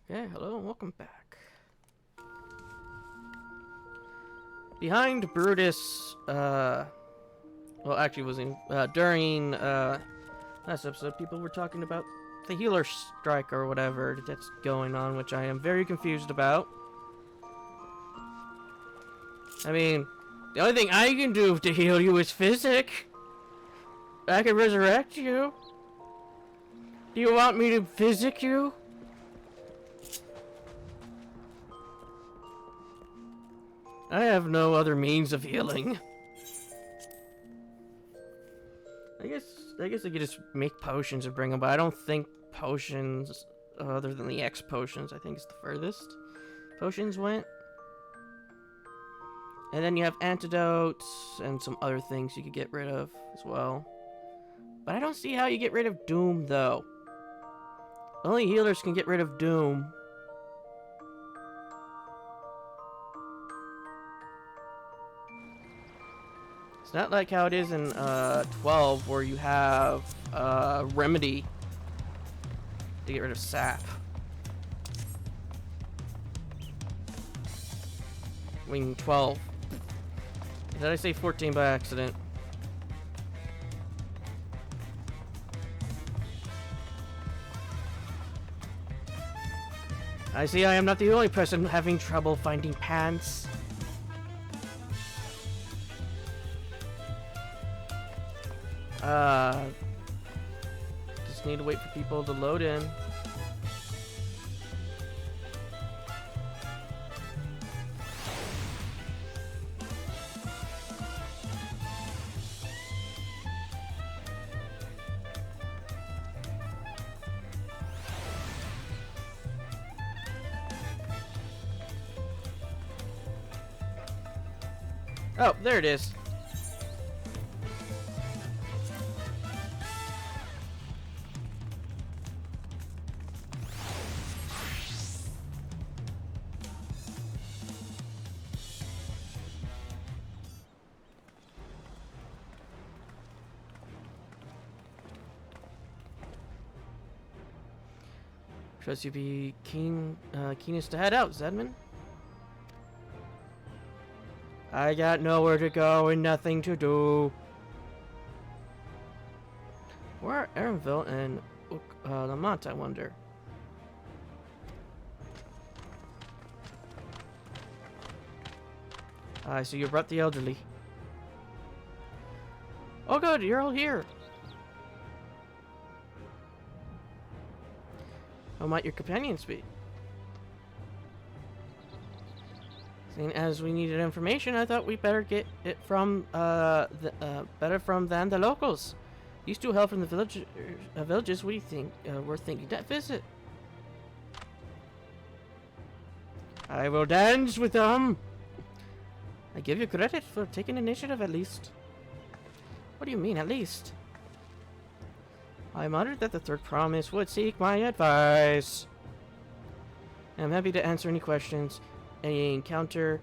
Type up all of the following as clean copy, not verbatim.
Okay, hello and welcome back. Behind Brutus, well, actually, it was in, during, last episode, people were talking about the healer strike or whatever that's going on, which I am very confused about. I mean, the only thing I can do to heal you is physic. I can resurrect you. Do you want me to physic you? I have no other means of healing. I guess I could just make potions and bring them, but I don't think potions, other than the X potions, I think it's the furthest potions went. And then you have antidotes and some other things you could get rid of as well. But I don't see how you get rid of Doom, though. Only healers can get rid of Doom. It's not like how it is in 12, where you have Remedy to get rid of Sap. I mean 12. Did I say 14 by accident? I see I am not the only person having trouble finding pants. Just need to wait for people to load in. Oh, there it is. Trust you be keenest to head out, Zedman. I got nowhere to go and nothing to do. Where are Aaronville and Lamont, I wonder? I see you brought the elderly. Oh good, you're all here. How might your companions be? Seeing as we needed information, I thought we better get it from better from than the locals. These two hail from the villages. What do you think? We're thinking that visit. I will dance with them. I give you credit for taking initiative, at least. What do you mean, at least? I'm honored that the third promise would seek my advice. I'm happy to answer any questions. Any encounter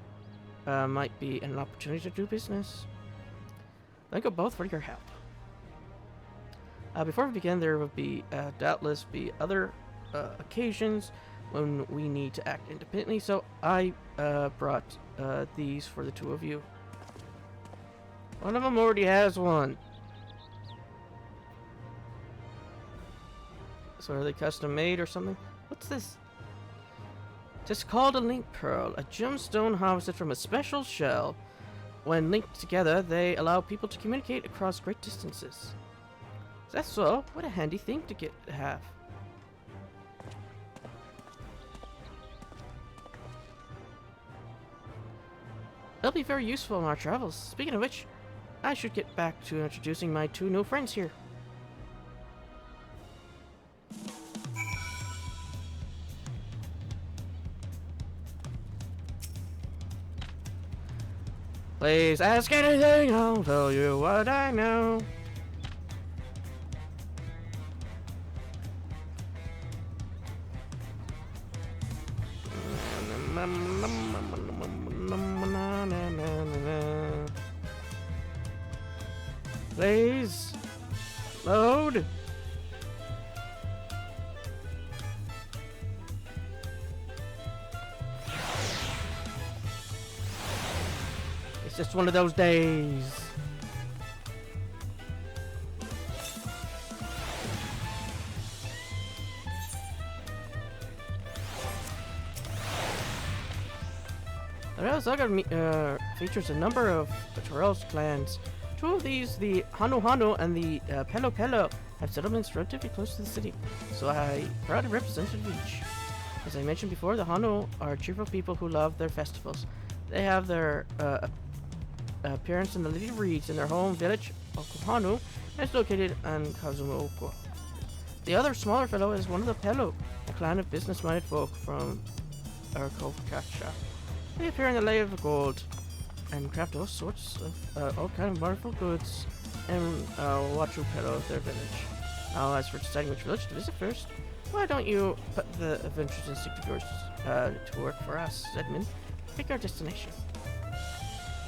might be an opportunity to do business. Thank you both for your help. Before we begin, there will be doubtless be other occasions when we need to act independently, so I brought these for the two of you. One of them already has one. So are they custom made or something? What's this? It's called a link pearl, a gemstone harvested from a special shell. When linked together, they allow people to communicate across great distances. Is that so? What a handy thing to have. It'll be very useful in our travels. Speaking of which, I should get back to introducing my two new friends here. Please ask anything, I'll tell you what I know. Please load. It's just one of those days. The Royal Saga features a number of Dawntrail's clans. Two of these, the Hanu Hanu and the Pelo Pelo, have settlements relatively close to the city, so I proudly represented each. As I mentioned before, the Hanu are cheerful people who love their festivals. They have their appearance in the Lady Reeds in their home village, Okuhanu, and is located in Kazumaoko. The other smaller fellow is one of the Pelo, a clan of business-minded folk from Kokakacha. They appear in the Lay of Gold and craft all sorts of all kind of wonderful goods and Wachu Pelo of their village. Now, as for deciding which village to visit first, why don't you put the adventurous instinct of yours to work for us, Zedman? Pick our destination.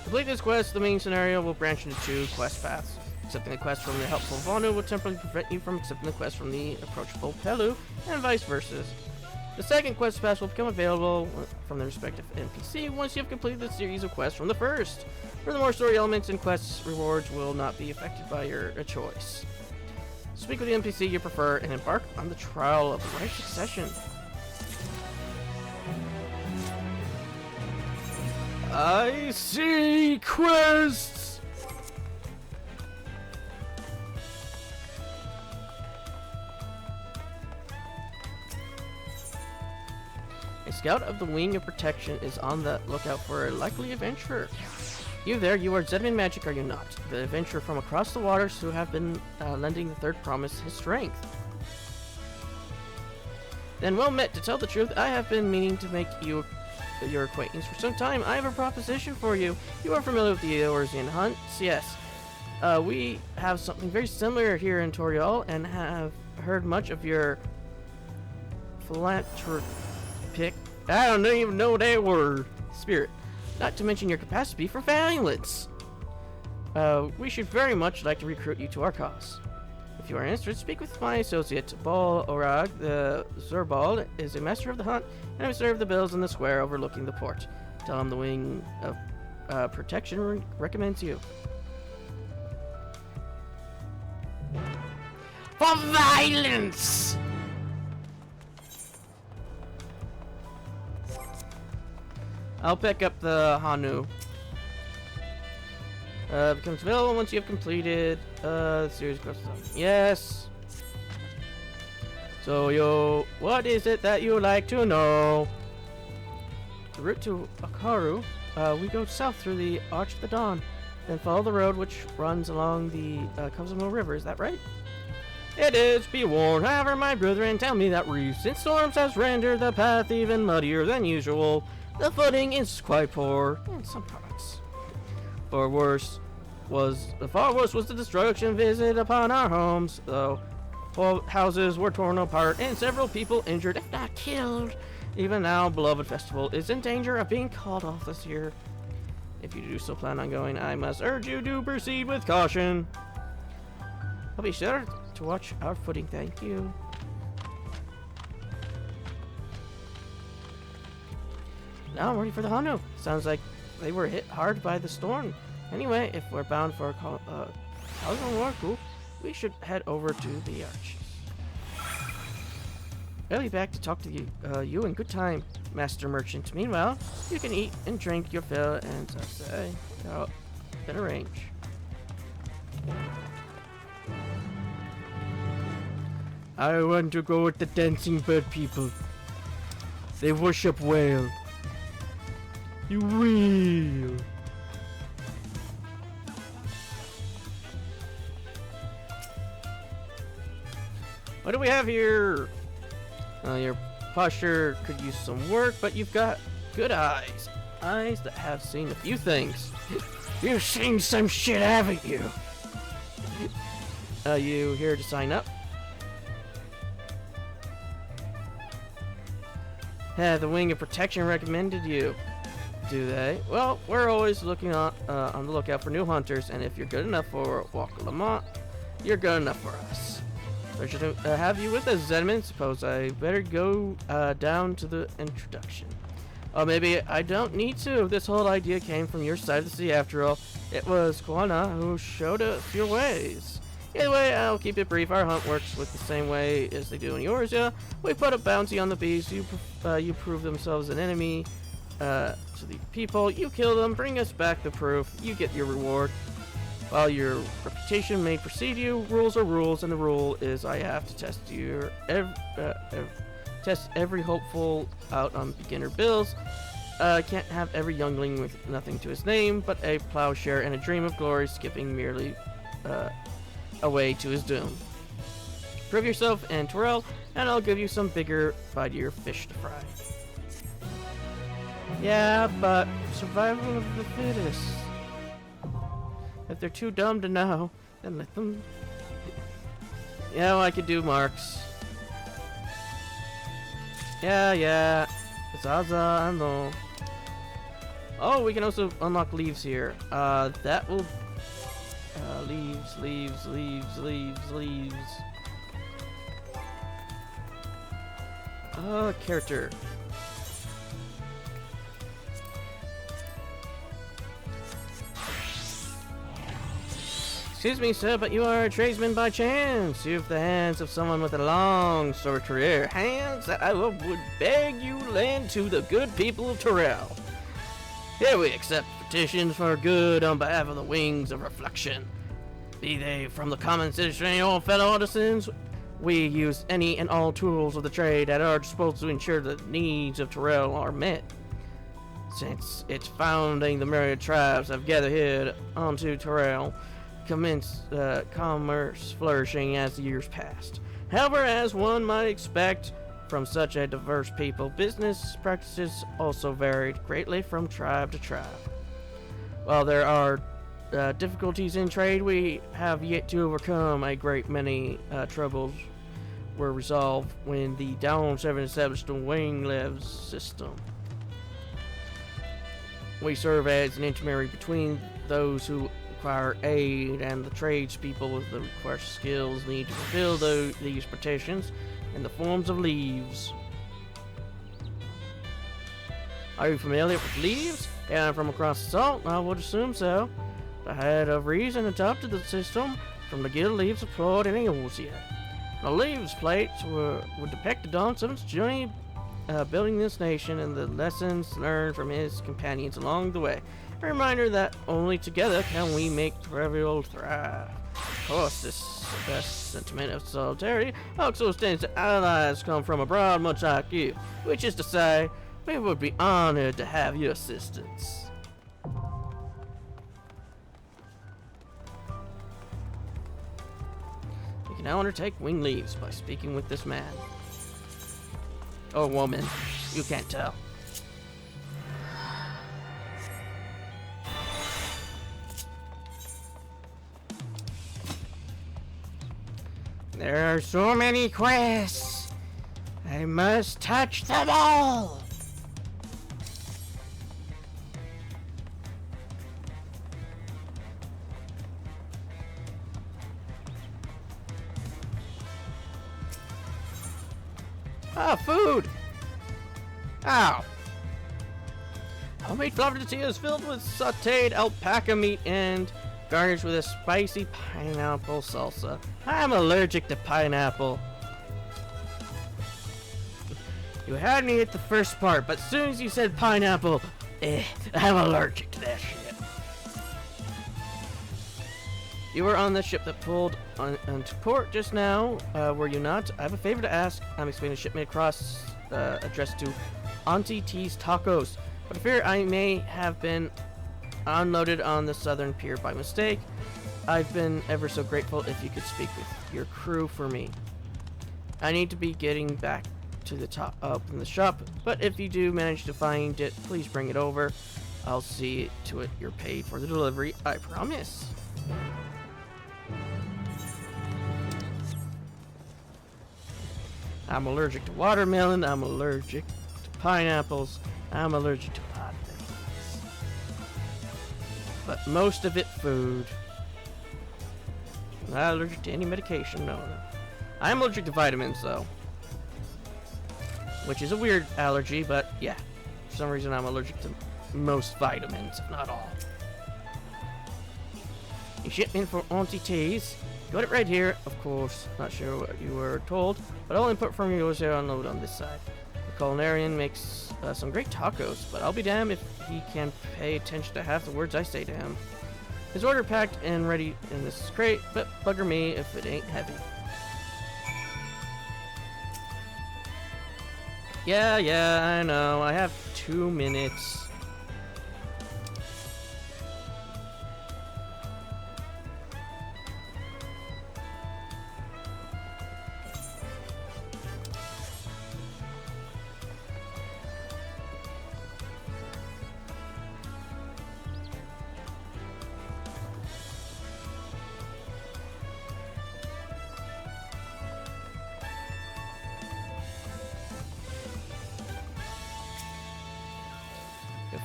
To complete this quest, the main scenario will branch into two quest paths. Accepting the quest from the helpful Vonu will temporarily prevent you from accepting the quest from the approachable Pelu, and vice versa. The second quest path will become available from the respective NPC once you have completed the series of quests from the first. Furthermore, story elements and quests rewards will not be affected by your choice. Speak with the NPC you prefer and embark on the trial of the right succession. I see quests! A scout of the Wing of Protection is on the lookout for a likely adventurer. You there, you are Zedman Magic, are you not? The adventurer from across the waters who have been lending the third promise his strength. Then well met, to tell the truth, I have been meaning to make your acquaintance for some time. I have a proposition for you. You are familiar with the Eorzean hunts? Yes. We have something very similar here in Toriel and have heard much of your philanthropic, I don't even know that word, spirit. Not to mention your capacity for violence. We should very much like to recruit you to our cause. If you are interested, speak with my associate, Bal Orag. The Zurbal is a master of the hunt and observe the bills in the square overlooking the port. Tell him the Wing of Protection recommends you. For violence! I'll pick up the Hanu. Becomes available once you have completed the series quests. Yes. So what is it that you like to know? The route to Akaru, we go south through the Arch of the Dawn, then follow the road which runs along the Kozumo River. Is that right? It is. Be warned, however, my brethren tell me that recent storms has rendered the path even muddier than usual. The footing is quite poor in some parts. Far worse was the destruction visited upon our homes, though. Whole houses were torn apart and several people injured, if not killed. Even now, beloved festival is in danger of being called off this year. If you do still plan on going, I must urge you to proceed with caution. I'll be sure to watch our footing, thank you. Now I'm ready for the Hanu. Sounds like they were hit hard by the storm. Anyway, if we're bound for Kazumaoko, we should head over to the Arch. I'll be back to talk to you in good time, Master Merchant. Meanwhile, you can eat and drink your fill and say out in a range. I want to go with the dancing bird people. They worship whale. You will. What do we have here? Your posture could use some work, but you've got good eyes. Eyes that have seen a few things. You've seen some shit, haven't you? You here to sign up? Yeah, the Wing of Protection recommended you. Do they? Well, we're always looking on the lookout for new hunters, and if you're good enough for Walk Lamont, you're good enough for us. Pleasure to have you with us, Zedman. Suppose I better go down to the introduction. Or maybe I don't need to. This whole idea came from your side of the sea after all. It was Kwana who showed us your ways. Either way, I'll keep it brief. Our hunt works with the same way as they do in yours, yeah? We put a bounty on the beast. You prove themselves an enemy to the people. You kill them, bring us back the proof. You get your reward. While your reputation may precede you, rules are rules, and the rule is I have to test test every hopeful out on beginner builds. Can't have every youngling with nothing to his name but a plowshare and a dream of glory skipping merely away to his doom. Prove yourself and Terrell, and I'll give you some bigger, fightier fish to fry. Yeah, but survival of the fittest. If they're too dumb to know, then let them... Yeah, well, I could do marks. Yeah. Zaza, I know. Oh, we can also unlock leaves here. That will... leaves. Character. Excuse me, sir, but you are a tradesman by chance. You have the hands of someone with a long storied career. Hands that I would beg you lend to the good people of Terrell. Here we accept petitions for good on behalf of the Wings of Reflection. Be they from the common citizen or fellow artisans, we use any and all tools of the trade at our disposal to ensure the needs of Terrell are met. Since its founding, the myriad tribes have gathered here onto Terrell, commenced commerce flourishing as the years passed. However, as one might expect from such a diverse people, business practices also varied greatly from tribe to tribe. While there are difficulties in trade, we have yet to overcome a great many troubles were resolved when the Dawntrail established the wing leves system. We serve as an intermediary between those who require aid and the tradespeople with the required skills need to fulfill these petitions in the forms of leaves. Are you familiar with leaves? Yeah, I'm from across the salt. I would assume so. The head of reason adopted the system from the guild leaves employed in Eorzea. The leaves plates would depict the Dawn Seven's journey building this nation and the lessons learned from his companions along the way. A reminder that only together can we make Terrell thrive. Of course, this best sentiment of solidarity also extends to allies come from abroad much like you, which is to say, we would be honored to have your assistance. You can now undertake wing leaves by speaking with this man. Or woman, you can't tell. There are so many quests. I must touch them all. Ah, food. Ow. Homemade flour tortillas filled with sauteed alpaca meat and garnished with a spicy pineapple salsa. I'm allergic to pineapple. You had me at the first part, but as soon as you said pineapple, I'm allergic to that shit. You were on the ship that pulled onto port just now, were you not? I have a favor to ask. I'm expecting a shipment across, addressed to Auntie T's Tacos, but I fear I may have been unloaded on the southern pier by mistake. I've been ever so grateful if you could speak with your crew for me. I need to be getting back to the top up in the shop, but if you do manage to find it, please bring it over. I'll see to it you're paid for the delivery, I promise. I'm allergic to watermelon, I'm allergic to pineapples, I'm allergic to a lot of things. But most of it food. I'm not allergic to any medication, no. I'm allergic to vitamins though. Which is a weird allergy, but yeah. For some reason, I'm allergic to most vitamins, if not all. A shipment for Auntie T's. Got it right here, of course. Not sure what you were told, but all input from yours here unload on this side. The culinarian makes some great tacos, but I'll be damned if he can pay attention to half the words I say to him. His order packed and ready in this crate, but bugger me if it ain't heavy. Yeah, I know. I have 2 minutes.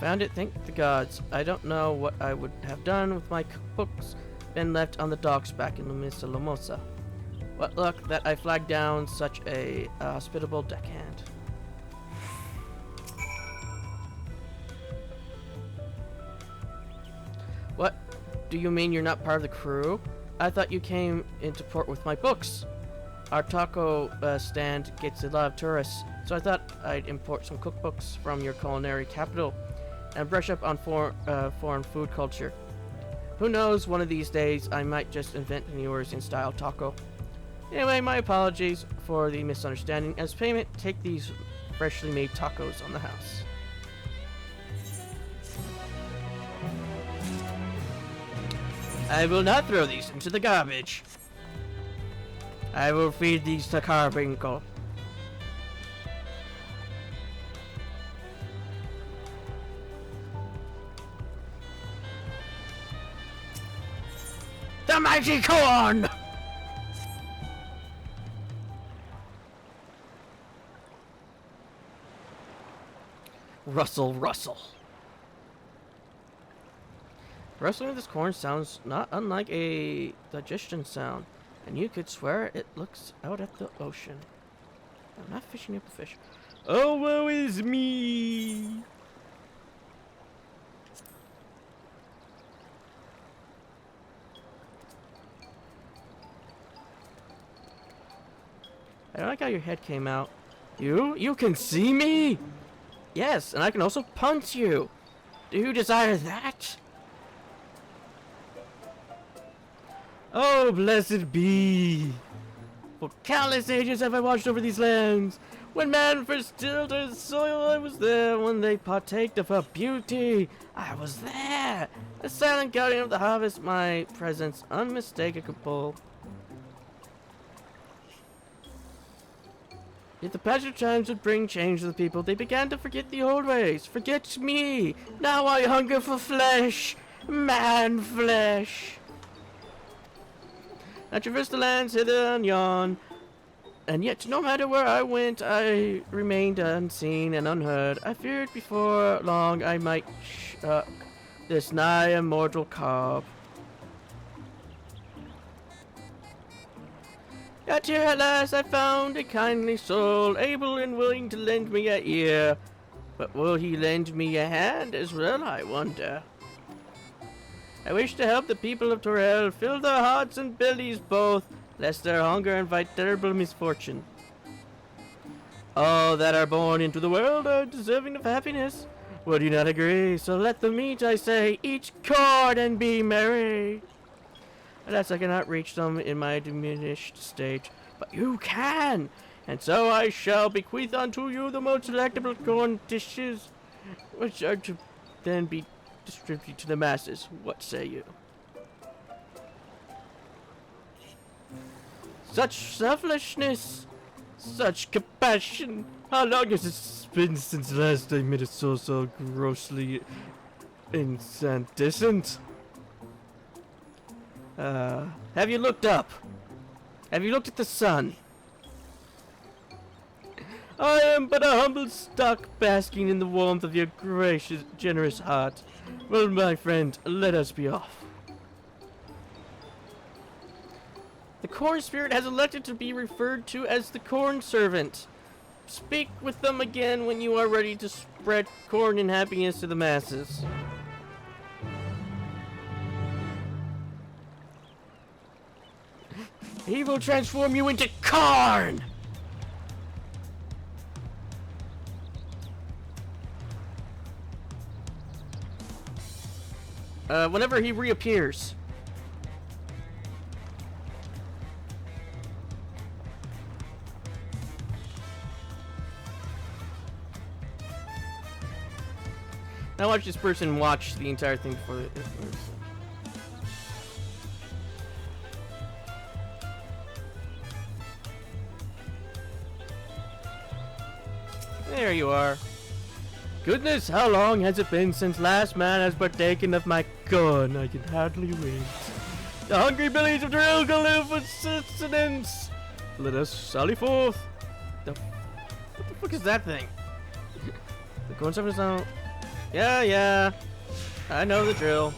Found it, thank the gods. I don't know what I would have done with my cookbooks been left on the docks back in the Mesa Lamosa. What luck that I flagged down such a hospitable deckhand. What? Do you mean you're not part of the crew? I thought you came into port with my books. Our taco stand gets a lot of tourists, so I thought I'd import some cookbooks from your culinary capital and brush up on foreign food culture. Who knows, one of these days I might just invent a yours in style taco. Anyway, my apologies for the misunderstanding. As payment, take these freshly made tacos on the house. I will not throw these into the garbage. I will feed these to Carbuncle. The mighty corn! Rustle, rustle. Rustling of this corn sounds not unlike a digestion sound, and you could swear it looks out at the ocean. I'm not fishing up a fish. Oh, woe is me! I don't like how your head came out. You can see me? Yes, and I can also punch you. Do you desire that? Oh, blessed be. For countless ages have I watched over these lands. When man first tilled his soil, I was there. When they partaked of her beauty, I was there. The silent guardian of the harvest, my presence unmistakable. Yet the passage of times would bring change to the people. They began to forget the old ways. Forget me. Now I hunger for flesh. Man flesh. I traversed the lands hither and yon. And yet, no matter where I went, I remained unseen and unheard. I feared before long I might shuck this nigh immortal carb. Yet here at last I found a kindly soul, able and willing to lend me a ear. But will he lend me a hand as well, I wonder? I wish to help the people of Dawntrail fill their hearts and bellies both, lest their hunger invite terrible misfortune. All that are born into the world are deserving of happiness. Would you not agree? So let them eat, I say, each corn and be merry. Alas, I cannot reach them in my diminished state, but you can, and so I shall bequeath unto you the most delectable corn dishes, which are to then be distributed to the masses. What say you? Such selfishness, such compassion. How long has it been since last I made a soul so grossly incandescent? Have you looked up? Have you looked at the sun? I am but a humble stock basking in the warmth of your gracious, generous heart. Well, my friend, let us be off. The corn spirit has elected to be referred to as the corn servant. speak with them again when you are ready to spread corn and happiness to the masses. He will transform you into corn! Whenever he reappears. Now watch this person watch the entire thing before they... There you are. Goodness, how long has it been since last man has partaken of my corn? I can hardly wait. The hungry bellies of Dawntrail can live for sustenance. Let us sally forth. What the fuck is that thing? The corn stuff is out. Yeah. I know the drill.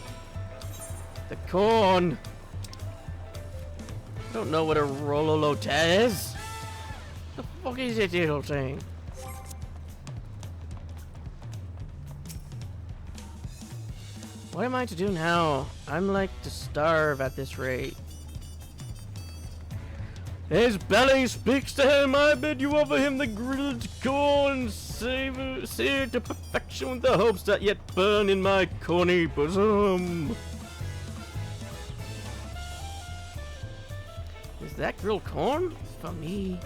The corn. Don't know what a rololota is. The fuck is it, little thing? What am I to do now? I'm like to starve at this rate. His belly speaks to him. I bid you offer him the grilled corn, seared to perfection with the hopes that yet burn in my corny bosom. Is that grilled corn? For me.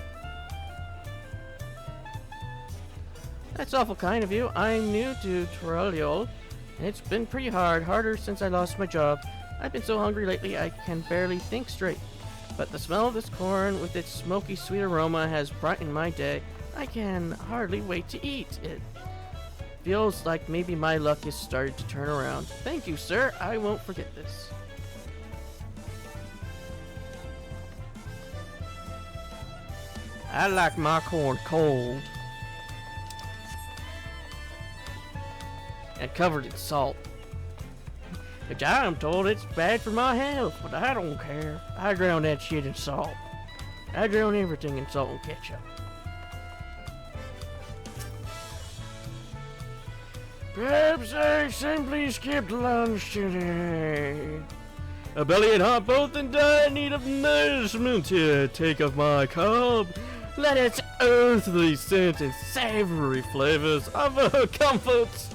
That's awful kind of you. I'm new to Dawntrail. It's been pretty hard, harder since I lost my job. I've been so hungry lately I can barely think straight. But the smell of this corn with its smoky sweet aroma has brightened my day. I can hardly wait to eat it. Feels like maybe my luck has started to turn around. Thank you, sir. I won't forget this. I like my corn cold. And covered in salt. Which I am told it's bad for my health, but I don't care. I drown that shit in salt. I drown everything in salt and ketchup. Perhaps I simply skipped lunch today. A belly and heart both in dire need of nourishment. Here, take of my carb. Let its earthly scent and savory flavors offer comforts.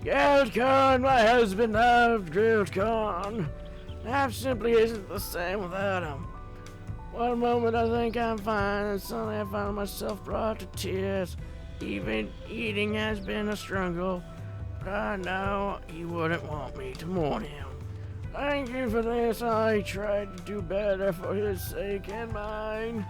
Grilled corn, my husband loved grilled corn. Life simply isn't the same without him. One moment I think I'm fine, and suddenly I find myself brought to tears. Even eating has been a struggle, but I know he wouldn't want me to mourn him. Thank you for this. I tried to do better for his sake and mine.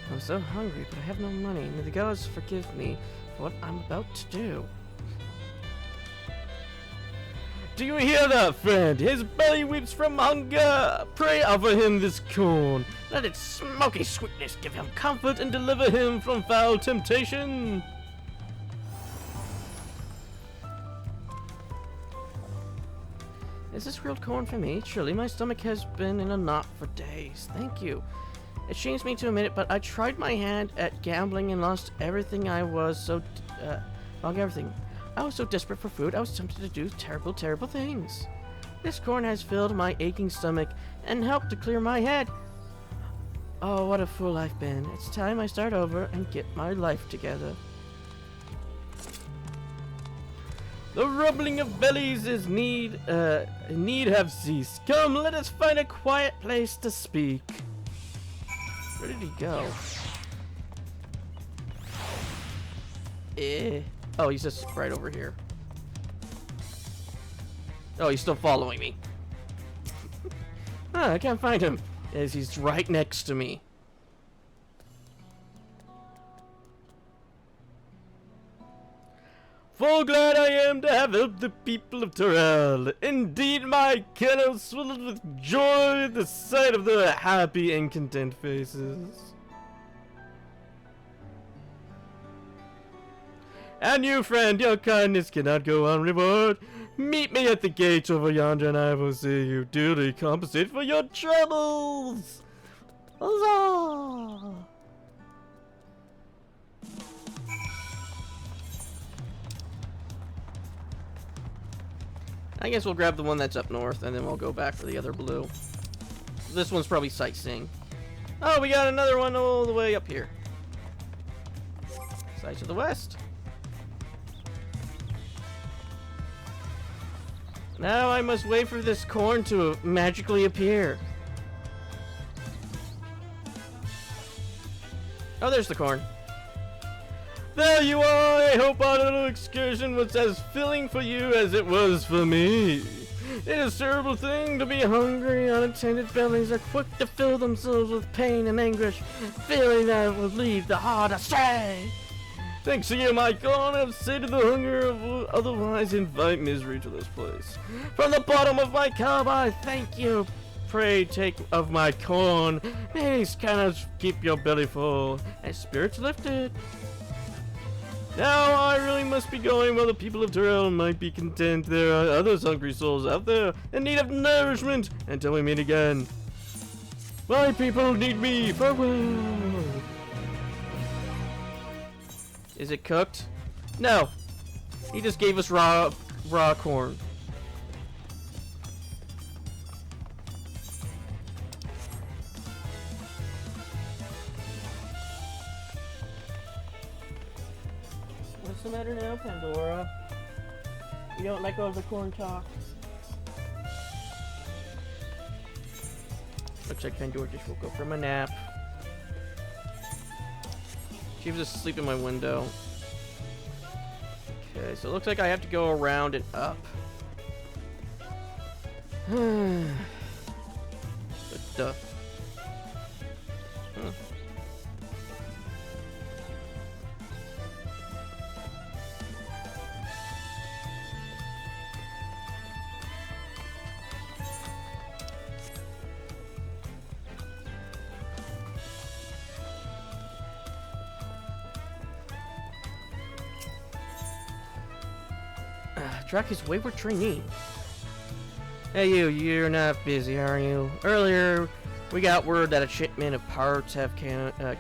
I'm so hungry, but I have no money. May the gods forgive me for what I'm about to do. Do you hear that, friend? His belly weeps from hunger. Pray offer him this corn. Let its smoky sweetness give him comfort and deliver him from foul temptation. Is this grilled corn for me? Surely my stomach has been in a knot for days. Thank you. It shames me to admit it, but I tried my hand at gambling and lost everything. I was so desperate for food, I was tempted to do terrible, terrible things. This corn has filled my aching stomach and helped to clear my head. Oh, what a fool I've been. It's time I start over and get my life together. The rumbling of bellies is need have ceased. Come, let us find a quiet place to speak. Where did he go? Oh, he's just right over here. Oh, he's still following me. I can't find him. As he's right next to me. Full glad I am to have helped the people of Torel. Indeed, my kennel swelled with joy at the sight of their happy and content faces. And you, friend, your kindness cannot go unrewarded. Meet me at the gates over yonder, and I will see you duly compensate for your troubles. Huzzah! I guess we'll grab the one that's up north, and then we'll go back for the other blue. This one's probably sightseeing. Oh, we got another one all the way up here. Side to the west. Now I must wait for this corn to magically appear. Oh, there's the corn. There you are! I hope our little excursion was as filling for you as it was for me. It is a terrible thing to be hungry. Unattended bellies are quick to fill themselves with pain and anguish, feeling that will lead the heart astray. Thanks to you, my corn, have sated the hunger of otherwise invite misery to this place. From the bottom of my cup, I thank you. Pray take of my corn. May these cannons keep your belly full and spirits lifted. Now I really must be going, while the people of Torel might be content. There are other hungry souls out there in need of nourishment until we meet again. My people need me. Farewell. Is it cooked? No. He just gave us raw corn. What's the matter now, Pandora? You don't like all the corn talk? Looks like Pandora just woke up from a nap. She was asleep in my window. Okay, so it looks like I have to go around and up. But duh. Huh. Track his wayward trainee. Hey you're not busy, are you? Earlier, we got word that a shipment of parts have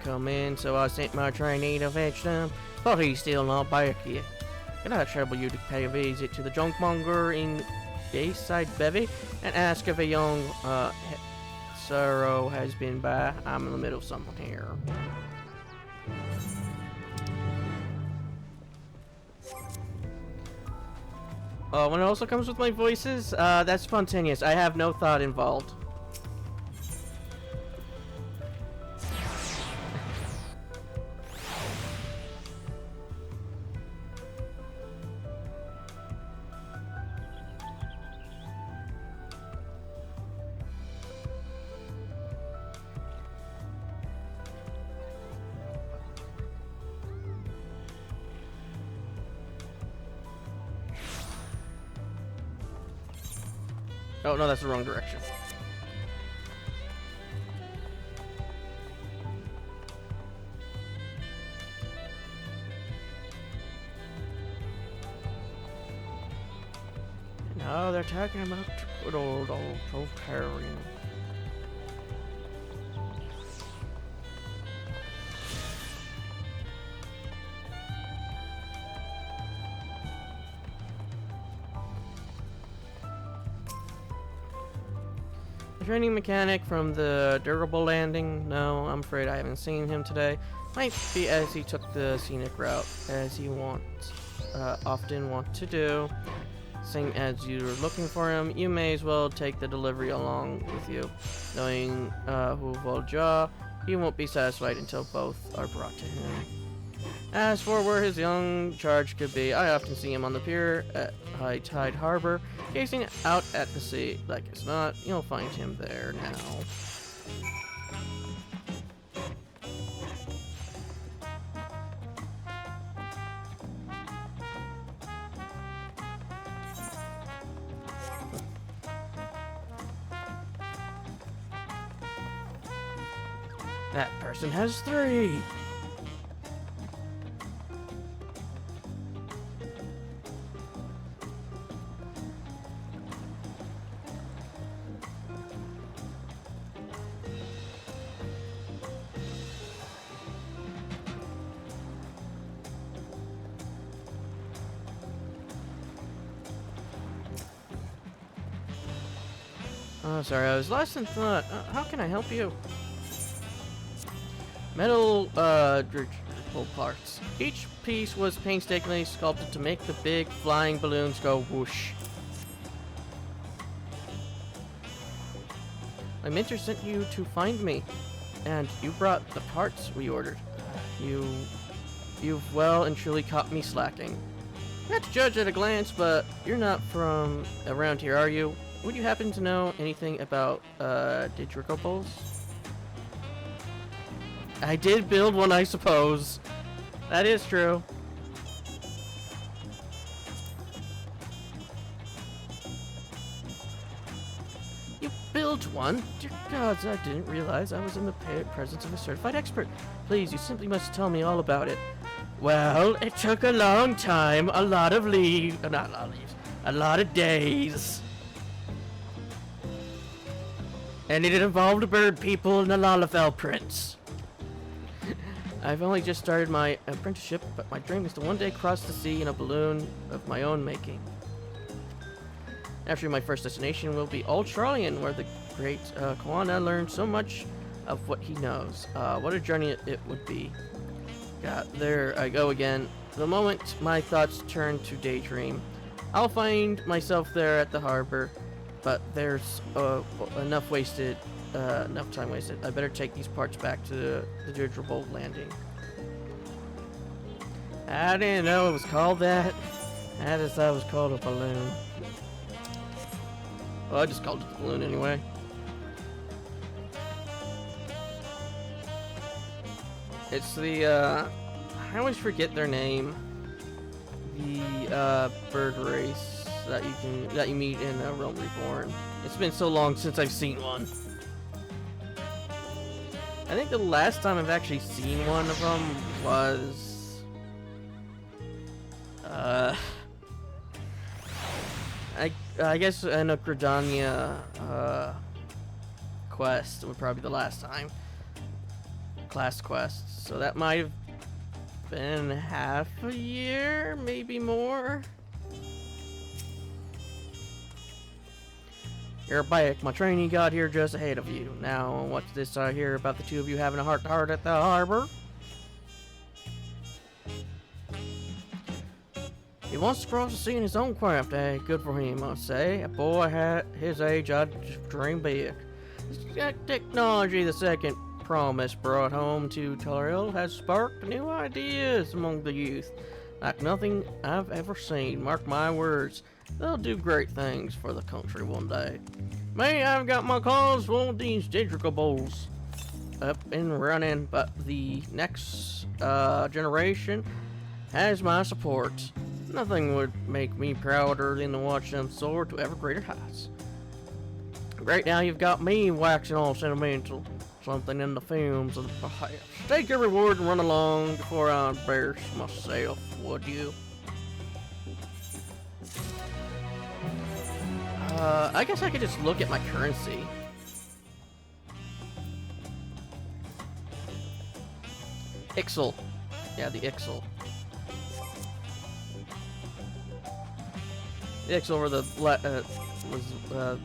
come in, so I sent my trainee to fetch them, but he's still not back yet. Can I trouble you to pay a visit to the junkmonger in Bayside Bevy and ask if a young sorrow has been by? I'm in the middle of something here. When it also comes with my voices, that's spontaneous. I have no thought involved. Oh, no, that's the wrong direction. No, they're talking about good old Proletarian. The training mechanic from the durable landing? No, I'm afraid I haven't seen him today. Might be as he took the scenic route, as he often want to do. Seeing as you're looking for him, you may as well take the delivery along with you. Knowing who will jaw, he won't be satisfied until both are brought to him. As for where his young charge could be, I often see him on the pier at High Tide Harbor, gazing out at the sea. Like it's not, you'll find him there now. That person has 3. Oh, sorry, I was lost in thought. How can I help you? Metal, dirigible parts. Each piece was painstakingly sculpted to make the big flying balloons go whoosh. My mentor sent you to find me, and you brought the parts we ordered. You've well and truly caught me slacking. Not to judge at a glance, but you're not from around here, are you? Would you happen to know anything about, dirigibles? I did build one, I suppose. That is true. You built one? Dear gods, I didn't realize I was in the presence of a certified expert. Please, you simply must tell me all about it. Well, it took a long time, a lot of leaves, not a lot of leaves, a lot of days. And it involved bird people and the Lalafell prince. I've only just started my apprenticeship, but my dream is to one day cross the sea in a balloon of my own making. Actually, my first destination will be Australian, where the great Koana learned so much of what he knows. What a journey it would be. God, there I go again. The moment my thoughts turn to daydream, I'll find myself there at the harbor, but there's enough time wasted. I better take these parts back to the dirigible landing. I didn't know it was called that. I just thought it was called a balloon. Well, I just called it the balloon anyway. It's the, I always forget their name. The, bird race that you meet in Realm Reborn. It's been so long since I've seen one. I think the last time I've actually seen one of them was, I guess in a Gridania, quest would probably be the last time. Class quest. So that might have been half a year, maybe more. You're back. My trainee got here just ahead of you. Now, what's this I hear about the two of you having a heart-to-heart at the harbor? He wants to cross the sea in his own craft, eh? Good for him, I'd say. A boy at his age, I'd just dream big. This technology the second promise brought home to Dawntrail has sparked new ideas among the youth, like nothing I've ever seen. Mark my words, they'll do great things for the country one day. Me, I've got my claws full of these dirigibles up and running, but the next generation has my support. Nothing would make me prouder than to watch them soar to ever greater heights. Right now, you've got me waxing all sentimental. Something in the films of the past. Take your reward and run along before I embarrass myself, would you? I guess I could just look at my currency. Ixel. Yeah, the Ixel. The Ixel were the was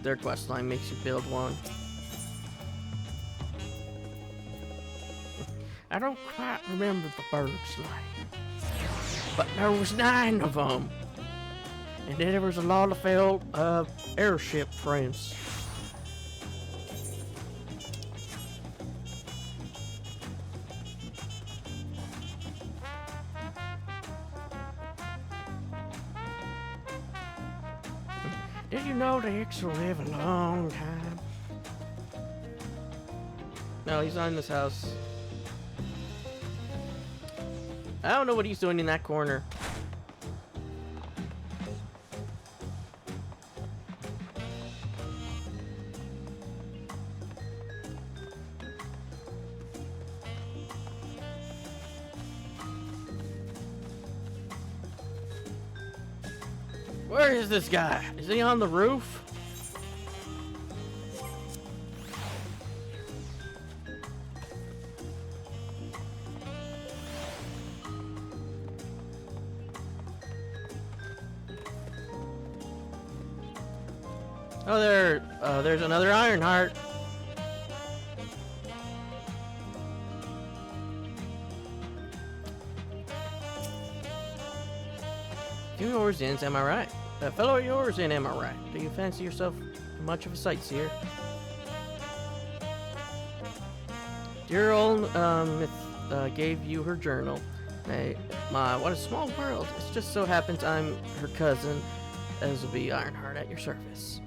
their quest line makes you build one. I don't quite remember the bird's name, but there was 9 of them, and then there was a Lalafell airship prince. Did you know the Ix will live a long time? No, he's not in this house. I don't know what he's doing in that corner. Where is this guy? Is he on the roof? Oh, there's another Ironheart. Few yours in, am I right? A fellow yours in, am I right? Do you fancy yourself much of a sightseer? Dear old Myth gave you her journal. Hey, what a small world. It just so happens I'm her cousin, as will be Ironheart at your service.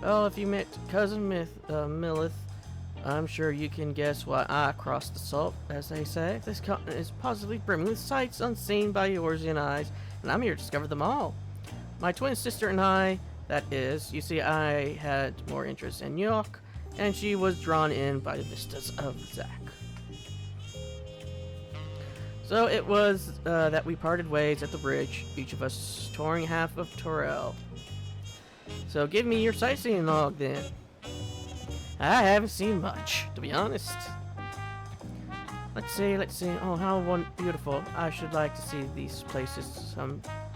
Well, if you met cousin Millith, I'm sure you can guess why I crossed the salt, as they say. This continent is positively brimming with sights unseen by Eorzean eyes, and I'm here to discover them all. My twin sister and I, that is, you see, I had more interest in York, and she was drawn in by the vistas of Zack. So it was that we parted ways at the bridge, each of us touring half of Dawntrail. So give me your sightseeing log then. I haven't seen much, to be honest. Let's see. Oh, how beautiful. I should like to see these places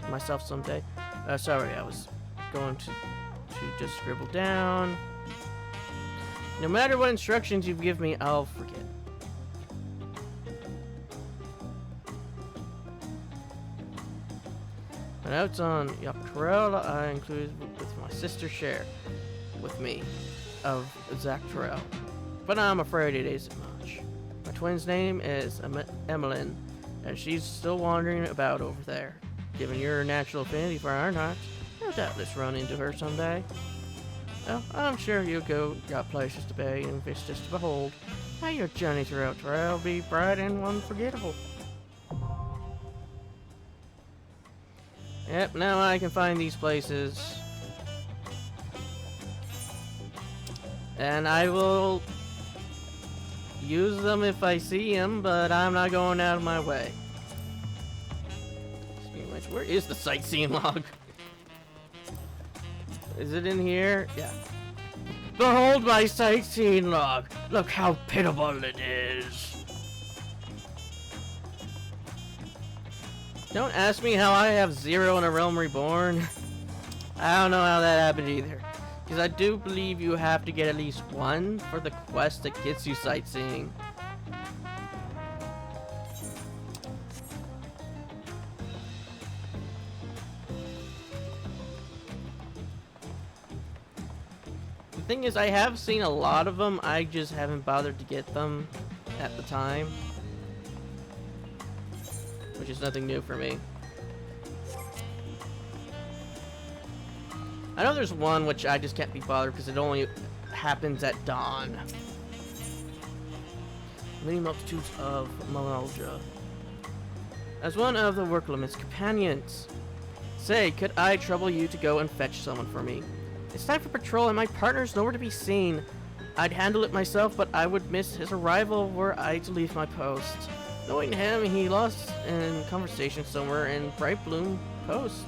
myself someday. Sorry, I was going to just scribble down. No matter what instructions you give me, I'll forget. My notes on Dawntrail I included with my sister's share with me of Dawntrail, but I'm afraid it isn't much. My twin's name is Emmeline, and she's still wandering about over there. Given your natural affinity for Ironhearts, you'll doubtless run into her someday. Well, I'm sure you'll got places to be and vistas to behold. May your journey throughout Dawntrail be bright and unforgettable. Yep, now I can find these places. And I will use them if I see them, but I'm not going out of my way. Speaking of which, where is the sightseeing log? Is it in here? Yeah. Behold my sightseeing log. Look how pitiable it is. Don't ask me how I have 0 in A Realm Reborn. I don't know how that happened either. Because I do believe you have to get at least 1 for the quest that gets you sightseeing. The thing is, I have seen a lot of them, I just haven't bothered to get them at the time. Which is nothing new for me. I know there's one which I just can't be bothered because it only happens at dawn. Many multitudes of Malaja. As one of the Worklimit's companions. Say, could I trouble you to go and fetch someone for me? It's time for patrol and my partner's nowhere to be seen. I'd handle it myself, but I would miss his arrival were I to leave my post. Knowing him, he lost in conversation somewhere in Bright Bloom Post.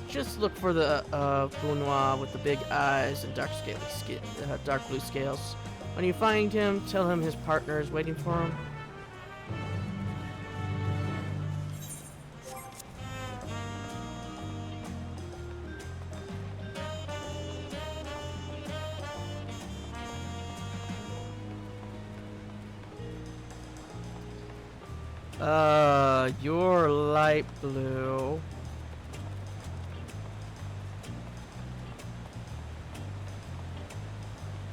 Just look for the Benoit with the big eyes and dark blue scales. When you find him, tell him his partner is waiting for him. You're light blue.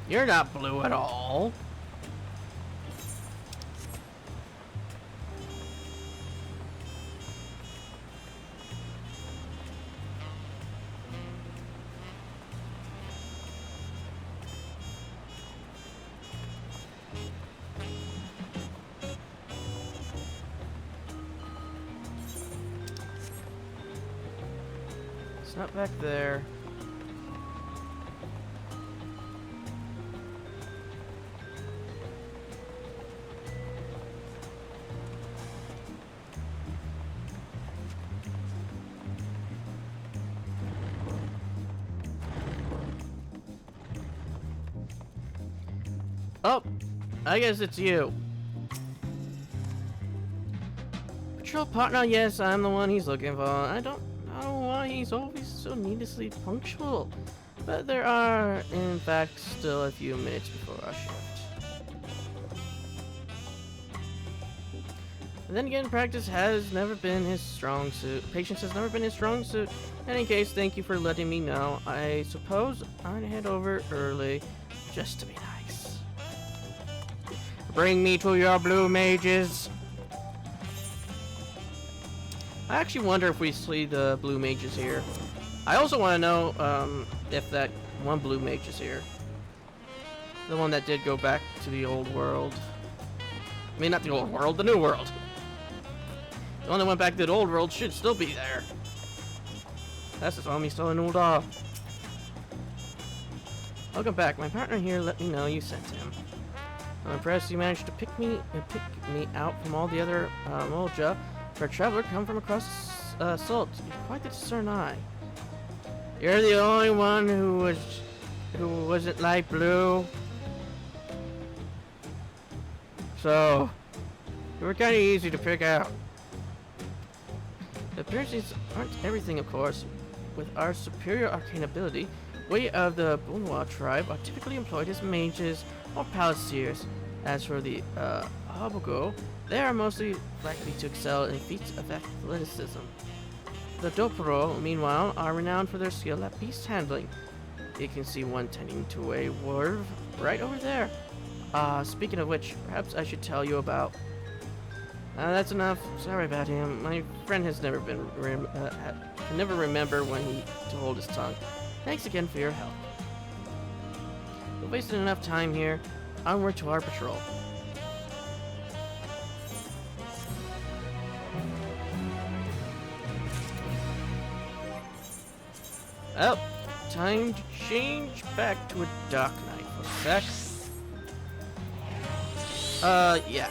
You're not blue at all. It's not back there. Oh, I guess it's you. Patrol partner, yes, I'm the one he's looking for. I don't know why he's always so needlessly punctual. But there are, in fact, still a few minutes before our shift. And then again, practice has never been his strong suit. Patience has never been his strong suit. In any case, thank you for letting me know. I suppose I'd head over early, just to be nice. Bring me to your blue mages. I actually wonder if we see the blue mages here. I also want to know if that one blue mage is here. The one that did go back to the old world. I mean, not the old world, the new world. The one that went back to the old world should still be there. That's the zombie still in old off. Welcome back. My partner here let me know you sent him. I'm impressed you managed to pick me out from all the other Molja. For a traveler come from across salt, you've quite the discern eye. You're the only one who wasn't light blue. So you were kind of easy to pick out. The appearances aren't everything, of course. With our superior arcane ability, we of the Bunwa tribe are typically employed as mages or palaciers. As for the Hobogo, they are mostly likely to excel in feats of athleticism. The Dopro, meanwhile, are renowned for their skill at beast handling. You can see one tending to a werve right over there. Speaking of which, perhaps I should tell you about... that's enough. Sorry about him. My friend has never been... can never remember when to hold his tongue. Thanks again for your help. We've wasted enough time here. Onward to our patrol. Oh, time to change back to a Dark Knight for a sec. Yeah.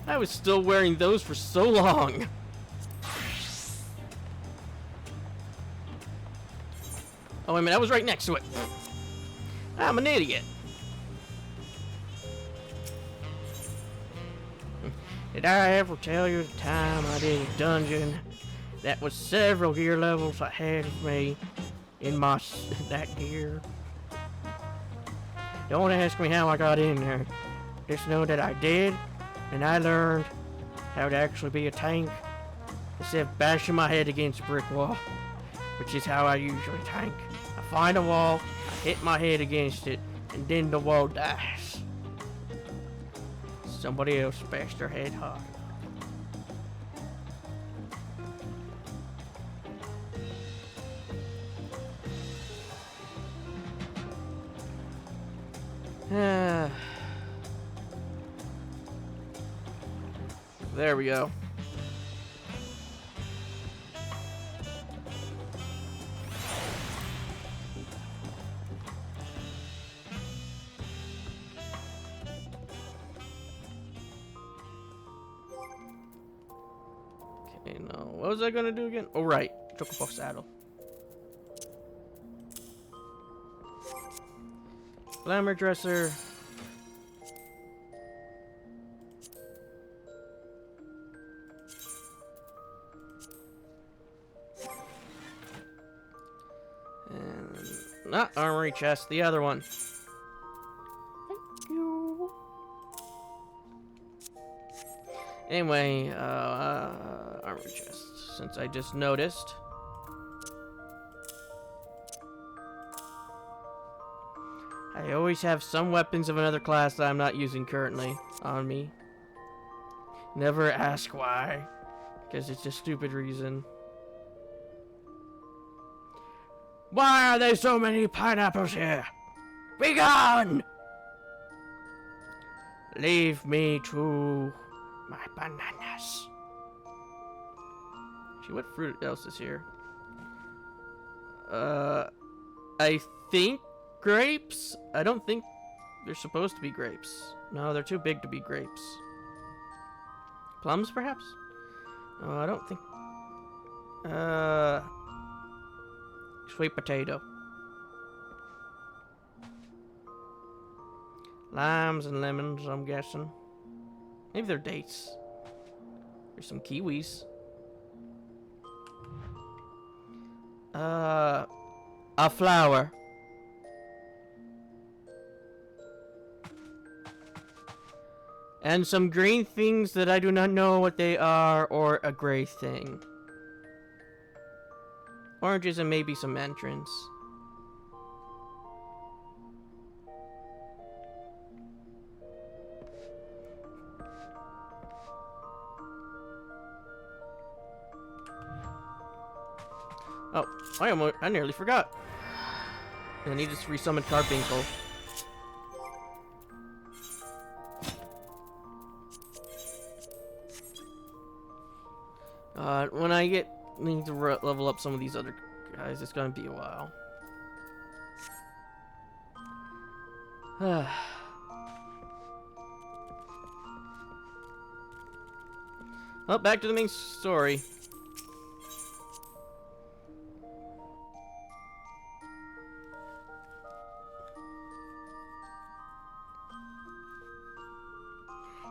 I was still wearing those for so long. Oh, wait a minute, I was right next to it. I'm an idiot. Did I ever tell you the time I did a dungeon that was several gear levels ahead of me in that gear? Don't ask me how I got in there. Just know that I did, and I learned how to actually be a tank instead of bashing my head against a brick wall, which is how I usually tank. I find a wall, I hit my head against it, and then the wall dies. Somebody else bashed their head hard. There we go. Okay, no. What was I gonna do again? Oh, right. Chocobo saddle. Glamour dresser. And not armory chest, the other one. Thank you. Anyway, armory chest, since I just noticed. I always have some weapons of another class that I'm not using currently on me. Never ask why, because it's a stupid reason. Why are there so many pineapples here? Be gone! Leave me to my bananas. Gee, what fruit else is here? I think grapes? I don't think they're supposed to be grapes. No, they're too big to be grapes. Plums, perhaps? Oh, I don't think... Sweet potato. Limes and lemons, I'm guessing. Maybe they're dates. There's some kiwis. A flower. And some green things that I do not know what they are, or a gray thing. Oranges and maybe some entrance. Oh, I nearly forgot. I need to resummon Carbuncle. When I need to level up some of these other guys, it's gonna be a while. Well, back to the main story.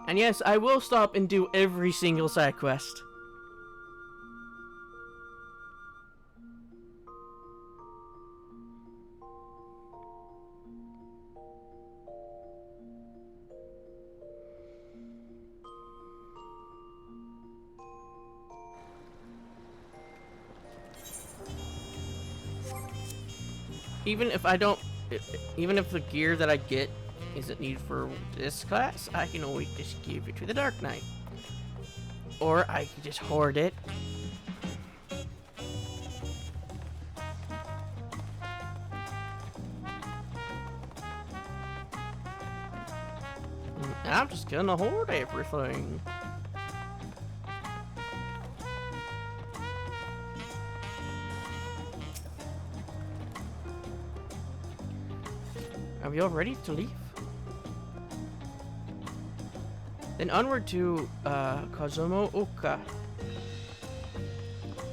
And yes, I will stop and do every single side quest. Even if the gear that I get isn't needed for this class, I can always just give it to the Dark Knight. Or I can just hoard it. I'm just gonna hoard everything. Are we all ready to leave? Then onward to Kazumo Uka.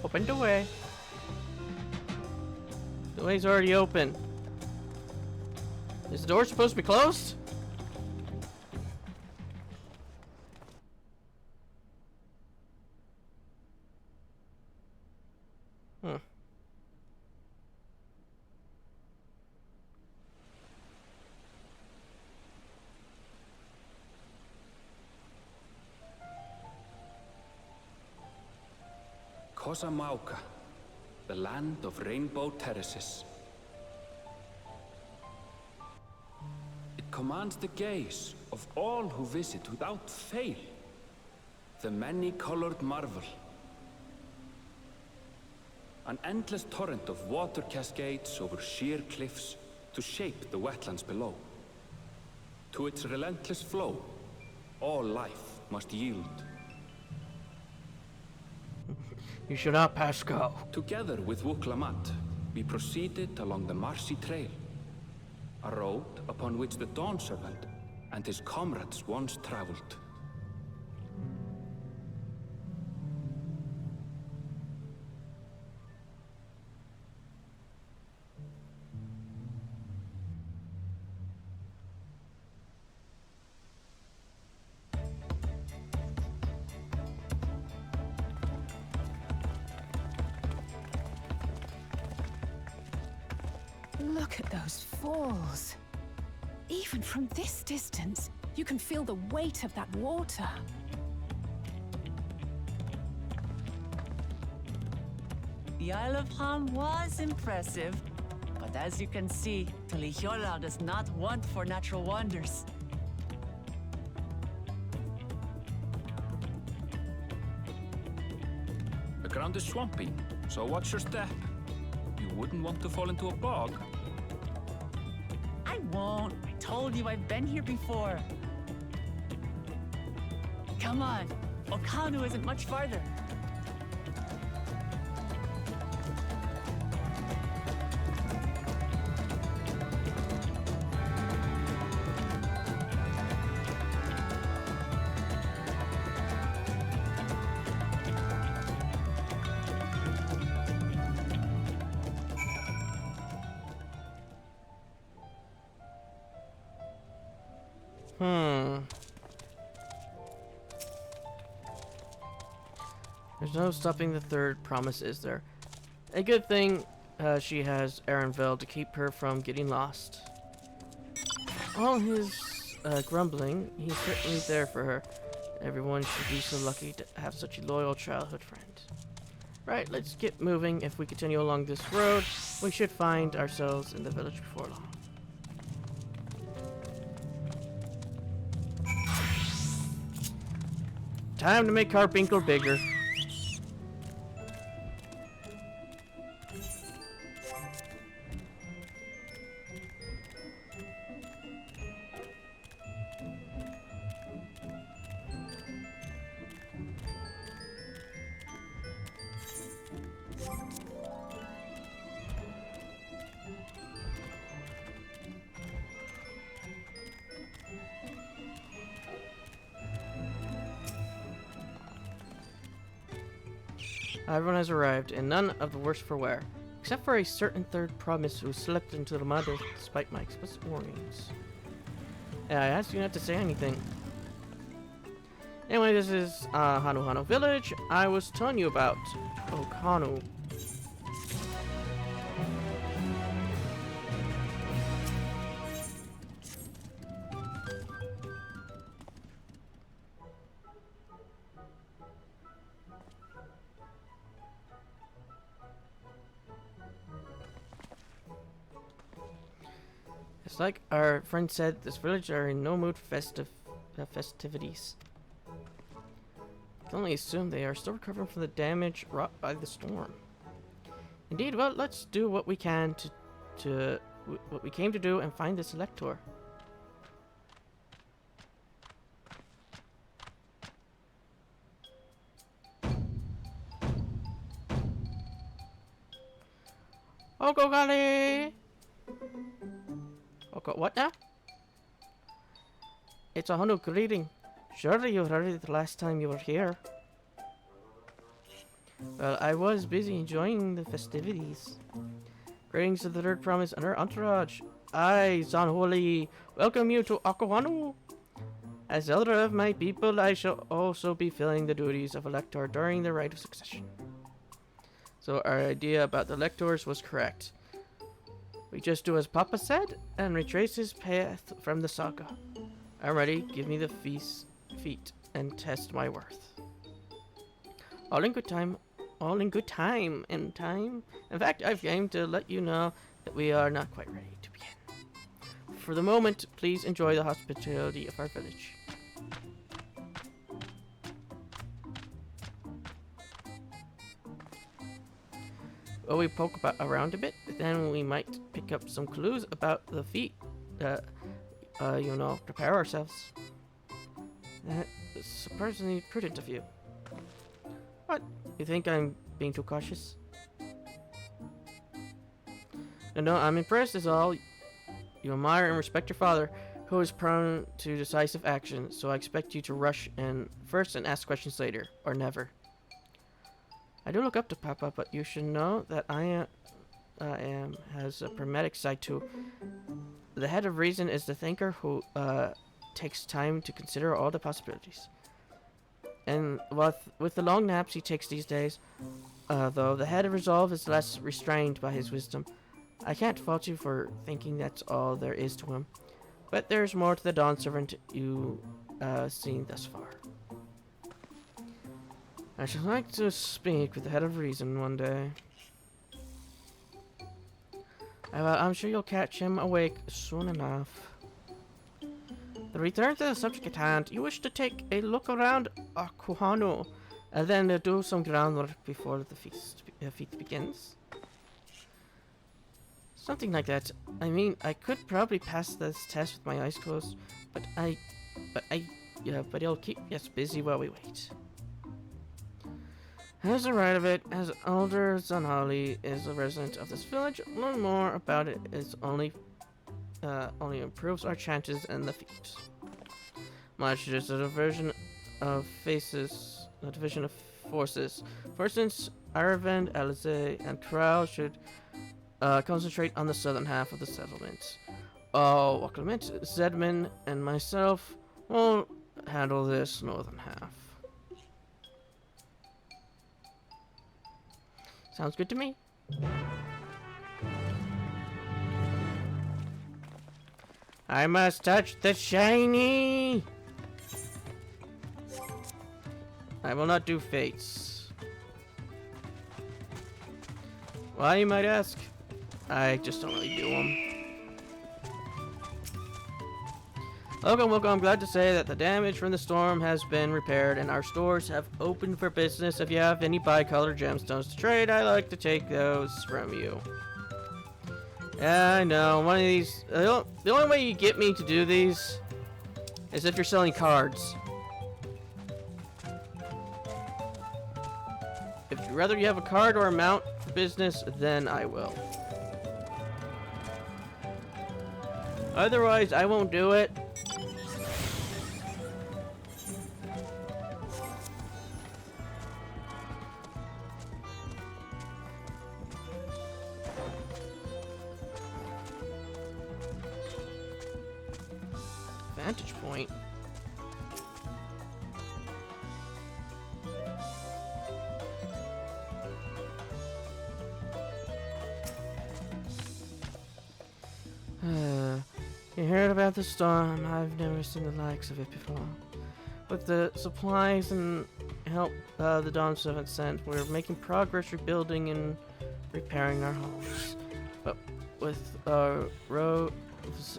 Open the way. The way's already open. Is the door supposed to be closed? Kosamauka, the land of rainbow terraces. It commands the gaze of all who visit without fail. The many-colored marvel. An endless torrent of water cascades over sheer cliffs to shape the wetlands below. To its relentless flow, all life must yield. You should not pass go. Together with Wuklamat, we proceeded along the Marcy Trail, a road upon which the Dawn Servant and his comrades once traveled. Look at those falls. Even from this distance, you can feel the weight of that water. The Isle of Ham was impressive, but as you can see, Tolihiola does not want for natural wonders. The ground is swampy, so watch your step. You wouldn't want to fall into a bog. I won't. I told you I've been here before. Come on. Okanu isn't much farther. Hmm. There's no stopping the third promise, is there? A good thing she has Aaronville to keep her from getting lost. All his grumbling, he's certainly there for her. Everyone should be so lucky to have such a loyal childhood friend. Right, let's get moving. If we continue along this road, we should find ourselves in the village before long. Time to make Carpinkle bigger. Everyone has arrived, and none of the worse for wear, except for a certain third promise who slipped into the mud despite my explicit warnings. Yeah, I asked you not to say anything. Anyway, this is Hanu Village I was telling you about. Oh, Hanu. It's like our friend said, this village are in no mood for festivities. I can only assume they are still recovering from the damage wrought by the storm. Indeed, well, let's do what we can to what we came to do and find this elector. Oh, go golly! Okay, what now? It's a Hanu greeting. Surely you heard it the last time you were here. Well, I was busy enjoying the festivities. Greetings to the third promise and her entourage. I, Zanholi, welcome you to Akawanu. As elder of my people, I shall also be filling the duties of elector during the rite of succession. So our idea about the electors was correct. We just do as Papa said and retrace his path from the saga. I'm ready. Give me the feet and test my worth. All in good time. All in good time. In time. In fact, I've came to let you know that we are not quite ready to begin. For the moment, please enjoy the hospitality of our village. Well, we poke around a bit, then we might pick up some clues about the feet. You know, prepare ourselves. That's surprisingly prudent of you. What? You think I'm being too cautious? No, I'm impressed is all. You admire and respect your father, who is prone to decisive action, so I expect you to rush in first and ask questions later, or never. I do look up to Papa, but you should know that I am has a pragmatic side too. The head of reason is the thinker who takes time to consider all the possibilities. And with the long naps he takes these days, though the head of resolve is less restrained by his wisdom. I can't fault you for thinking that's all there is to him, but there's more to the Dawn servant you seen thus far. I should like to speak with the head of reason one day. Well, I'm sure you'll catch him awake soon enough. To return to the subject at hand, you wish to take a look around Akuhanu, and then do some groundwork before the feast begins. Something like that. I mean, I could probably pass this test with my eyes closed, but it'll keep us busy while we wait. As a right of it, as Elder Zanhali is a resident of this village, learn more about it is only improves our chances in the feat. Much is a division of forces. For instance, Aravind, Alize, and Trowel should concentrate on the southern half of the settlement. Oh, Clement, Zedman, and myself will handle this northern half. Sounds good to me. I must touch the shiny! I will not do fates. Why, you might ask? I just don't really do them. Welcome. I'm glad to say that the damage from the storm has been repaired and our stores have opened for business. If you have any bicolor gemstones to trade, I'd like to take those from you. Yeah, I know. One of these... the only way you get me to do these is if you're selling cards. If rather you have a card or a mount for business, then I will. Otherwise, I won't do it. Vantage point. You heard about the storm. I've never seen the likes of it before. With the supplies and help the Dawntrail sent, we're making progress rebuilding and repairing our homes. But with roads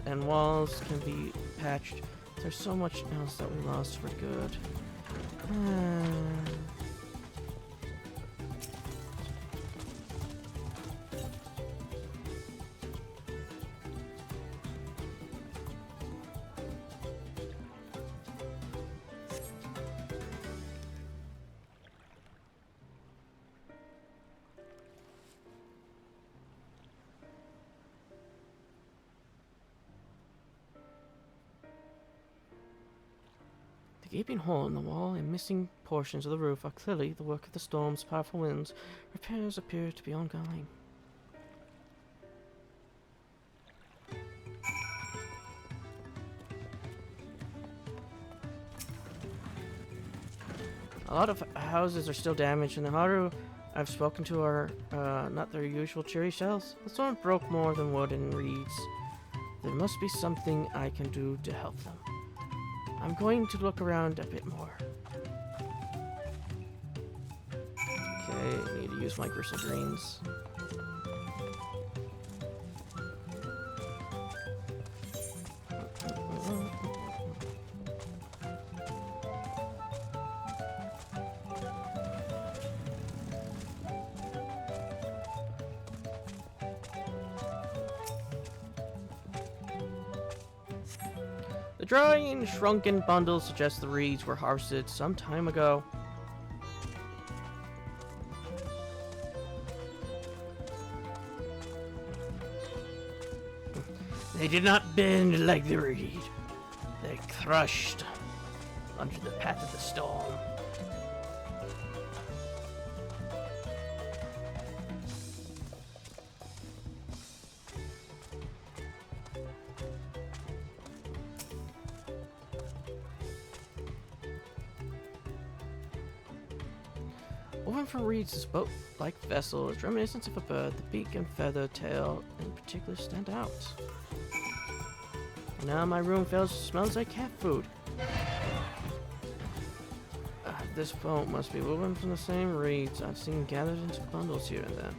and walls can be patched, there's so much else that we lost for good. The gaping hole in the wall and missing portions of the roof are clearly the work of the storm's powerful winds. Repairs appear to be ongoing. A lot of houses are still damaged, and the Haru I've spoken to are not their usual cheery shells. The storm broke more than wood and reeds. There must be something I can do to help them. I'm going to look around a bit more. Okay, I need to use my gristle greens. The dry and shrunken bundles suggest the reeds were harvested some time ago. They did not bend like the reed. They crushed under the path of the storm. Woven from reeds, this boat-like vessel is reminiscent of a bird. The beak and feather tail in particular stand out. Now my room smells like cat food. This boat must be woven from the same reeds I've seen gathered into bundles here and there.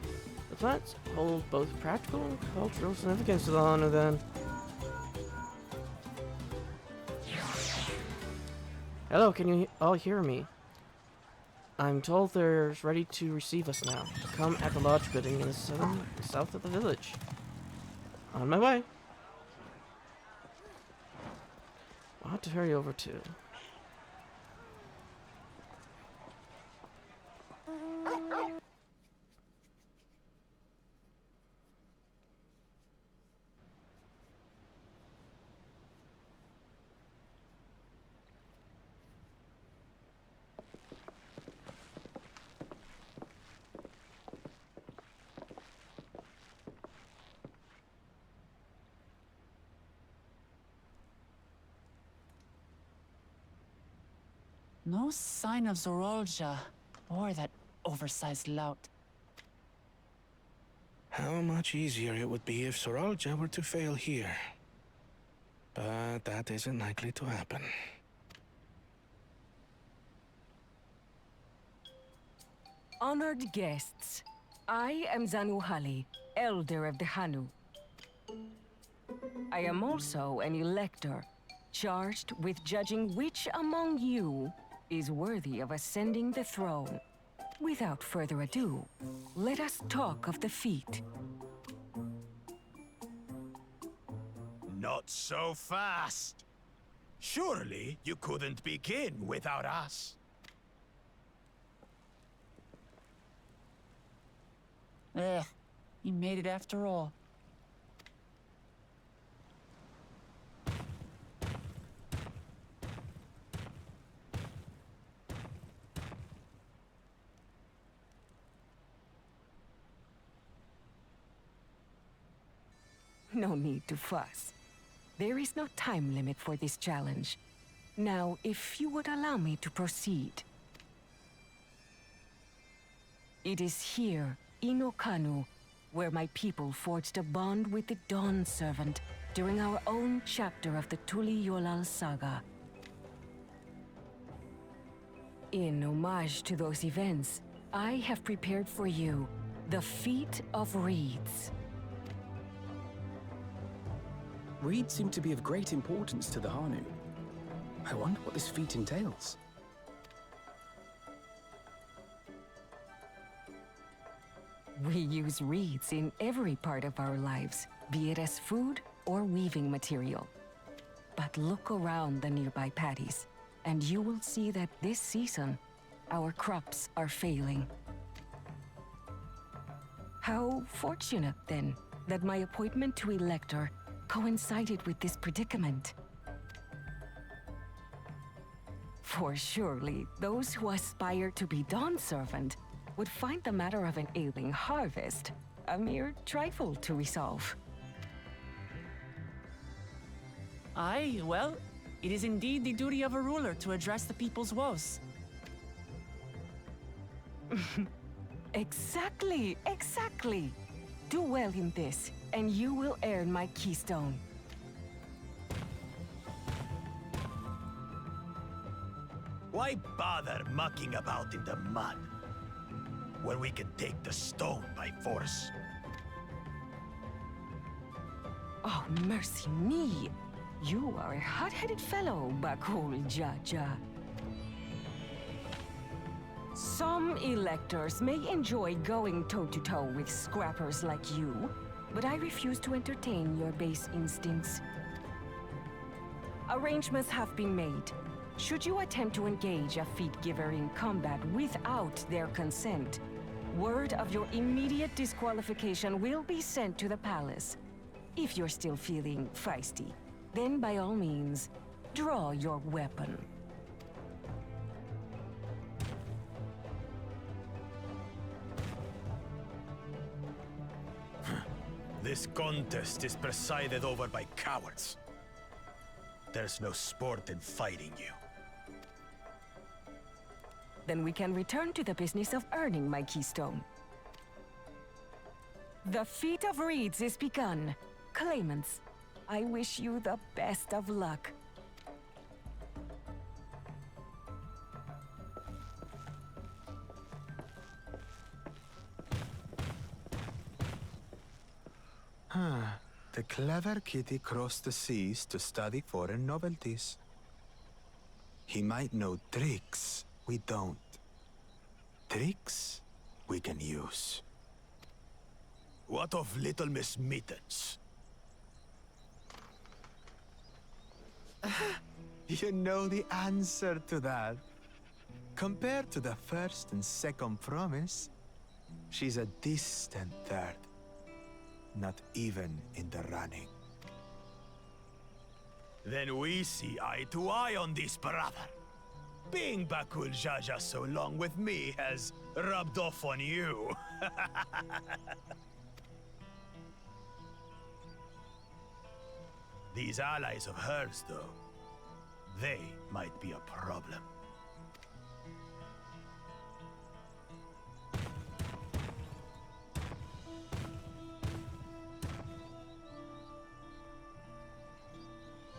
The plants hold both practical and cultural significance to the honor then. Hello, can you all hear me? I'm told they're ready to receive us now. Come at the lodge building in the south of the village. On my way. I'll have to hurry over too. No sign of Zorolja or that oversized lout. How much easier it would be if Soralja were to fail here. But that isn't likely to happen. Honored guests, I am Zanuhali, Elder of the Hanu. I am also an elector, charged with judging which among you is worthy of ascending the throne. Without further ado, let us talk of the feat. Not so fast. Surely you couldn't begin without us. You made it after all. No need to fuss. There is no time limit for this challenge. Now, if you would allow me to proceed. It is here, in Okanu, where my people forged a bond with the Dawn Servant during our own chapter of the Tuli Yolal saga. In homage to those events, I have prepared for you the Feat of Reeds. Reeds seem to be of great importance to the Hanu. I wonder what this feat entails. We use reeds in every part of our lives, be it as food or weaving material. But look around the nearby paddies, and you will see that this season, our crops are failing. How fortunate, then, that my appointment to Elector coincided with this predicament. For surely, those who aspire to be Dawn Servant would find the matter of an ailing harvest a mere trifle to resolve. Aye, well, it is indeed the duty of a ruler to address the people's woes. Exactly, exactly. Do well in this, and you will earn my keystone. Why bother mucking about in the mud when we can take the stone by force? Oh, mercy me! You are a hot-headed fellow, Bakul Jaja. Some electors may enjoy going toe-to-toe with scrappers like you, but I refuse to entertain your base instincts. Arrangements have been made. Should you attempt to engage a feat-giver in combat without their consent, word of your immediate disqualification will be sent to the palace. If you're still feeling feisty, then by all means, draw your weapon. This contest is presided over by cowards. There's no sport in fighting you. Then we can return to the business of earning my keystone. The Feat of Reeds is begun. Claimants, I wish you the best of luck. The clever kitty crossed the seas to study foreign novelties. He might know tricks we don't. Tricks we can use. What of Little Miss Mittens? You know the answer to that. Compared to the first and second promise, she's a distant third. Not even in the running. Then we see eye to eye on this, brother. Being Bakul Jaja so long with me has rubbed off on you. These allies of hers, though, they might be a problem.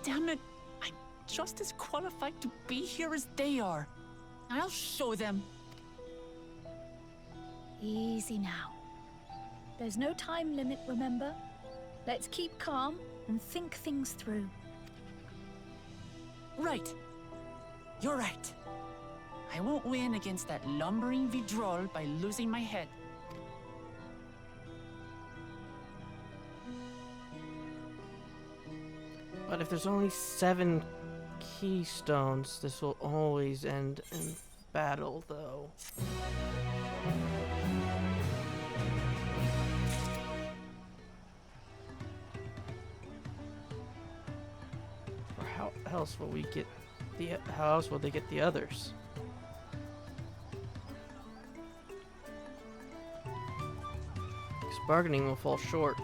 Damn it. I'm just as qualified to be here as they are. I'll show them. Easy now. There's no time limit, remember? Let's keep calm and think things through. Right. You're right. I won't win against that lumbering Vidrol by losing my head. But if there's only 7 keystones, this will always end in battle, though. Or how else will we get the? How else will they get the others? Because bargaining will fall short.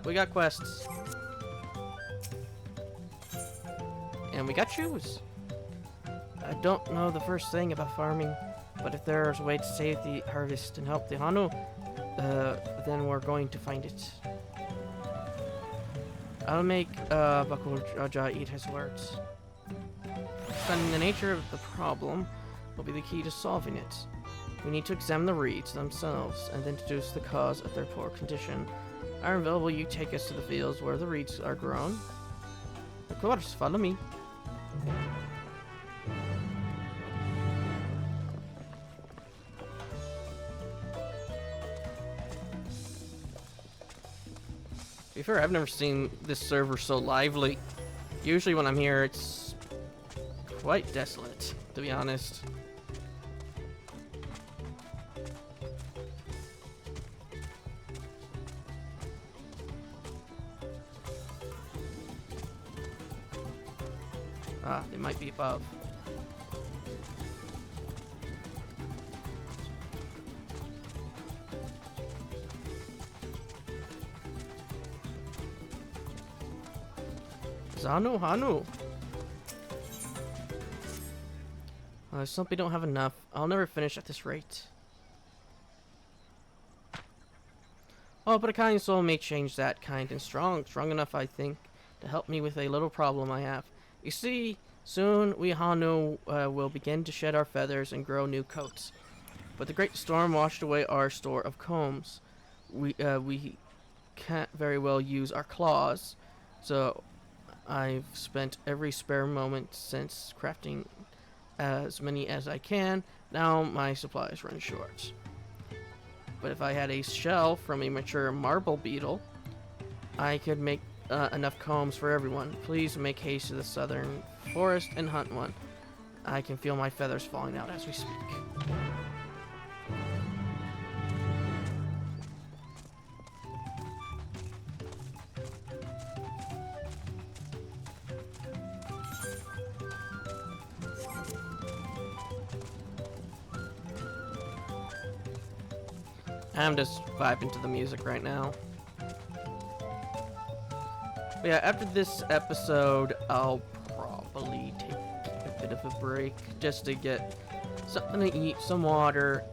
We got quests. And we got shoes. I don't know the first thing about farming, but if there's a way to save the harvest and help the Hanu, then we're going to find it. I'll make Bakujaja eat his words. Understanding the nature of the problem will be the key to solving it. We need to examine the reeds themselves and then deduce the cause of their poor condition. Ironville, will you take us to the fields where the reeds are grown? Of course, follow me. To be fair, I've never seen this server so lively. Usually when I'm here, it's quite desolate, to be honest. Ah, they might be above. Zanu Hanu. I simply don't have enough. I'll never finish at this rate. Oh, but a kind soul may change that kind and strong enough, I think, to help me with a little problem I have. You see, soon we Hanu will begin to shed our feathers and grow new coats. But the great storm washed away our store of combs. We can't very well use our claws, so I've spent every spare moment since crafting as many as I can. Now my supplies run short. But if I had a shell from a mature marble beetle, I could make enough combs for everyone. Please make haste to the southern forest and hunt one. I can feel my feathers falling out as we speak. I'm just vibing to the music right now. But yeah, after this episode, I'll probably take a bit of a break just to get something to eat, some water,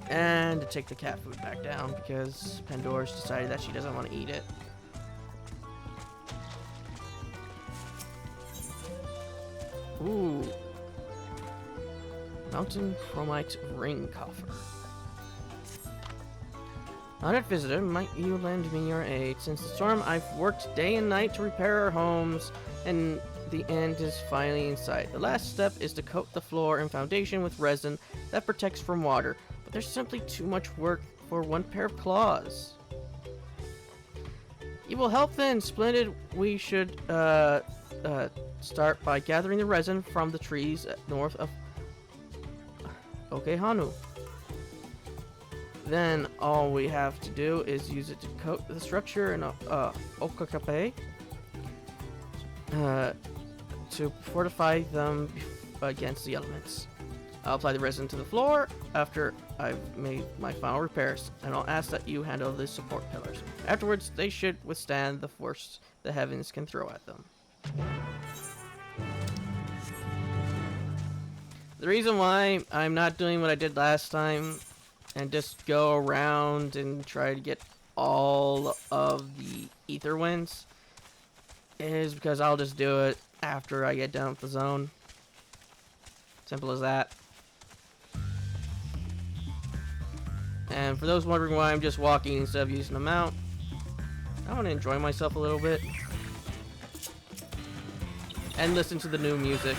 and to take the cat food back down because Pandora's decided that she doesn't want to eat it. Ooh. Mountain Chromite Ring Coffer. Honored visitor, might you lend me your aid? Since the storm, I've worked day and night to repair our homes, and the end is finally in sight. The last step is to coat the floor and foundation with resin that protects from water, but there's simply too much work for one pair of claws. You will help then, splendid. We should start by gathering the resin from the trees north of Okehanu. Then all we have to do is use it to coat the structure in Okakape to fortify them against the elements. I'll apply the resin to the floor after I've made my final repairs, and I'll ask that you handle the support pillars. Afterwards, they should withstand the force the heavens can throw at them. The reason why I'm not doing what I did last time and just go around and try to get all of the ether wins is because I'll just do it after I get done with the zone. Simple as that. And for those wondering why I'm just walking instead of using a mount, I want to enjoy myself a little bit and listen to the new music.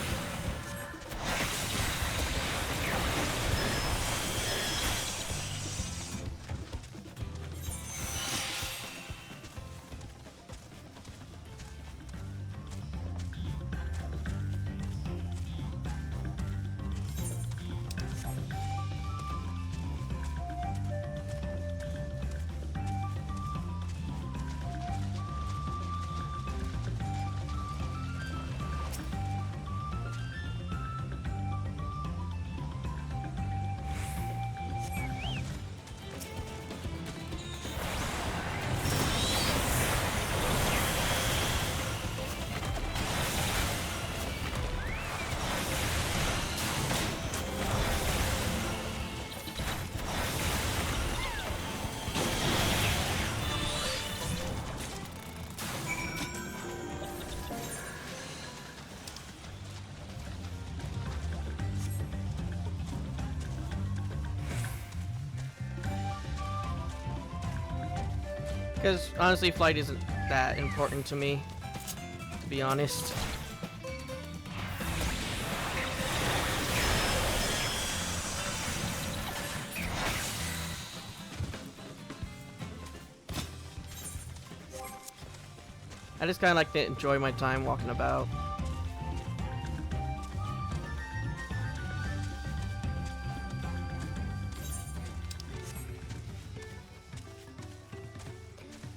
Because honestly, flight isn't that important to me, to be honest. I just kind of like to enjoy my time walking about.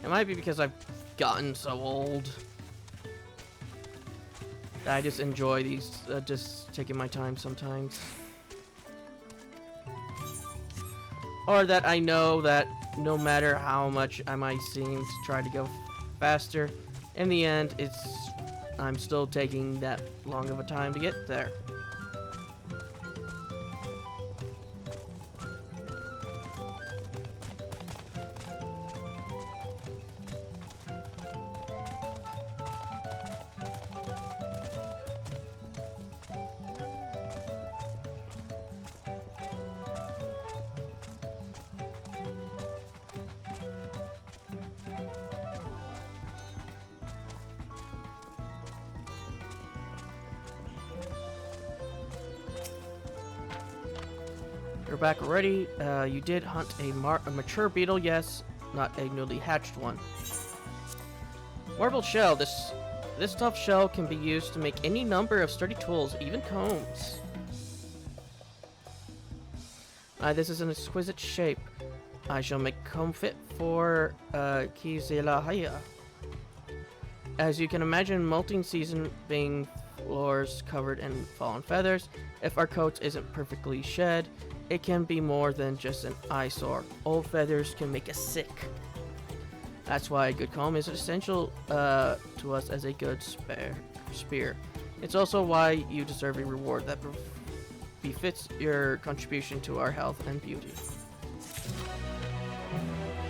It might be because I've gotten so old that I just enjoy these, just taking my time sometimes. Or that I know that no matter how much I might seem to try to go faster, in the end, I'm still taking that long of a time to get there. You're back already. You did hunt a mature beetle, yes, not a newly hatched one. Marbled shell. This tough shell can be used to make any number of sturdy tools, even combs. This is an exquisite shape. I shall make comb fit for Kizilahaya. As you can imagine, molting season being floors covered in fallen feathers, if our coat isn't perfectly shed, it can be more than just an eyesore. Old feathers can make us sick. That's why a good comb is essential to us as a good spear. It's also why you deserve a reward that befits your contribution to our health and beauty.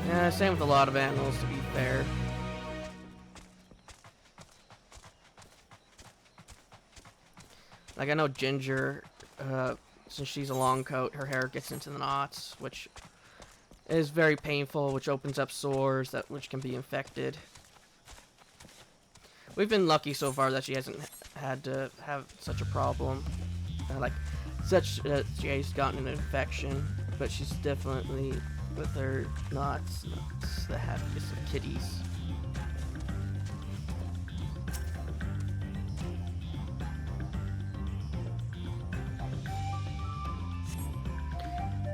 Yeah, same with a lot of animals, to be fair. Like, I know Ginger, since she's a long coat, her hair gets into the knots, which is very painful, which opens up sores which can be infected. We've been lucky so far that she hasn't had to have such a problem. She has gotten an infection, but she's definitely, with her knots, the happiest of kitties.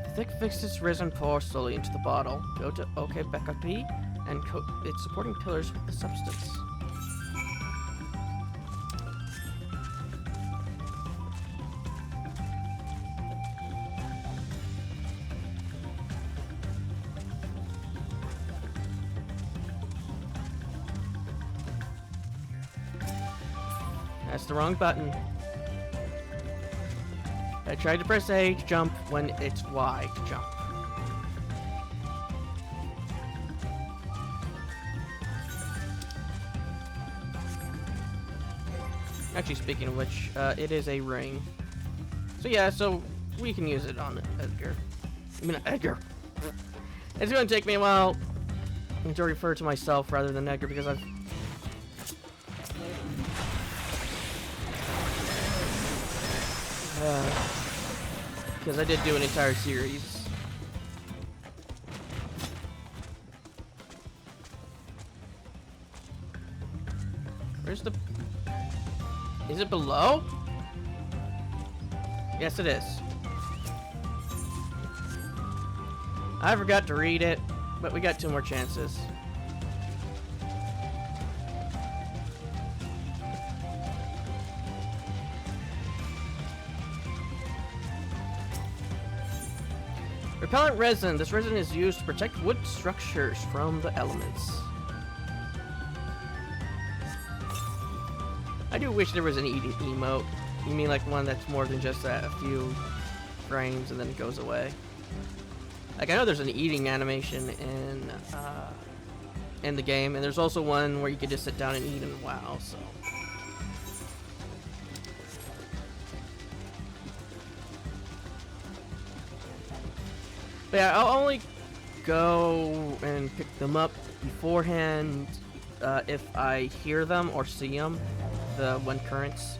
The thick fixes risen pour slowly into the bottle. Go to OK Bekapi and coat its supporting pillars with the substance. That's the wrong button. I tried to press A to jump when it's Y to jump. Actually, speaking of which, it is a ring. So yeah, so we can use it on Edgar. I mean, Edgar. It's going to take me a while to refer to myself rather than Edgar because I've... because I did do an entire series. Where's the... Is it below? Yes, it is. I forgot to read it, but we got 2 more chances. Repellent resin. This resin is used to protect wood structures from the elements. I do wish there was an eating emote. You mean like one that's more than just a few frames and then it goes away? Like, I know there's an eating animation in the game, and there's also one where you could just sit down and eat in WoW, so... But yeah, I'll only go and pick them up beforehand if I hear them or see them, the wind currents.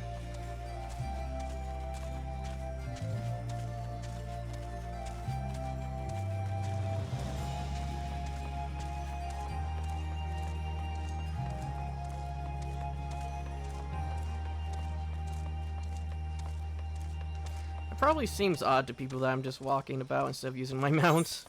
Probably seems odd to people that I'm just walking about instead of using my mount.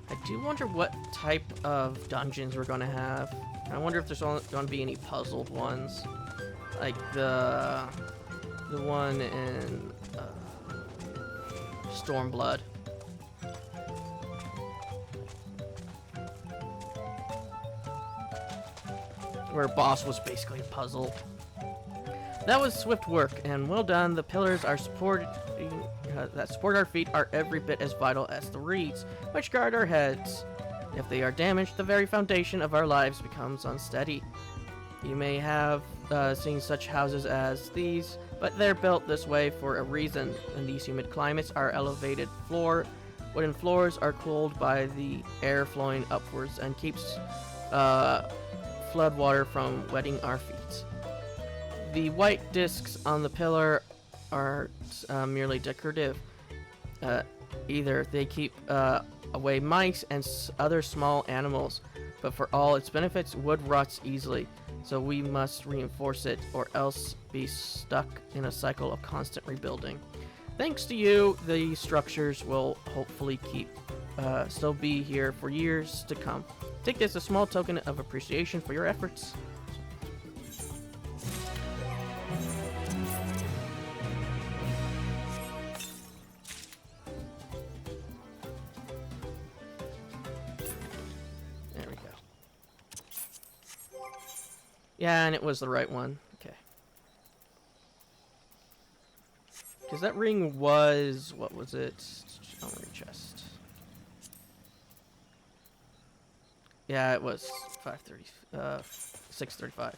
I do wonder what type of dungeons we're gonna have. I wonder if there's gonna be any puzzled ones, like the one in Stormblood. Where a boss was basically a puzzle. That was swift work, and well done. The pillars are that support our feet are every bit as vital as the reeds, which guard our heads. If they are damaged, the very foundation of our lives becomes unsteady. You may have seen such houses as these, but they're built this way for a reason. In these humid climates, our elevated wooden floors are cooled by the air flowing upwards and keeps flood water from wetting our feet. The white discs on the pillar are merely decorative. Either they keep away mice and other small animals, but for all its benefits, wood rots easily, so we must reinforce it or else be stuck in a cycle of constant rebuilding. Thanks to you, the structures will hopefully still be here for years to come. Take this as a small token of appreciation for your efforts. Yeah, and it was the right one. Okay. Because that ring was... What was it? Armory chest. Yeah, it was 635.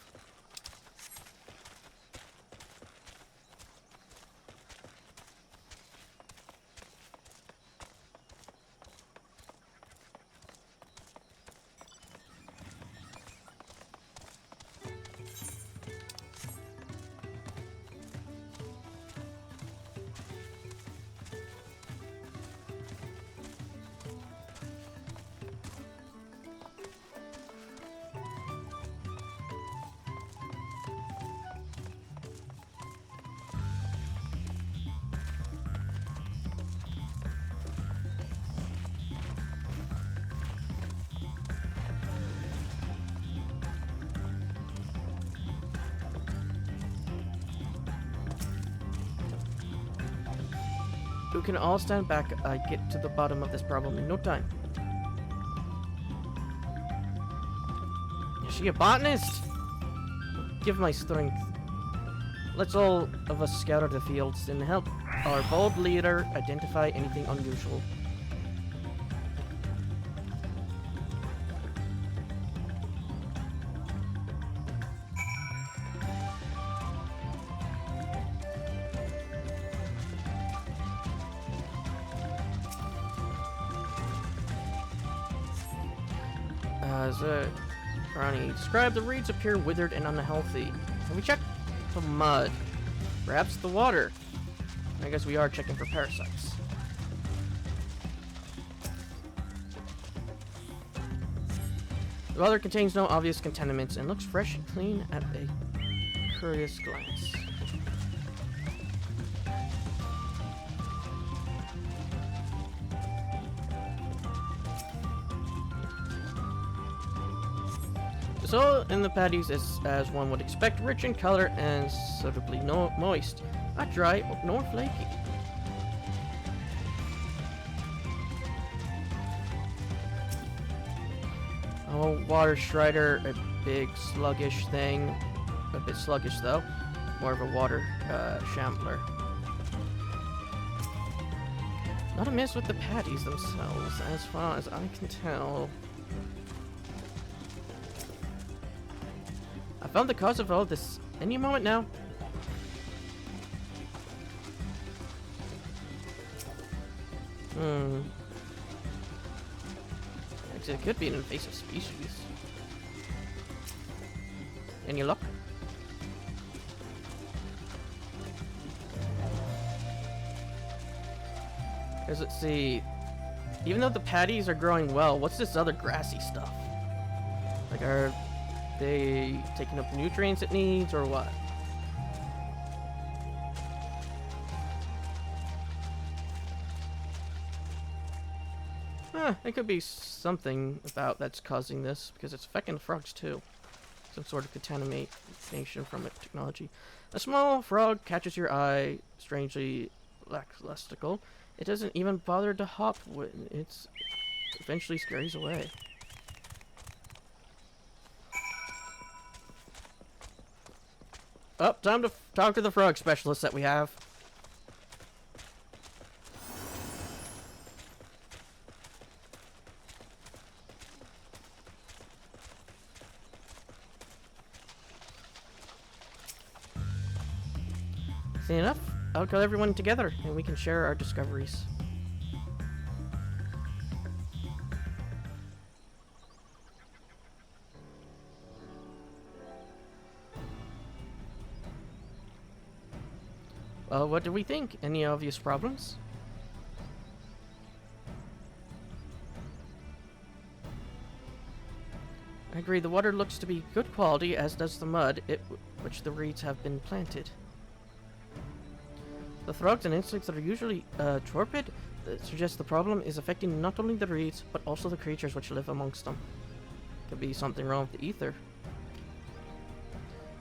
We can all stand back. I get to the bottom of this problem in no time. Is she a botanist? Give my strength. Let's all of us scour the fields and help our bold leader identify anything unusual. As Ronnie described, the reeds appear withered and unhealthy. Can we check the mud? Perhaps the water? I guess we are checking for parasites. The water contains no obvious contaminants and looks fresh and clean at a curious glance. The soil in the paddies is, as one would expect, rich in color and suitably moist, not dry nor flaky. Oh, water strider, a big sluggish thing. A bit sluggish though. More of a water shambler. Not amiss with the paddies themselves, as far as I can tell. I found the cause of all this any moment now. Actually, it could be an invasive species. Any luck? Because let's see. Even though the paddies are growing well, what's this other grassy stuff? Like, are they taking up the nutrients it needs, or what? It could be something about that's causing this, because it's affecting the frogs too. Some sort of contamination from it technology. A small frog catches your eye, strangely lackluster. It doesn't even bother to hop when it eventually scurries away. Oh, time to talk to the frog specialist that we have. See enough? I'll call everyone together and we can share our discoveries. Well, what do we think? Any obvious problems? I agree, the water looks to be good quality, as does the mud, which the reeds have been planted. The frogs and insects that are usually torpid suggest the problem is affecting not only the reeds, but also the creatures which live amongst them. Could be something wrong with the ether.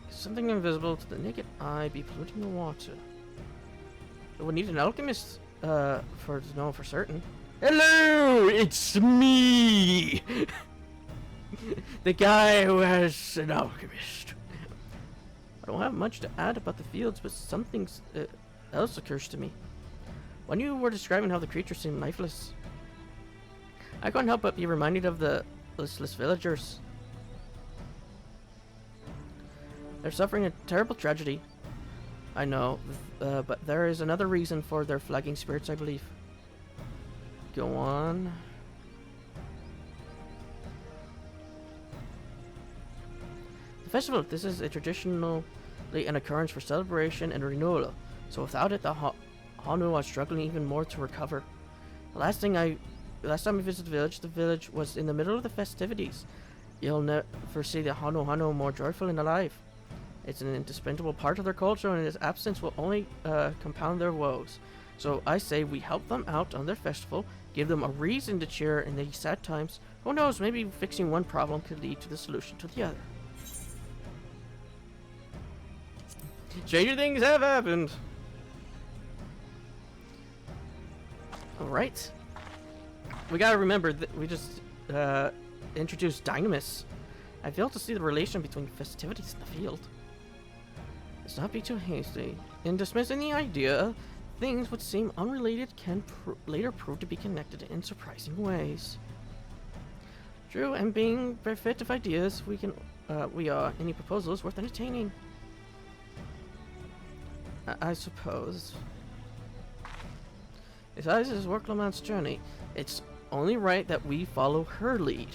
Something invisible to the naked eye be polluting the water. It would need an alchemist to know for certain. Hello, it's me! The guy who has an alchemist. I don't have much to add about the fields, but something else occurs to me. When you were describing how the creatures seem lifeless, I couldn't help but be reminded of the listless villagers. They're suffering a terrible tragedy. I know, but there is another reason for their flagging spirits, I believe. Go on. The festival, this is a traditionally an occurrence for celebration and renewal, so without it, the Hanu are struggling even more to recover. The last time I visited the village was in the middle of the festivities. You'll never see the Hanu more joyful and alive. It's an indispensable part of their culture, and its absence will only compound their woes. So I say we help them out on their festival, give them a reason to cheer in these sad times. Who knows, maybe fixing one problem could lead to the solution to the other. Stranger things have happened. Alright. We gotta remember that we just introduced Dynamis. I failed to see the relation between festivities in the field. Let's not be too hasty. In dismissing the idea, things which seem unrelated can later prove to be connected in surprising ways. True, and being bereft of ideas, any proposal is worth entertaining. I suppose. Besides, this is Worklamon's journey. It's only right that we follow her lead.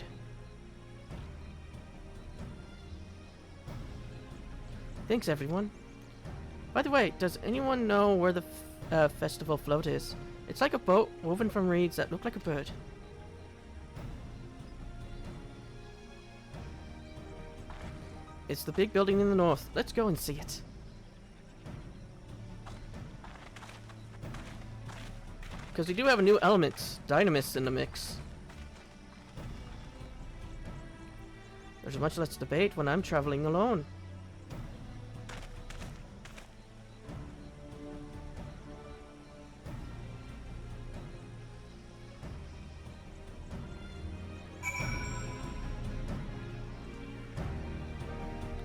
Thanks, everyone. By the way, does anyone know where the festival float is? It's like a boat woven from reeds that look like a bird. It's the big building in the north. Let's go and see it. Because we do have a new element, Dynamis, in the mix. There's much less debate when I'm traveling alone.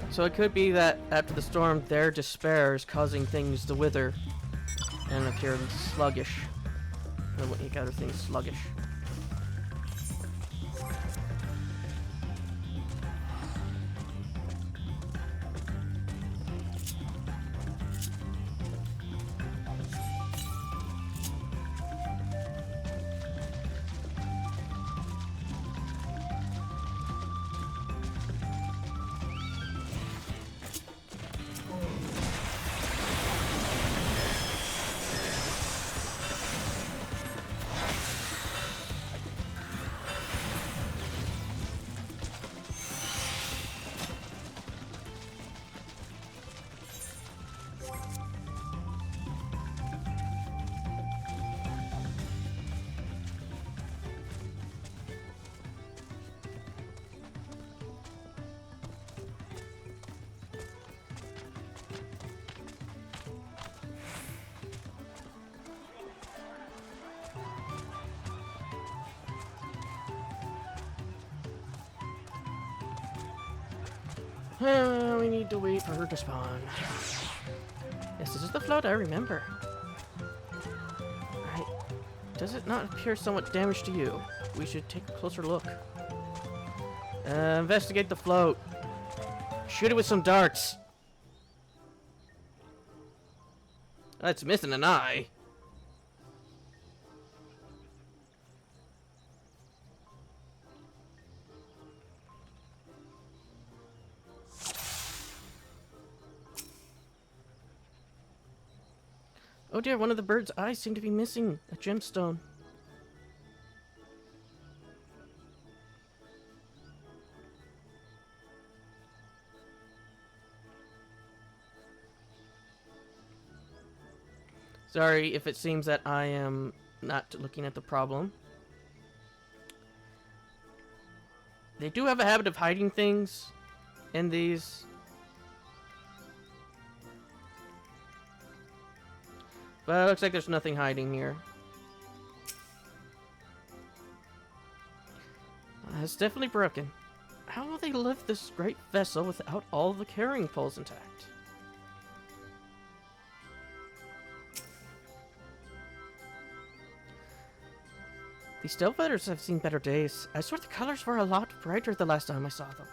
So it could be that after the storm, their despair is causing things to wither and appear sluggish. Or what you got are things sluggish. We need to wait for her to spawn. Yes, this is the float I remember. Right. Does it not appear somewhat damaged to you? We should take a closer look. Investigate the float. Shoot it with some darts. That's missing an eye. Oh dear, one of the bird's eyes seem to be missing a gemstone. Sorry if it seems that I am not looking at the problem. They do have a habit of hiding things in these. But it looks like there's nothing hiding here. It's definitely broken. How will they lift this great vessel without all the carrying poles intact? These Stealthfighters have seen better days. I swear the colors were a lot brighter the last time I saw them.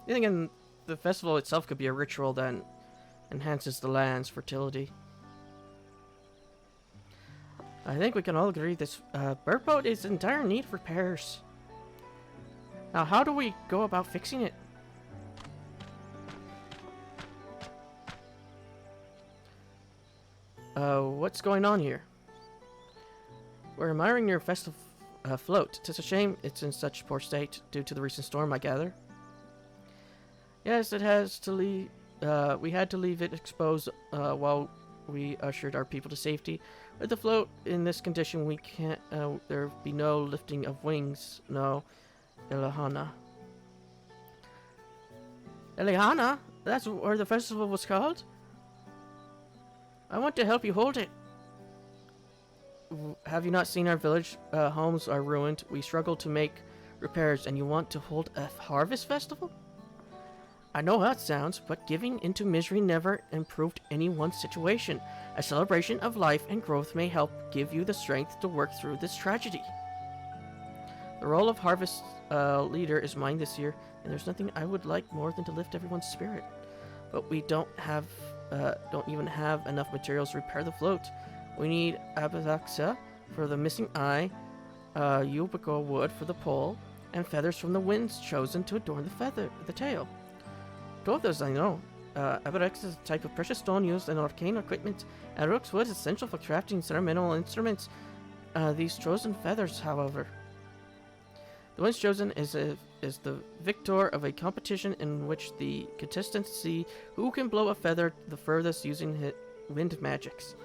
I think the festival itself could be a ritual that enhances the land's fertility. I think we can all agree this bird boat is in dire need of repairs. Now, how do we go about fixing it? What's going on here? We're admiring your festive float. It's a shame it's in such poor state due to the recent storm, I gather. Yes, it has to leave. We had to leave it exposed while we ushered our people to safety. With the float in this condition, we can't. There'll be no lifting of wings. No, Ilahana. Eliana? That's where the festival was called? I want to help you hold it. Have you not seen our village? Homes are ruined. We struggle to make repairs, and you want to hold a harvest festival? I know how it sounds, but giving into misery never improved anyone's situation. A celebration of life and growth may help give you the strength to work through this tragedy. The role of harvest leader is mine this year, and there's nothing I would like more than to lift everyone's spirit. But we don't even have enough materials to repair the float. We need abaxa for the missing eye, yubico wood for the pole, and feathers from the winds chosen to adorn the tail. 2 of those I know. Abarex is a type of precious stone used in arcane equipment, and Rook's wood is essential for crafting ceremonial instruments. These chosen feathers, however. The ones chosen is the victor of a competition in which the contestants see who can blow a feather the furthest using wind magics.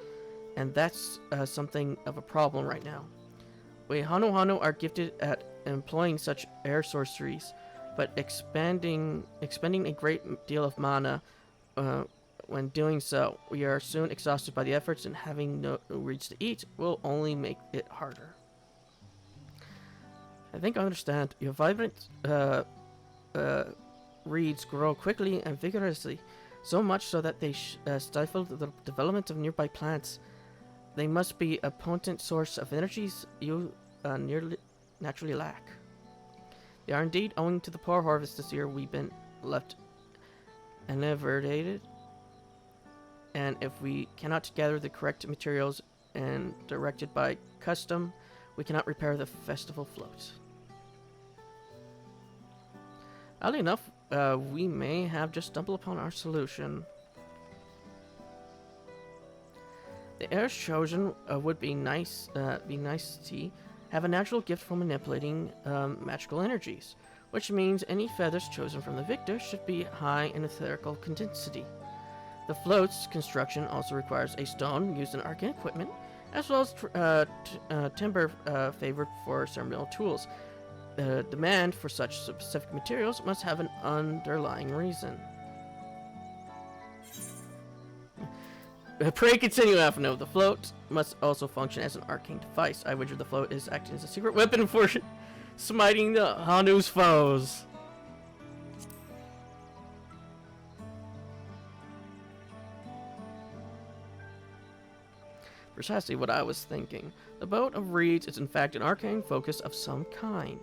And that's something of a problem right now. We Hanu are gifted at employing such air sorceries, but expending a great deal of mana when doing so. We are soon exhausted by the efforts, and having no reeds to eat will only make it harder. I think I understand. Your vibrant reeds grow quickly and vigorously, so much so that they stifle the development of nearby plants. They must be a potent source of energies you naturally lack. They are indeed owing to the poor harvest this year we've been left inverted, and if we cannot gather the correct materials and directed by custom, we cannot repair the festival float. Oddly enough, we may have just stumbled upon our solution. The heirs chosen would be nice to have a natural gift for manipulating magical energies, which means any feathers chosen from the victor should be high in etherical density. The float's construction also requires a stone used in arcane equipment, as well as timber favored for ceremonial tools. The demand for such specific materials must have an underlying reason. Pray continue, Afno. The float must also function as an arcane device. I wager the float is acting as a secret weapon for smiting the Hanu's foes. Precisely what I was thinking. The boat of reeds is in fact an arcane focus of some kind.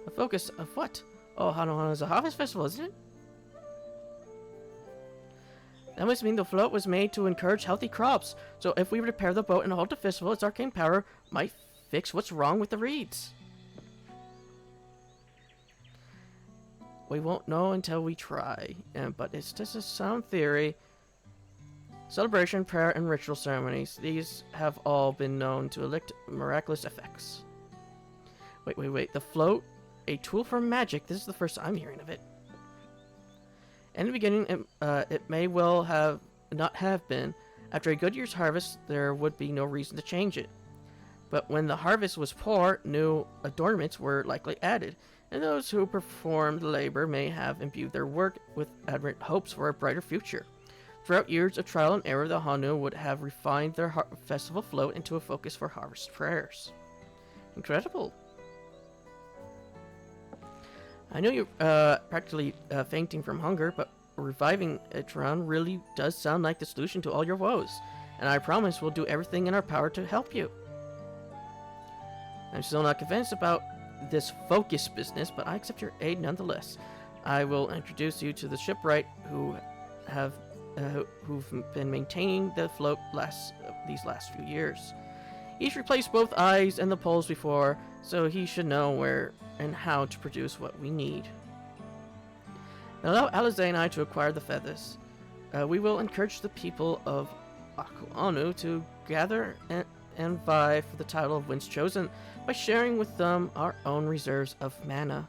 A focus of what? Oh, Hano is a harvest festival, isn't it? That must mean the float was made to encourage healthy crops. So if we repair the boat and hold the festival, its arcane power might fix what's wrong with the reeds. We won't know until we try, but it's just a sound theory. Celebration, prayer, and ritual ceremonies. These have all been known to elicit miraculous effects. Wait. The float? A tool for magic? This is the first I'm hearing of it. In the beginning, it may well not have been. After a good year's harvest, there would be no reason to change it. But when the harvest was poor, new adornments were likely added, and those who performed the labor may have imbued their work with ardent hopes for a brighter future. Throughout years of trial and error, the Hanu would have refined their festival float into a focus for harvest prayers. Incredible. I know you're practically fainting from hunger, but reviving Etron really does sound like the solution to all your woes, and I promise we'll do everything in our power to help you. I'm still not convinced about this focus business, but I accept your aid nonetheless. I will introduce you to the shipwright who've been maintaining the float these last few years. He's replaced both eyes and the poles before, so he should know where and how to produce what we need. Now allow Alize and I to acquire the feathers. We will encourage the people of Akuanu to gather and vie for the title of Winds Chosen by sharing with them our own reserves of mana.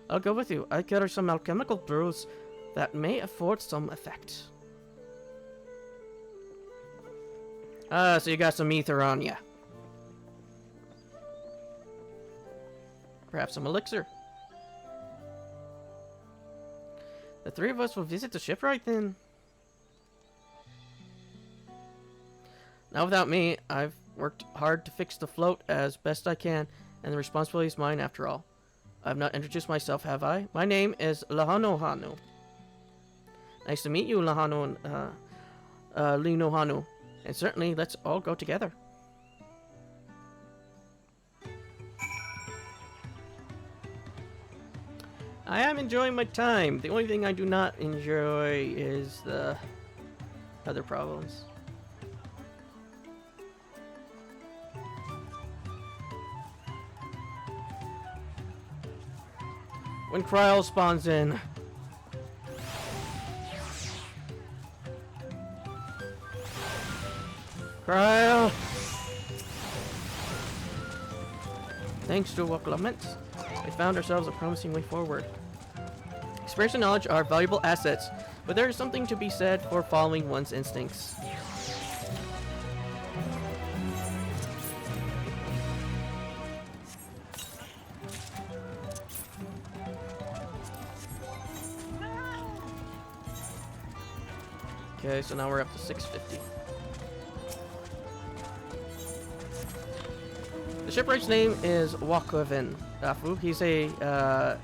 I'll go with you. I carry some alchemical brews that may afford some effect. So you got some ether on ya. Perhaps some elixir. The three of us will visit the shipwright then. Not without me. I've worked hard to fix the float as best I can, and the responsibility is mine after all. I've not introduced myself, have I? My name is Lahanohanu. Nice to meet you, Lino Hanu. And certainly, let's all go together. I am enjoying my time. The only thing I do not enjoy is the other problems. When Kryl spawns in. Kryl! Thanks to Clement, we found ourselves a promising way forward. Experience and knowledge are valuable assets, but there is something to be said for following one's instincts. Okay, so now we're up to 650. The shipwright's name is Wakoven Dafu. He's a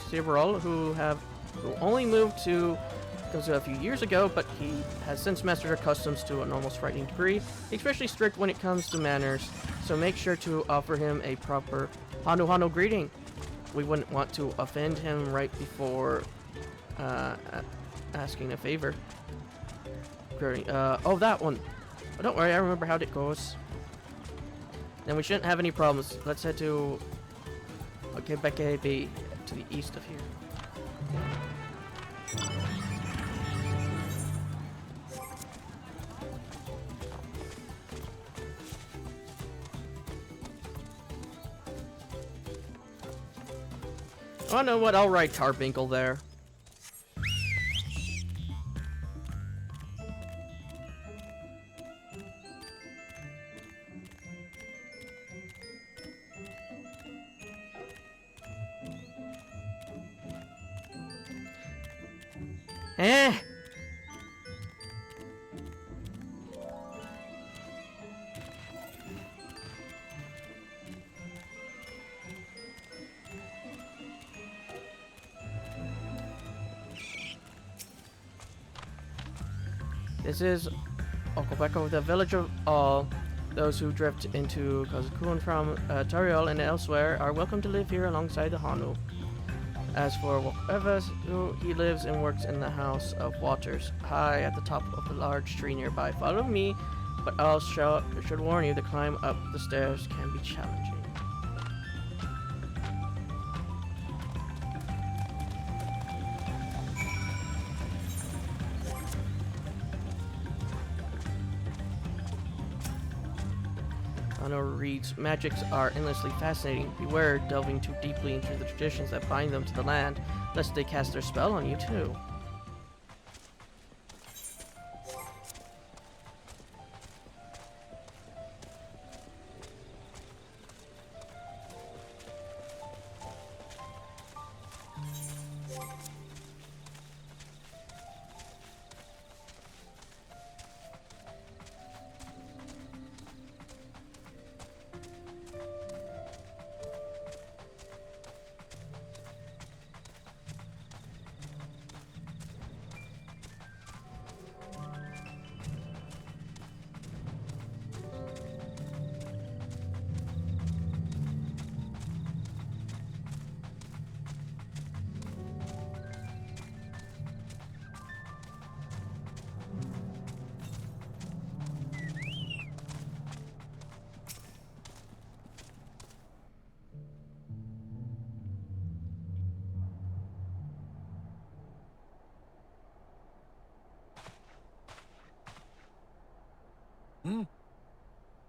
Cerebral who only moved to Gozo a few years ago, but he has since mastered our customs to an almost frightening degree, especially strict when it comes to manners, so make sure to offer him a proper Hanu Hanu greeting. We wouldn't want to offend him right before asking a favor. Oh, that one. Oh, don't worry, I remember how it goes. Then we shouldn't have any problems. Let's head to Okebeke Bay to the east of here. Oh, know what? I'll write Carbuncle there. Eh. This is Okobeko, the village of all. Those who drift into Kazakun from Dawntrail and elsewhere are welcome to live here alongside the Hanu. As for Whoever, he lives and works in the House of Waters, high at the top of the large tree nearby. Follow me, but I should warn you, the climb up the stairs can be challenging. Ano reads, magics are endlessly fascinating. Beware delving too deeply into the traditions that bind them to the land, lest they cast their spell on you too.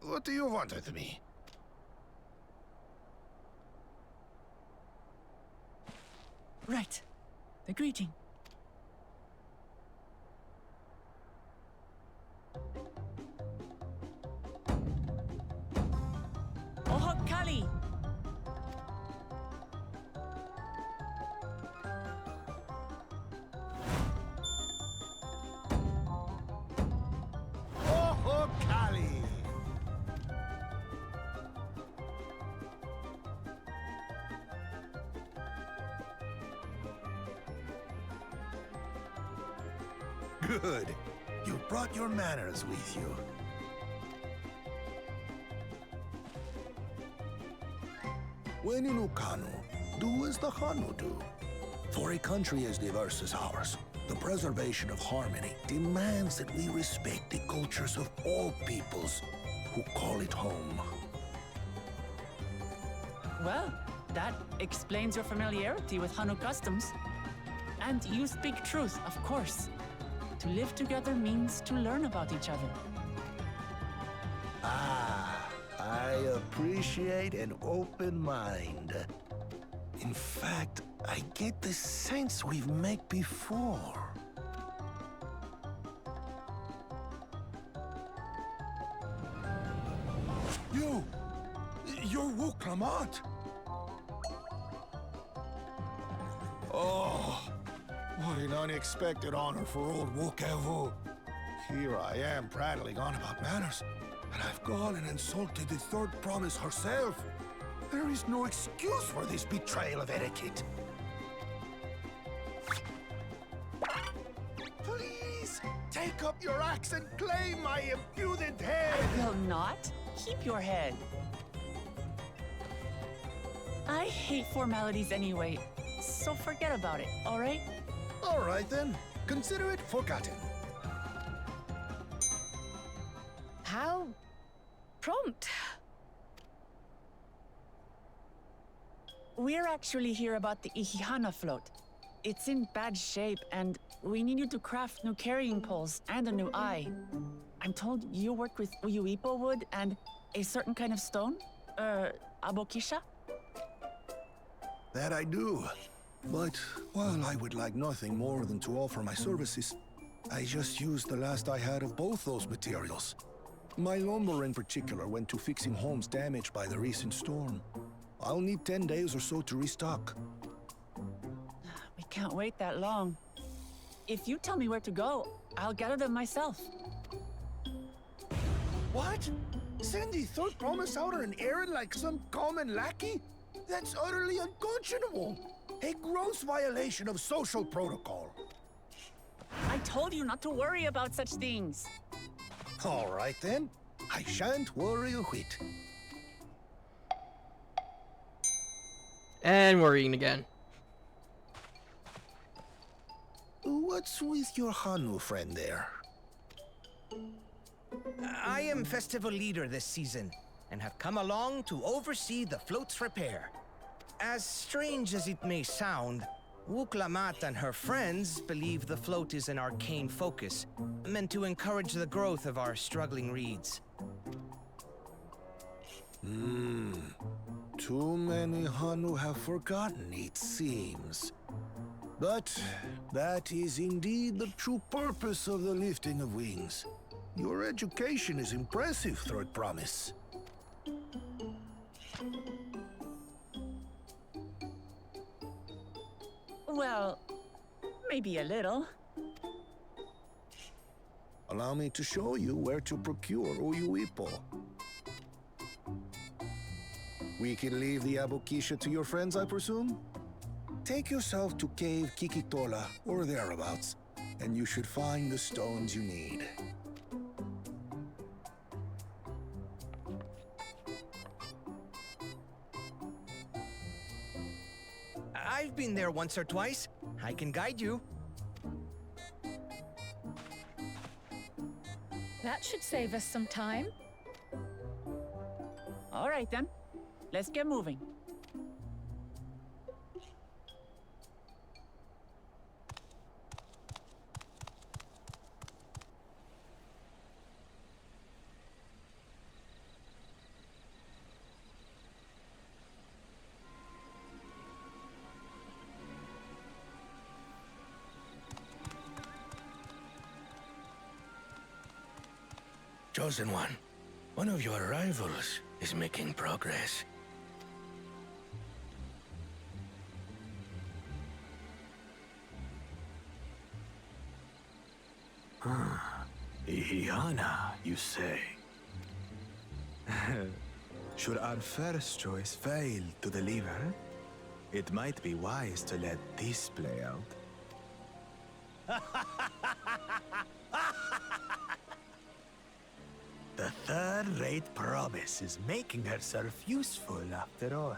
What do you want with me? Right. The greeting. Ohok Kali! Good. You brought your manners with you. When in Ukanu, do as the Hanu do. For a country as diverse as ours, the preservation of harmony demands that we respect the cultures of all peoples who call it home. Well, that explains your familiarity with Hanu customs. And you speak truth, of course. To live together means to learn about each other. Ah, I appreciate an open mind. In fact, I get the sense we've met before. You're Wuklamat! Oh, what an unexpected honor for old Wukevu. Here I am prattling on about manners, and I've gone and insulted the third promise herself. There is no excuse for this betrayal of etiquette. Please, take up your axe and claim my impudent head! I will not. Keep your head. I hate formalities anyway, so forget about it, all right? All right then, consider it forgotten. How prompt. We're actually here about the Ihihana float. It's in bad shape, and we need you to craft new carrying poles and a new eye. I'm told you worked with Uyuipo wood and a certain kind of stone? Abokisha? That I do. But while I would like nothing more than to offer my services, I just used the last I had of both those materials. My lumber in particular went to fixing homes damaged by the recent storm. I'll need 10 days or so to restock. We can't wait that long. If you tell me where to go, I'll gather them myself. What? Send the third promise out on an errand like some common lackey? That's utterly unconscionable. A gross violation of social protocol. I told you not to worry about such things. All right then. I shan't worry a whit. And worrying again. What's with your Hanu friend there? I am festival leader this season, and have come along to oversee the float's repair. As strange as it may sound, Wuklamat and her friends believe the float is an arcane focus, meant to encourage the growth of our struggling reeds. Too many Hanu have forgotten, it seems. But that is indeed the true purpose of the lifting of wings. Your education is impressive, Third Promise. Well, maybe a little. Allow me to show you where to procure Uyuipo. We can leave the Abokisha to your friends, I presume? Take yourself to Cave Kikitola, or thereabouts, and you should find the stones you need. I've been there once or twice. I can guide you. That should save us some time. All right then, let's get moving. Chosen one of your rivals is making progress. Ihihana, you say? Should our first choice fail to deliver, it might be wise to let this play out. The third-rate promise is making herself useful after all.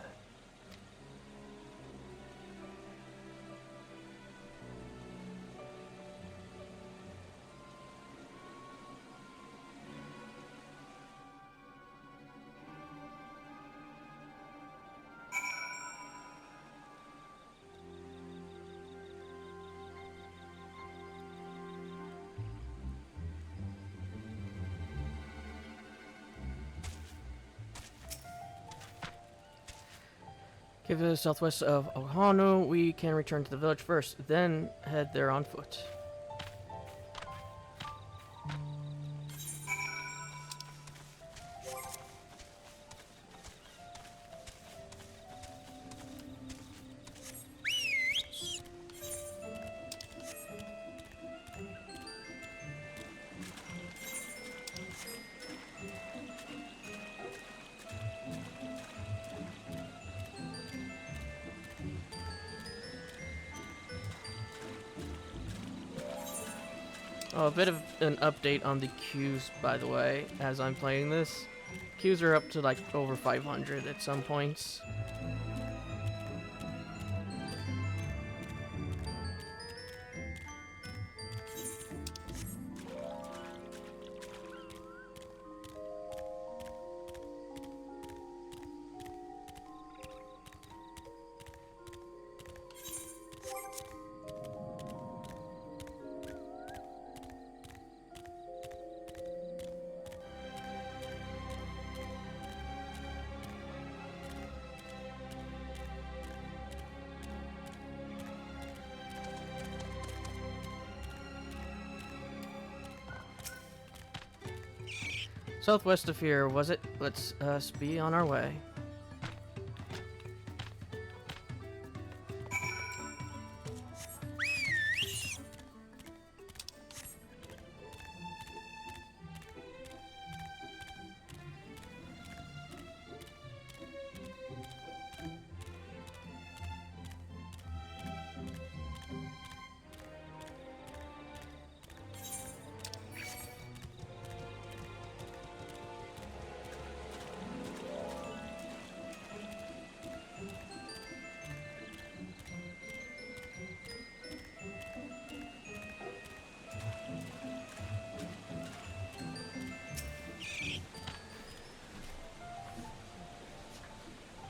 Give to the southwest of Ohanu. We can return to the village first, then head there on foot. Oh, a bit of an update on the queues, by the way, as I'm playing this. Queues are up to like over 500 at some points. Southwest of here, was it? Let's be on our way.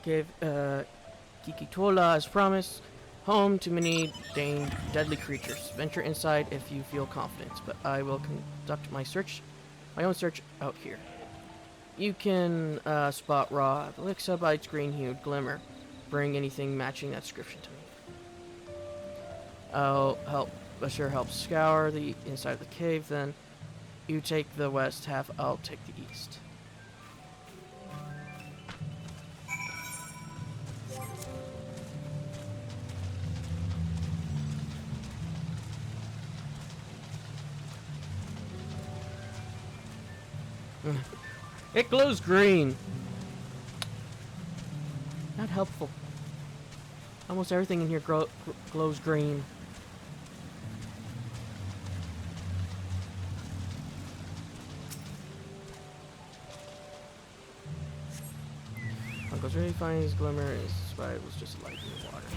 Gave Kikitola as promised, home to many deadly creatures. Venture inside if you feel confident, but I will conduct my own search out here. You can spot raw Elixa by its green-hued glimmer. Bring anything matching that description to me. I'll help scour the inside of the cave, then you take the west half, I'll take the east. It glows green. Not helpful. Almost everything in here glows green. Uncle's really finding his glimmer is why it was just light in the water.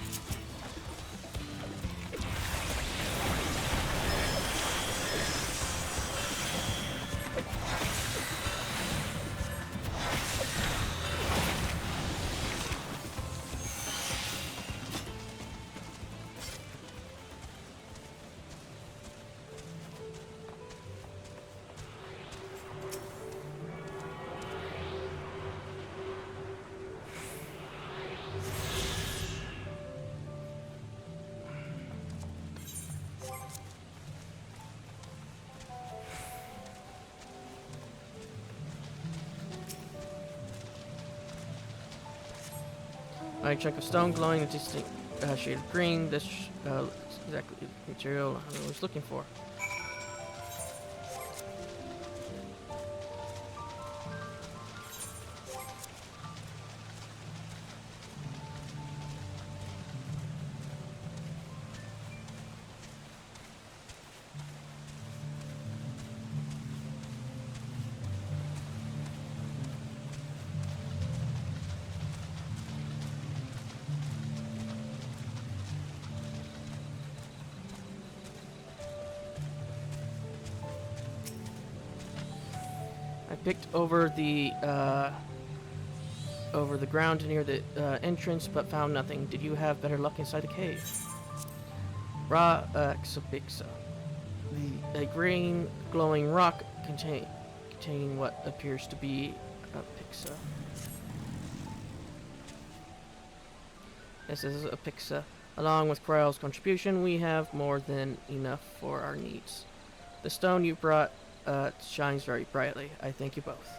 I check a stone glowing a distinct shade of green. This is exactly the material I was looking for. picked over the ground near the entrance, but found nothing. Did you have better luck inside the cave? Ra Xabixa. A green glowing rock containing what appears to be a pixa. This is a pixa. Along with Kryle's contribution, we have more than enough for our needs. The stone you brought shines very brightly. I thank you both.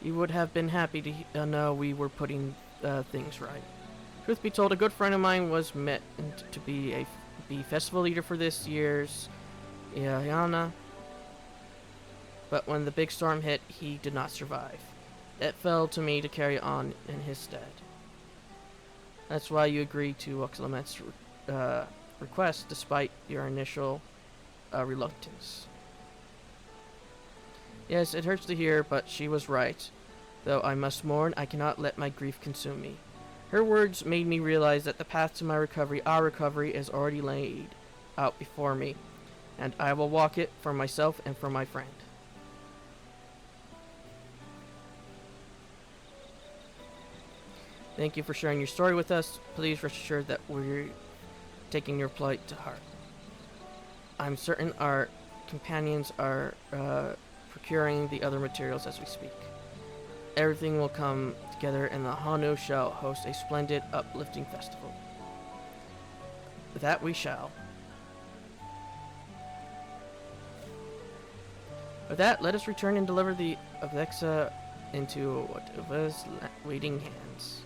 You would have been happy to know we were putting things right. Truth be told, a good friend of mine was meant to be festival leader for this year's Ihiana, but when the big storm hit, he did not survive. It fell to me to carry on in his stead. That's why you agreed to Oxalamet's request, despite your initial reluctance. Yes, it hurts to hear, but she was right. Though I must mourn, I cannot let my grief consume me. Her words made me realize that the path to my recovery, our recovery, is already laid out before me, and I will walk it for myself and for my friend. Thank you for sharing your story with us. Please rest assured that we're taking your plight to heart. I'm certain our companions are procuring the other materials as we speak. Everything will come together and the Hanu shall host a splendid, uplifting festival. That we shall. With that, let us return and deliver the Avexa into whatever's waiting hands.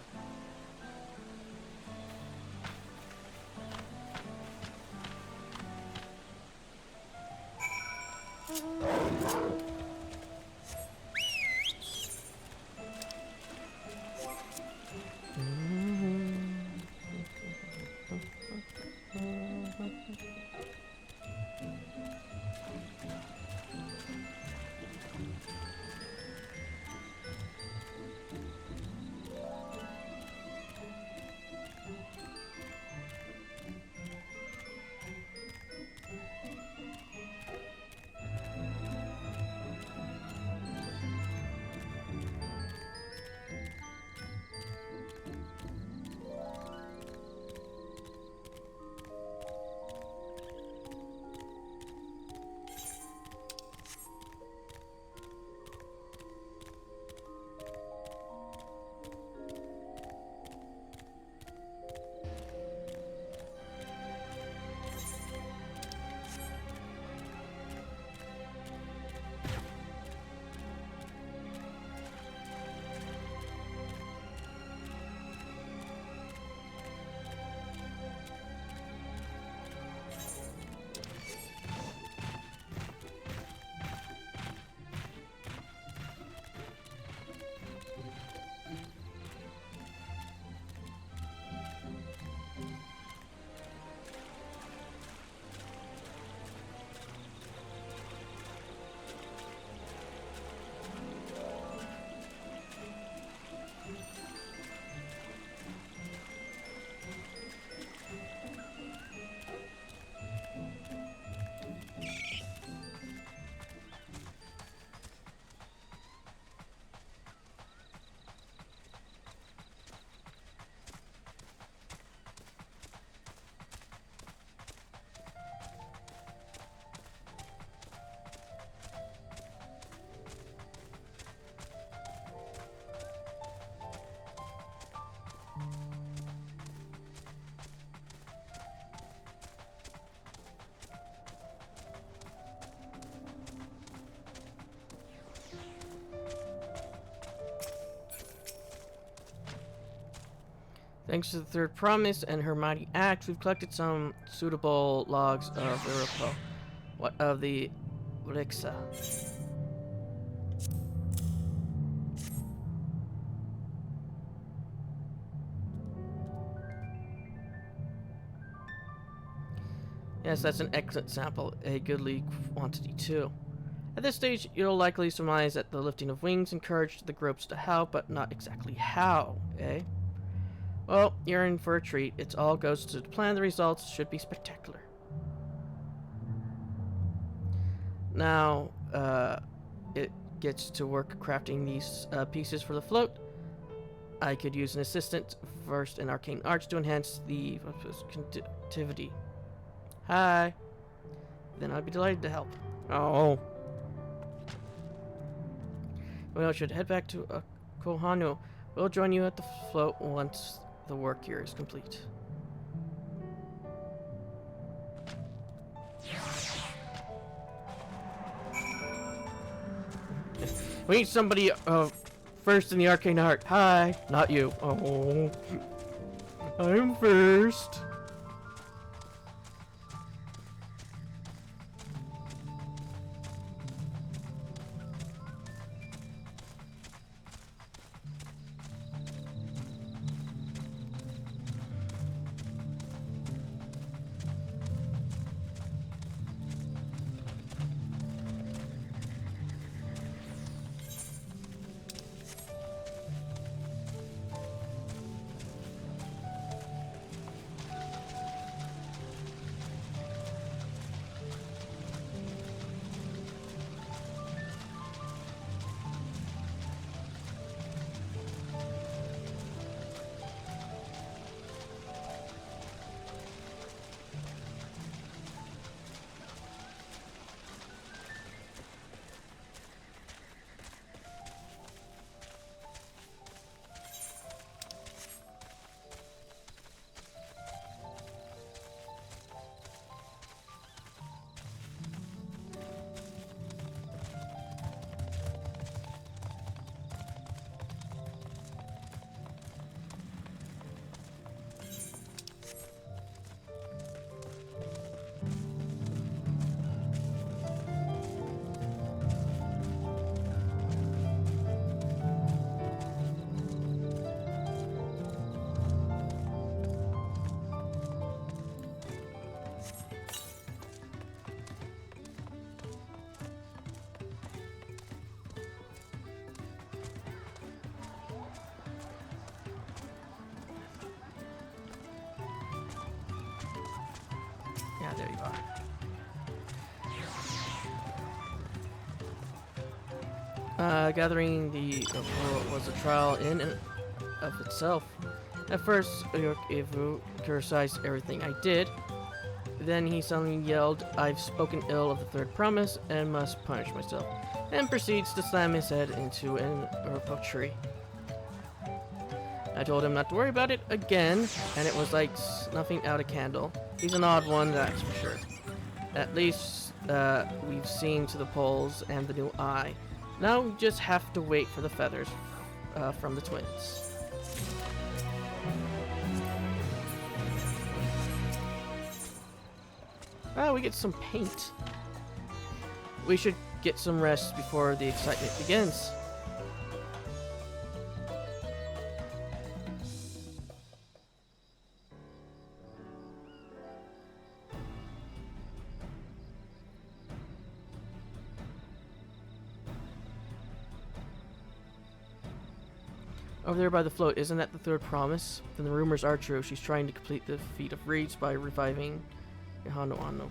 Thanks to the third promise and her mighty act, we've collected some suitable logs of the Rixa. Yes, that's an excellent sample, a goodly quantity too. At this stage, you'll likely surmise that the lifting of wings encouraged the groups to help, but not exactly how, eh? Well, you're in for a treat. It all goes to plan. The results should be spectacular. Now, it gets to work crafting these pieces for the float. I could use an assistant versed in arcane arts to enhance the conductivity. Hi. Then I'd be delighted to help. Oh. We should head back to Kohanu. We'll join you at the float once the work here is complete. We need somebody first in the arcane art. Hi, not you. Oh, I'm first. Yeah, there you are. Gathering the was a trial in and of itself. At first, Ivu criticized everything I did. Then he suddenly yelled, "I've spoken ill of the third promise and must punish myself," and proceeds to slam his head into an herb tree. I told him not to worry about it again, and it was like snuffing out a candle. He's an odd one, that's for sure. At least we've seen to the poles and the new eye. Now we just have to wait for the feathers from the twins. Ah, we get some paint. We should get some rest before the excitement begins. Over there by the float, isn't that the third promise? Then the rumors are true. She's trying to complete the feat of reeds by reviving Ihano.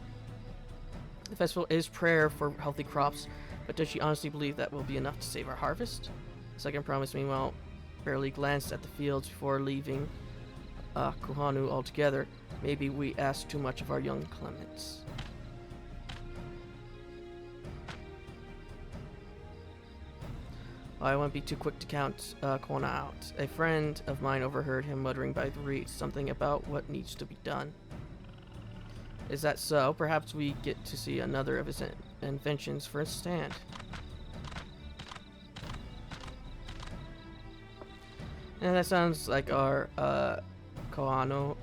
The festival is prayer for healthy crops, but does she honestly believe that will be enough to save our harvest? The second promise, meanwhile, barely glanced at the fields before leaving Kohanu altogether. Maybe we asked too much of our young Clements. I won't be too quick to count Kona out. A friend of mine overheard him muttering by the reeds something about what needs to be done. Is that so? Perhaps we get to see another of his inventions for a stand. And that sounds like our Koana.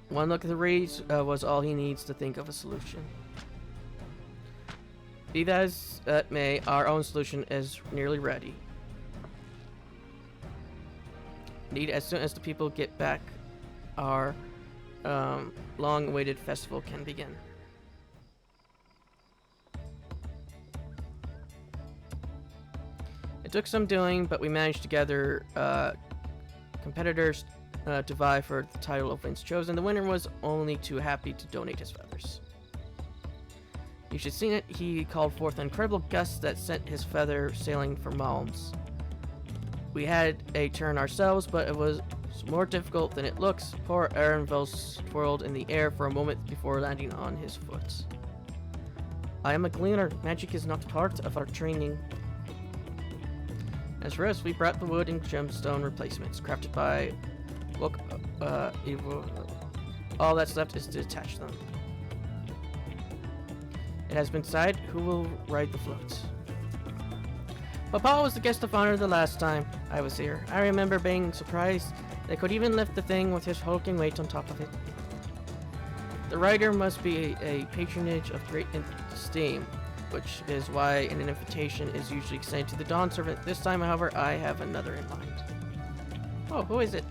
One look at the reeds was all he needs to think of a solution. Be that as it may, our own solution is nearly ready. Indeed, as soon as the people get back, our long-awaited festival can begin. It took some doing, but we managed to gather competitors to vie for the title of Vince Chosen. The winner was only too happy to donate his feathers. You should see it. He called forth an incredible gust that sent his feather sailing for miles. We had a turn ourselves, but it was more difficult than it looks. Poor Aaronville twirled in the air for a moment before landing on his foot. I am a gleaner. Magic is not part of our training. As for us, we brought the wood and gemstone replacements, crafted by evil. All that's left is to attach them. It has been decided who will ride the floats. Papa was the guest of honor the last time I was here. I remember being surprised they could even lift the thing with his hulking weight on top of it. The rider must be a patronage of great esteem, which is why an invitation is usually extended to the Dawn Servant. This time, however, I have another in mind. Oh, who is it?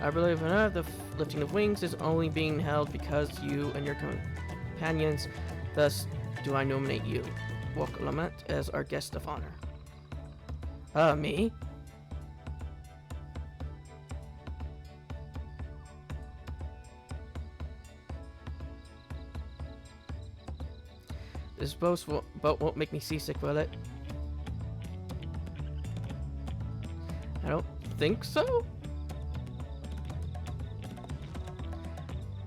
I believe the lifting of wings is only being held because you and your companions. Thus, do I nominate you, Wok-Lamat, as our guest of honor. Me? This boat won't make me seasick, will it? I don't think so.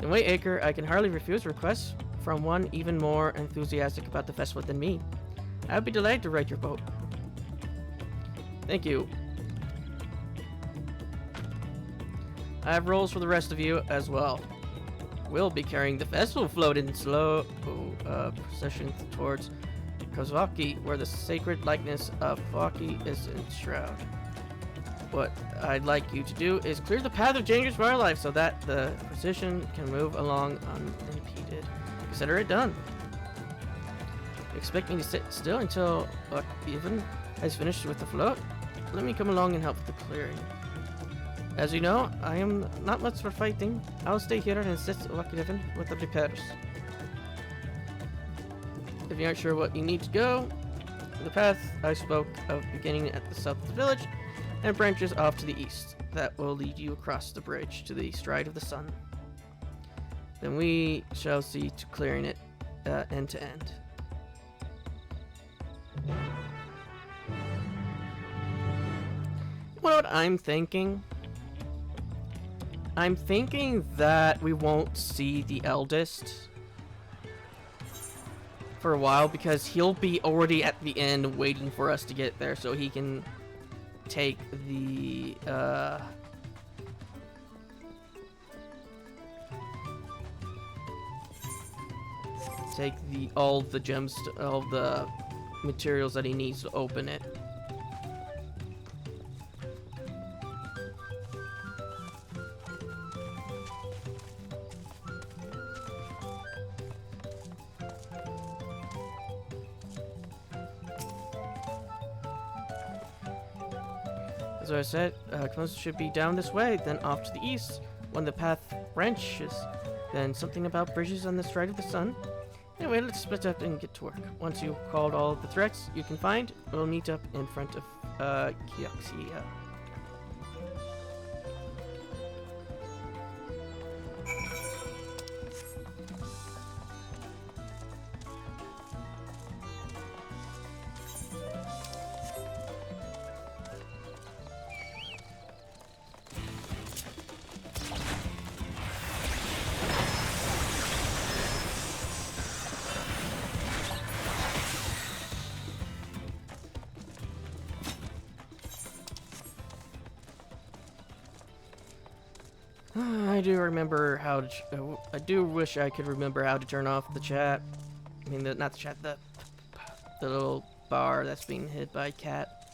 In Whiteacre, I can hardly refuse requests from one even more enthusiastic about the festival than me. I would be delighted to ride your boat. Thank you. I have roles for the rest of you as well. We'll be carrying the festival float in slow procession towards Kozaki, where the sacred likeness of Faki is enshrouded. What I'd like you to do is clear the path of dangerous wildlife so that the procession can move along unimpeded. Consider it done. Expect me to sit still until even has finished with the float? Let me come along and help with the clearing. As you know, I am not much for fighting. I'll stay here and assist Wakidevin with the repairs. If you aren't sure what you need to go, the path I spoke of beginning at the south of the village and branches off to the east. That will lead you across the bridge to the stride of the sun. Then we shall see to clearing it end to end. You know what I'm thinking? I'm thinking that we won't see the eldest for a while because he'll be already at the end waiting for us to get there so he can take the all the gems, all the materials that he needs to open it. As I said, close should be down this way, then off to the east. When the path branches, then something about bridges on the stride of the sun. Anyway, let's split up and get to work. Once you've called all the threats you can find, we'll meet up in front of Kioxia. I do remember how to. I do wish I could remember how to turn off the chat. I mean, not the chat, the little bar that's being hit by cat.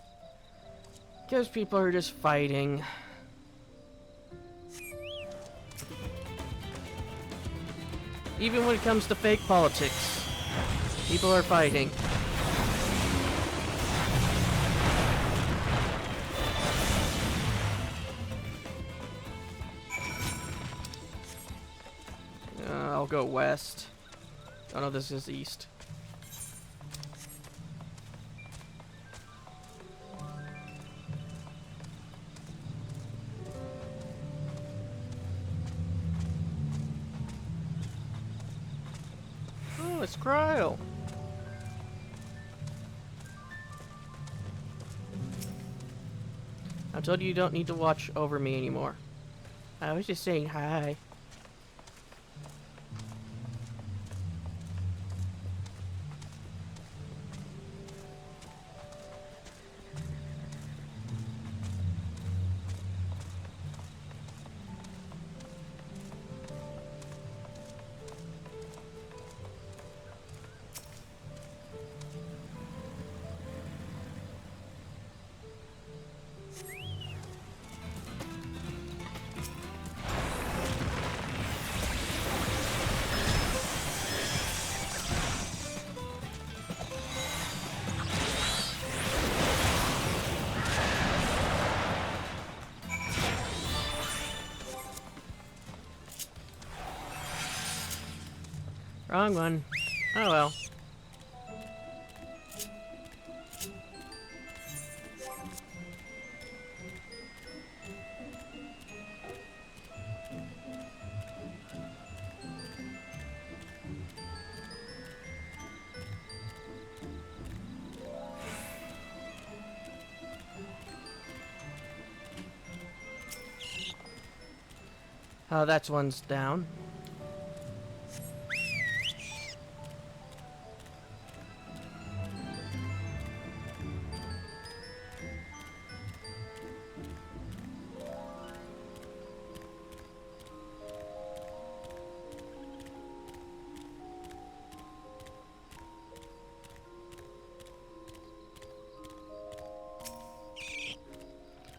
Because people are just fighting. Even when it comes to fake politics, people are fighting. I'll go west. Oh no, this is east. a scroll. I told you don't need to watch over me anymore. I was just saying hi. Wrong one. Oh well. Oh, that's one's down.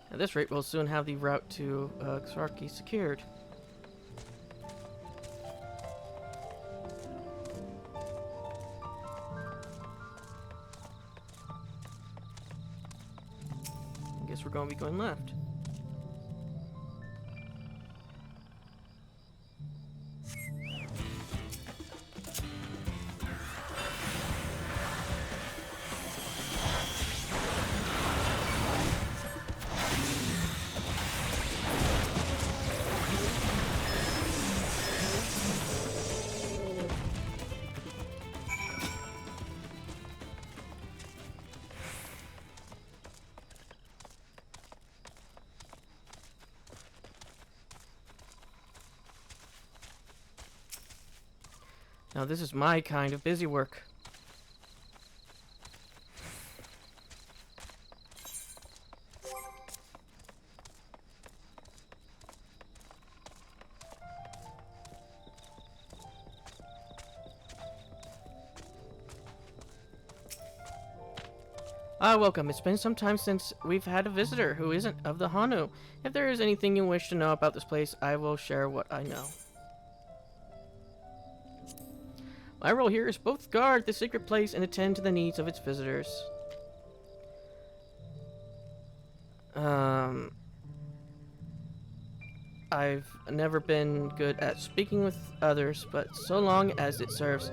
At this rate, we'll soon have the route to Xarki secured. I guess we're going to be going left. Now this is my kind of busy work. Welcome. It's been some time since we've had a visitor who isn't of the Hanu. If there is anything you wish to know about this place, I will share what I know. My role here is both guard the sacred place and attend to the needs of its visitors. I've never been good at speaking with others, but so long as it serves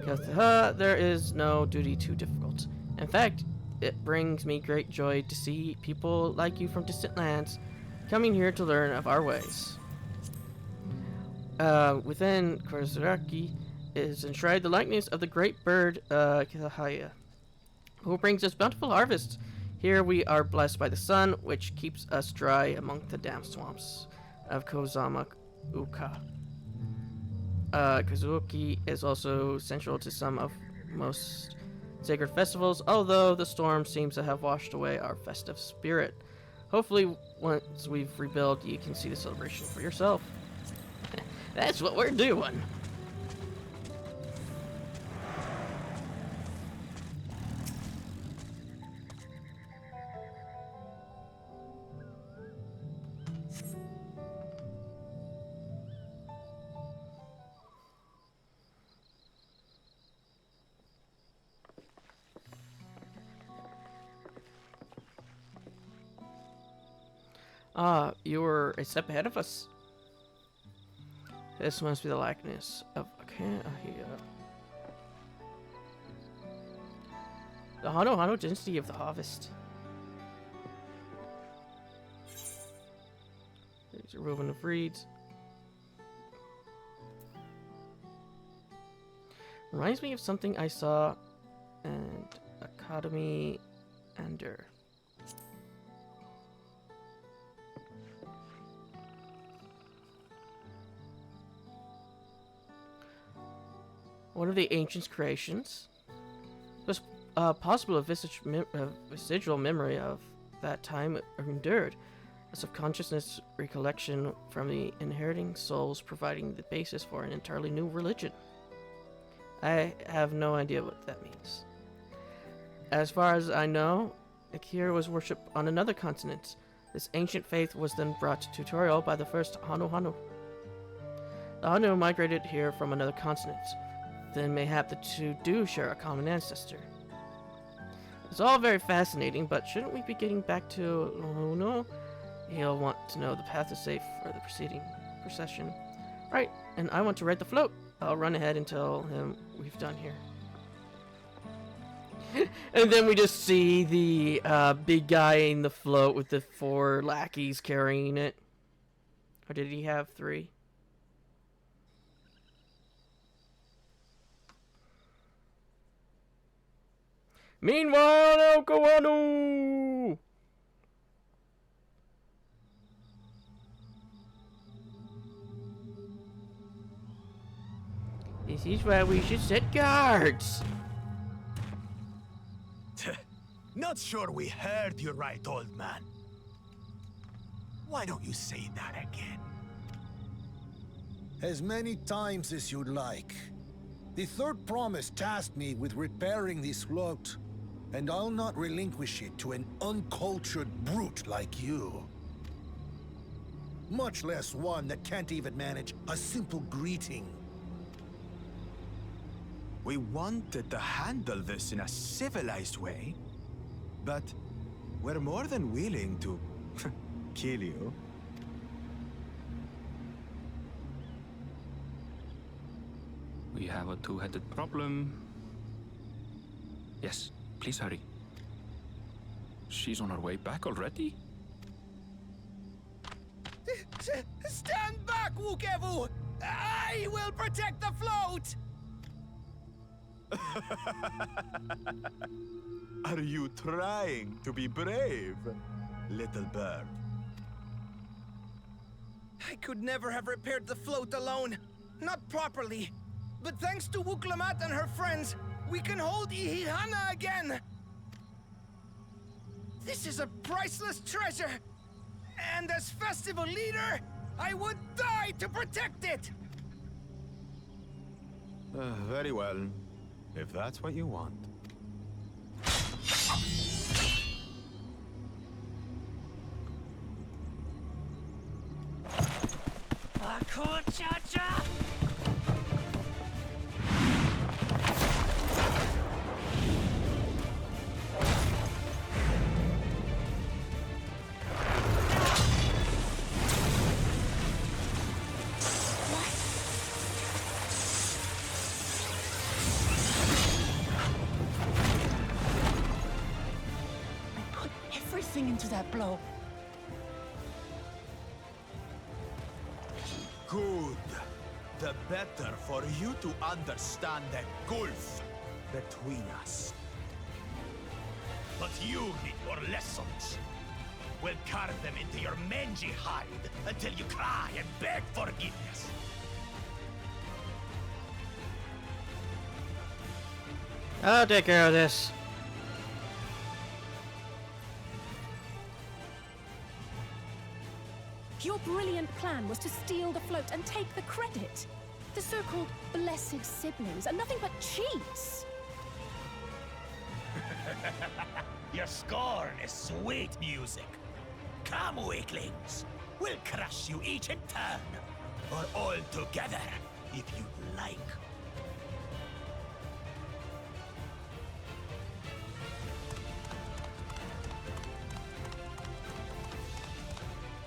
Katha, there is no duty too difficult. In fact, it brings me great joy to see people like you from distant lands coming here to learn of our ways. Within Korzaraki is enshrined the likeness of the great bird Kahaya, who brings us bountiful harvests. Here we are blessed by the sun, which keeps us dry among the damp swamps of Kozama Uka. Kazuki is also central to some of most sacred festivals, although the storm seems to have washed away our festive spirit. Hopefully, once we've rebuilt, you can see the celebration for yourself. That's what we're doing. You were a step ahead of us. This must be the likeness of Akahia. The Hano dynasty of the harvest. There's a woven of reeds. Reminds me of something I saw and Academy Ender. One of the ancients' creations. It was possible a vestigial memory of that time endured. A subconsciousness recollection from the inheriting souls providing the basis for an entirely new religion. I have no idea what that means. As far as I know, Akira was worshipped on another continent. This ancient faith was then brought to Tutorial by the first Hanu. The Hanu migrated here from another continent. Then mayhap the two do share a common ancestor. It's all very fascinating, but shouldn't we be getting back to Hanu? He'll want to know the path is safe for the preceding procession. Right, and I want to ride the float. I'll run ahead and tell him we've done here. And then we just see the big guy in the float with the 4 lackeys carrying it. Or did he have 3? Meanwhile, El Kawanu! This is where we should set guards. Not sure we heard you right, old man. Why don't you say that again? As many times as you'd like. The third promise tasked me with repairing this float, and I'll not relinquish it to an uncultured brute like you. Much less one that can't even manage a simple greeting. We wanted to handle this in a civilized way, but we're more than willing to kill you. We have a two-headed problem. Yes, please hurry. She's on her way back already? Stand back, Wukevu! I will protect the float! Are you trying to be brave, little bird? I could never have repaired the float alone. Not properly. But thanks to Wuklamat and her friends, we can hold Ihihana again! This is a priceless treasure! And as festival leader, I would die to protect it! Very well, if that's what you want. Cha-cha! Into that blow. Good. The better for you to understand the gulf between us. But you need more lessons. We'll carve them into your mangy hide until you cry and beg forgiveness. I'll take care of this. Your brilliant plan was to steal the float and take the credit. The so-called blessed siblings are nothing but cheats. Your scorn is sweet music. Come, weaklings. We'll crush you each in turn. Or all together, if you'd like.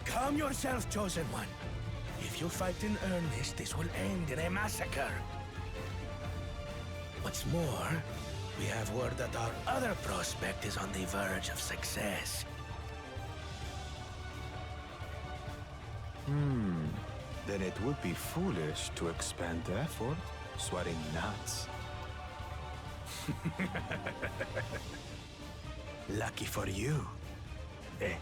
Calm yourself, Chosen One. If you fight in earnest, this will end in a massacre. What's more, we have word that our other prospect is on the verge of success. Then it would be foolish to expend effort sweating gnats. Lucky for you. Eh?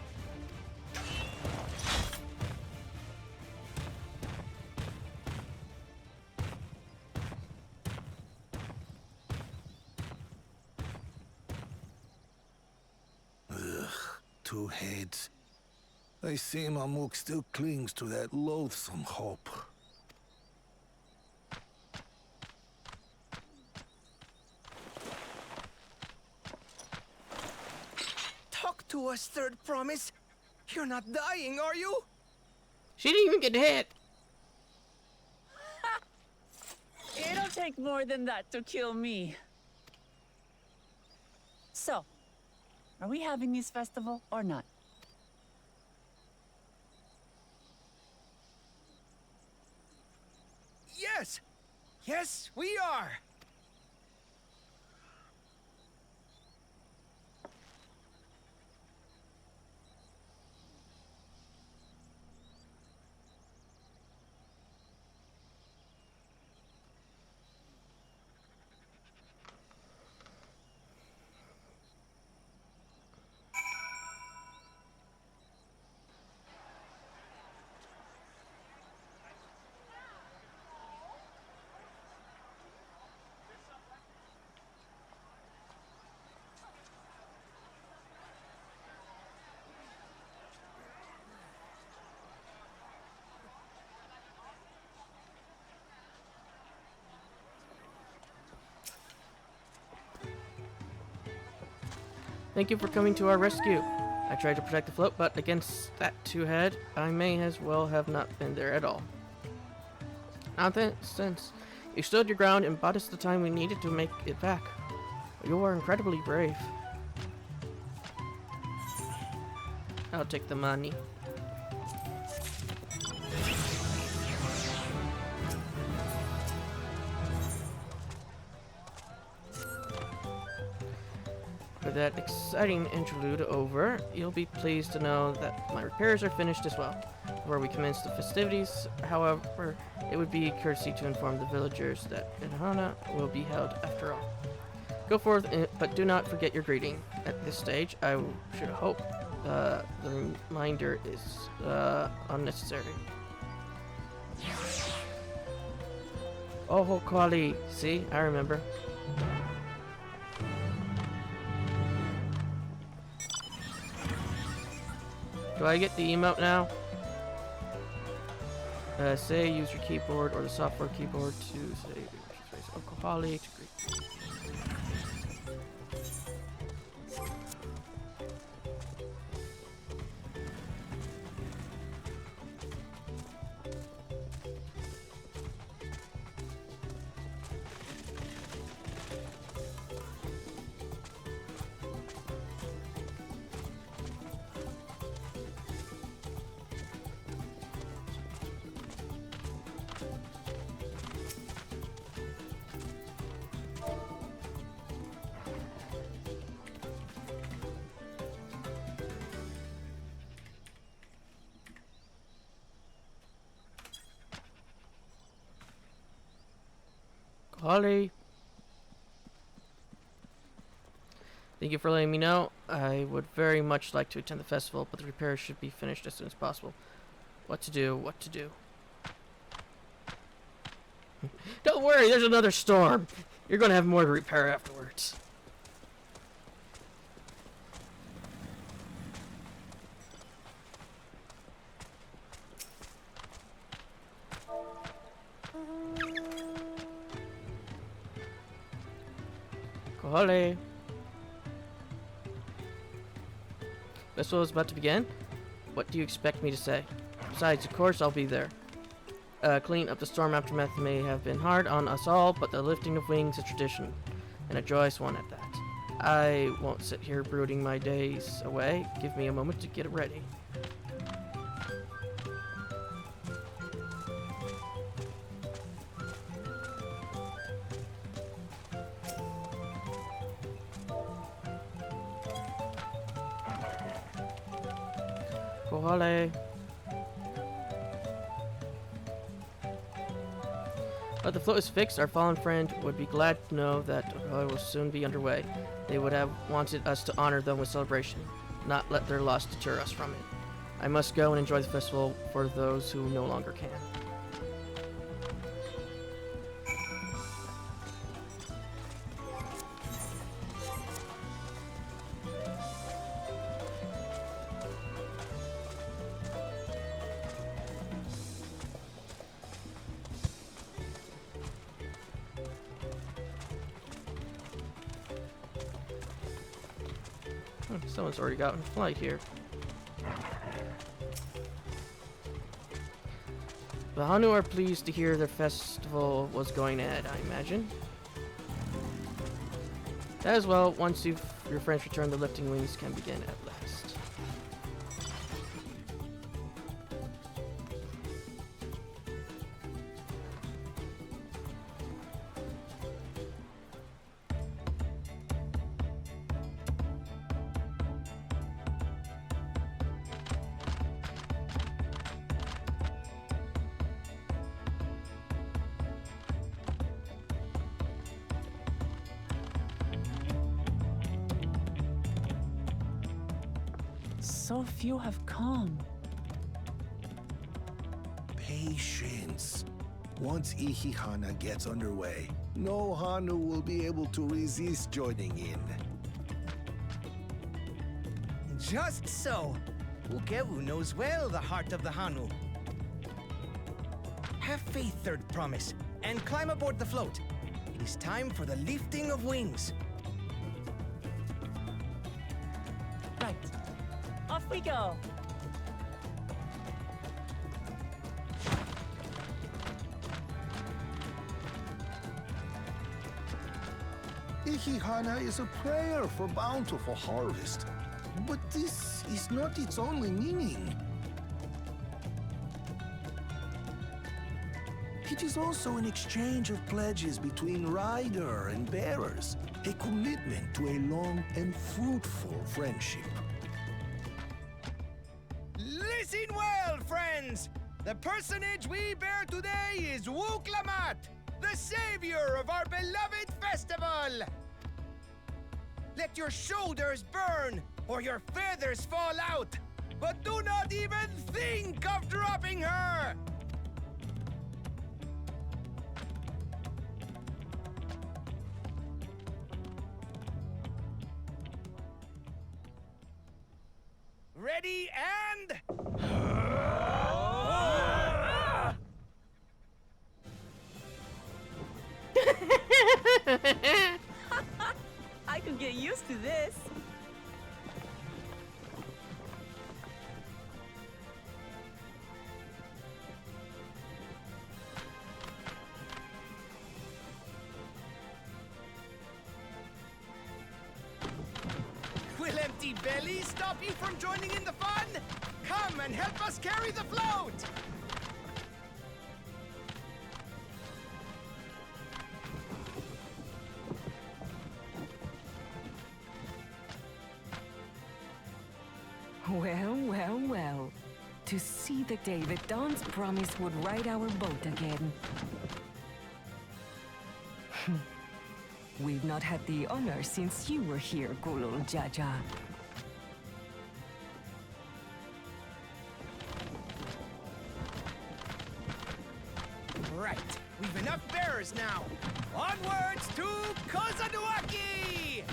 Ugh, two heads. I see Mamuk still clings to that loathsome hope. Talk to us, Third Promise. You're not dying, are you? She didn't even get hit. It'll take more than that to kill me. So, are we having this festival or not? Yes! Yes, we are! Thank you for coming to our rescue. I tried to protect the float, but against that two-head, I may as well have not been there at all. Nonsense. You stood your ground and bought us the time we needed to make it back. You are incredibly brave. I'll take the money. With that exciting interlude over, you'll be pleased to know that my repairs are finished as well. Before we commence the festivities, however, it would be courtesy to inform the villagers that Ihana will be held after all. Go forth, but do not forget your greeting. At this stage, I should hope the reminder is unnecessary. Oh, Quali. See, I remember. Do I get the emote now? Say use your keyboard or the software keyboard to say alcoholic to greet. Holly. Thank you for letting me know. I would very much like to attend the festival, but the repairs should be finished as soon as possible. What to do, what to do. Don't worry, there's another storm. You're going to have more to repair afterwards. Kohole. Festival is about to begin. What do you expect me to say? Besides, of course, I'll be there. Clean up the storm aftermath may have been hard on us all, but the lifting of wings is tradition, and a joyous one at that. I won't sit here brooding my days away. Give me a moment to get it ready. Kohale. But the float is fixed. Our fallen friend would be glad to know that it will soon be underway. They would have wanted us to honor them with celebration, not let their loss deter us from it. I must go and enjoy the festival for those who no longer can. Someone's already gotten flight here. The Hanu are pleased to hear their festival was going ahead, I imagine. As well, once your friends return, the lifting wings can begin at last. So few have come. Patience. Once Ihihana gets underway, no Hanu will be able to resist joining in. Just so. Ukewu knows well the heart of the Hanu. Have faith, Third Promise, and climb aboard the float. It is time for the lifting of wings. Right. Off we go. Ihihana is a prayer for bountiful harvest. But this is not its only meaning. It is also an exchange of pledges between rider and bearers, a commitment to a long and fruitful friendship. Listen well, friends! The personage we bear today is Wuklamat, the savior of our beloved festival! Let your shoulders burn, or your feathers fall out, but do not even think of dropping her! Ready and... I could get used to this. Will empty bellies stop you from joining in the fun? Come and help us carry the float! Well, well, well. To see the day that Dawn's promise would ride our boat again. We've not had the honor since you were here, Gulul Jaja. Right, we've enough bearers now. Onwards to Kozanuaki!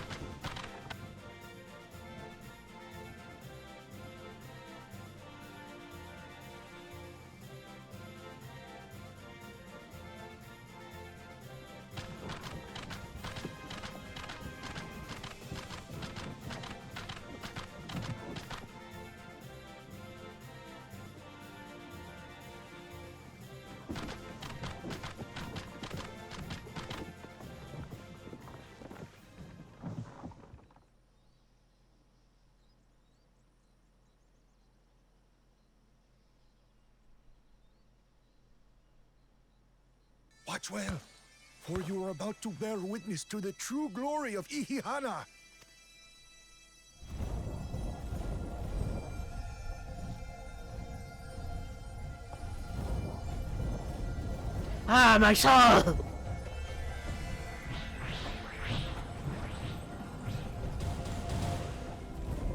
Watch well, for you are about to bear witness to the true glory of Ihihana. Ah, my soul!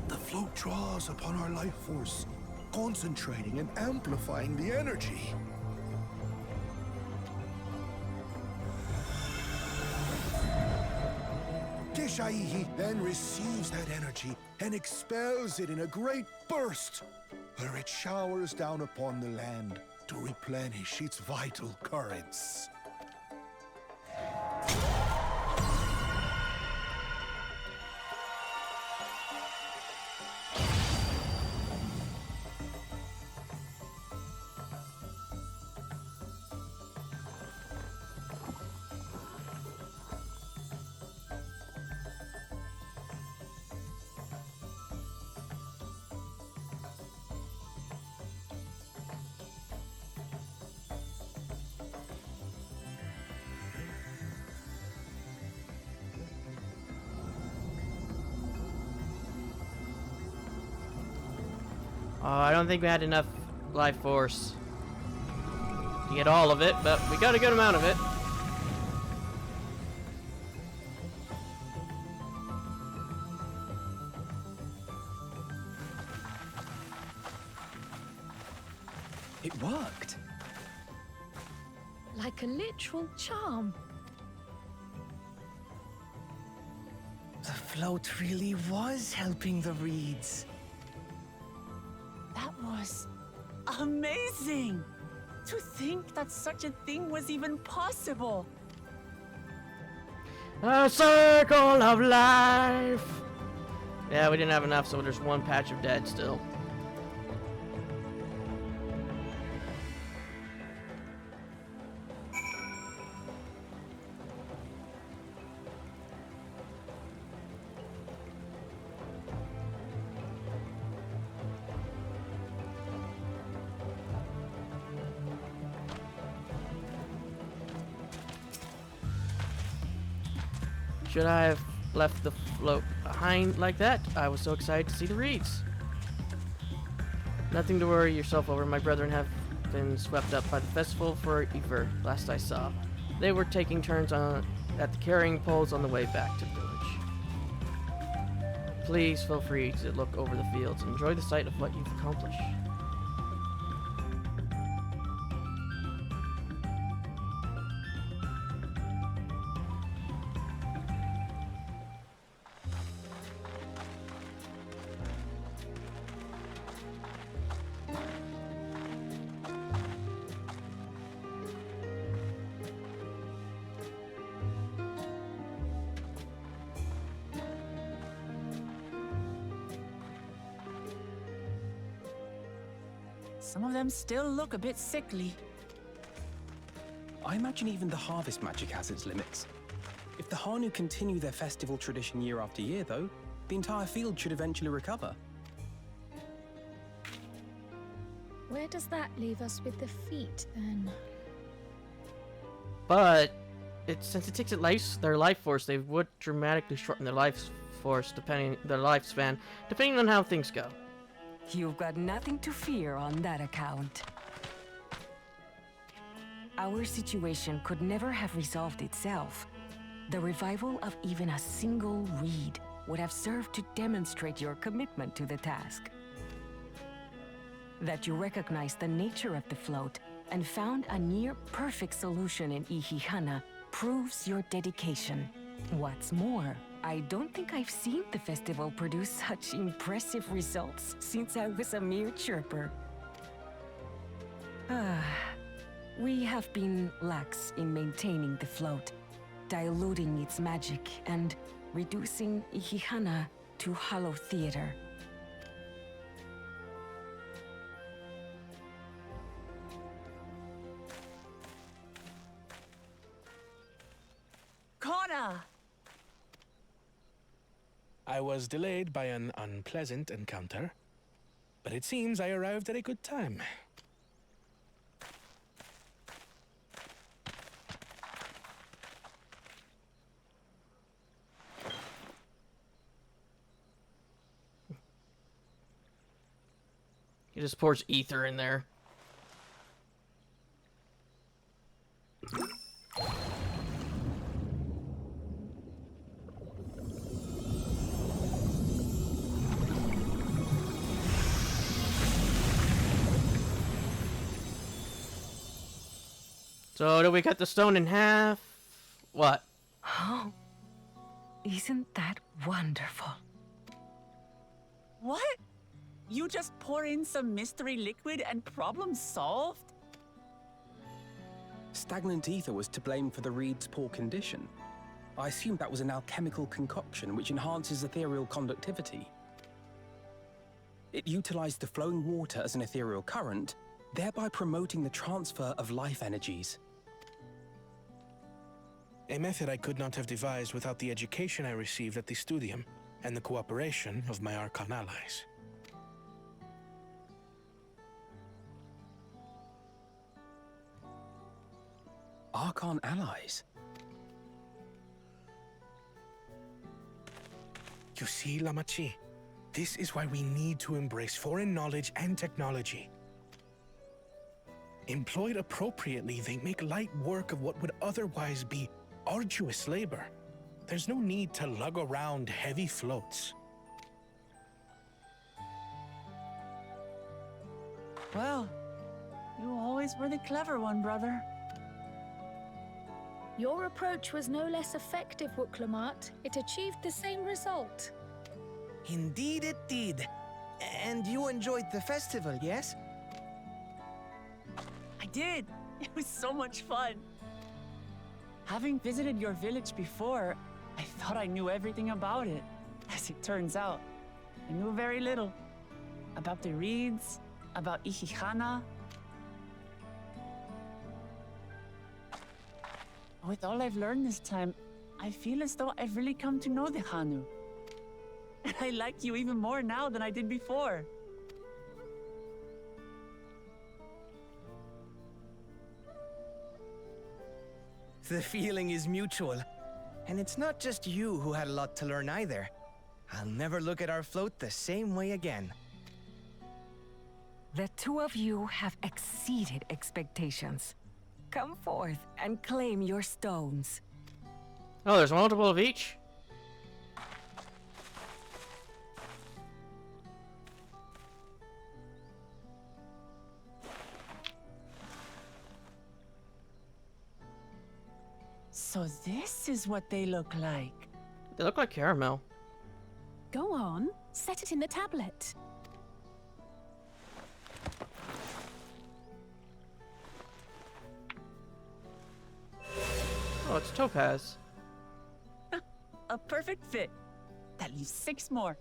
The float draws upon our life force, concentrating and amplifying the energy. Keshaihi then receives that energy and expels it in a great burst, where it showers down upon the land to replenish its vital currents. I don't think we had enough life force to get all of it, but we got a good amount of it. It worked. Like a literal charm. The float really was helping the reeds. That was amazing! To think that such a thing was even possible! A circle of life! Yeah, we didn't have enough, so there's one patch of dead still. Should I have left the float behind like that? I was so excited to see the reeds. Nothing to worry yourself over. My brethren have been swept up by the festival for Iver, last I saw. They were taking turns at the carrying poles on the way back to the village. Please feel free to look over the fields and enjoy the sight of what you've accomplished. Some of them still look a bit sickly. I imagine even the harvest magic has its limits. If the Hanu continue their festival tradition year after year, though, the entire field should eventually recover. Where does that leave us with the feet, then? But since it takes their life force, they would dramatically shorten their life force their lifespan, depending on how things go. You've got nothing to fear on that account. Our situation could never have resolved itself. The revival of even a single reed would have served to demonstrate your commitment to the task. That you recognize the nature of the float and found a near-perfect solution in Ihihana proves your dedication. What's more, I don't think I've seen the festival produce such impressive results since I was a mere chirper. We have been lax in maintaining the float, diluting its magic and reducing Ihihana to hollow theater. Connor! I was delayed by an unpleasant encounter, but it seems I arrived at a good time. He just pours ether in there. So do we cut the stone in half? What? Oh, isn't that wonderful? What? You just pour in some mystery liquid and problem solved? Stagnant ether was to blame for the reed's poor condition. I assumed that was an alchemical concoction which enhances ethereal conductivity. It utilized the flowing water as an ethereal current, thereby promoting the transfer of life energies. A method I could not have devised without the education I received at the studium and the cooperation of my Archon allies. Archon allies? You see, Lamachi, this is why we need to embrace foreign knowledge and technology. Employed appropriately, they make light work of what would otherwise be arduous labor. There's no need to lug around heavy floats. Well, you always were the clever one, brother. Your approach was no less effective, Wuklamat. It achieved the same result. Indeed it did. And you enjoyed the festival, yes? I did. It was so much fun. Having visited your village before, I thought I knew everything about it. As it turns out, I knew very little. About the reeds, about Ihihana. With all I've learned this time, I feel as though I've really come to know the Hanu. And I like you even more now than I did before. The feeling is mutual. And it's not just you who had a lot to learn either. I'll never look at our float the same way again. The two of you have exceeded expectations. Come forth and claim your stones. Oh, there's multiple of each? So this is what they look like. They look like caramel. Go on, set it in the tablet. Oh, it's topaz. A perfect fit. That leaves 6 more.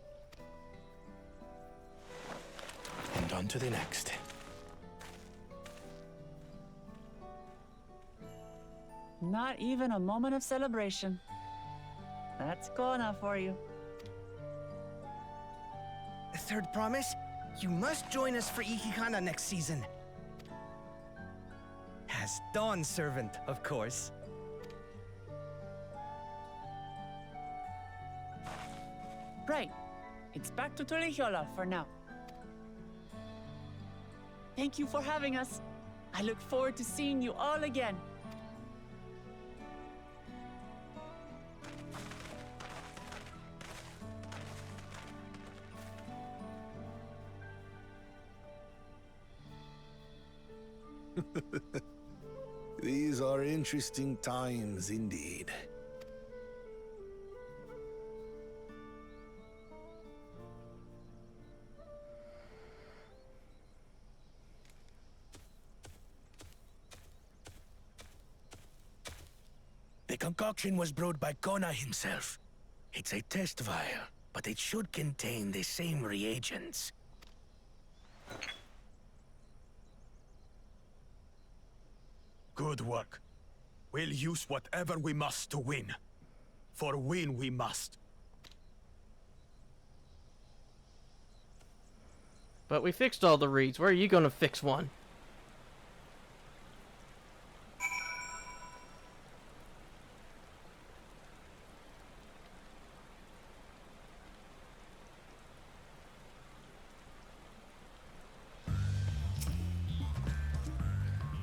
And on to the next. Not even a moment of celebration. That's Kona for you. Third promise, you must join us for Ihihana next season. As Dawn servant, of course. Right. It's back to Tulihiola for now. Thank you for having us. I look forward to seeing you all again. These are interesting times indeed. The concoction was brewed by Kona himself. It's a test vial, but it should contain the same reagents. Good work. We'll use whatever we must to win. For win we must. But we fixed all the reeds. Where are you gonna fix one?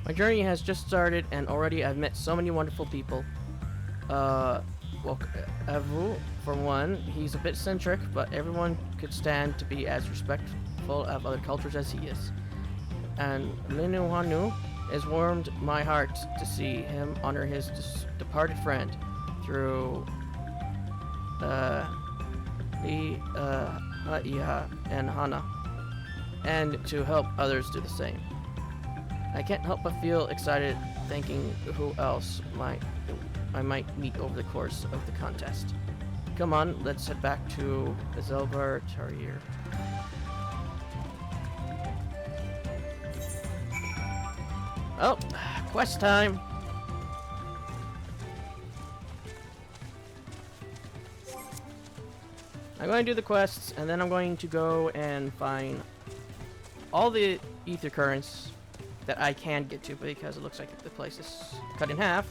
My journey has just started, and already I've met so many wonderful people. Well, Avu, for one, he's a bit eccentric, but everyone could stand to be as respectful of other cultures as he is. And Linuhanu has warmed my heart to see him honor his departed friend through Iha and Hana, and to help others do the same. I can't help but feel excited thinking who else I might meet over the course of the contest. Come on, let's head back to Zelvar Tarir. Oh, quest time! I'm going to do the quests, and then I'm going to go and find all the ether currents that I can get to, because it looks like the place is cut in half.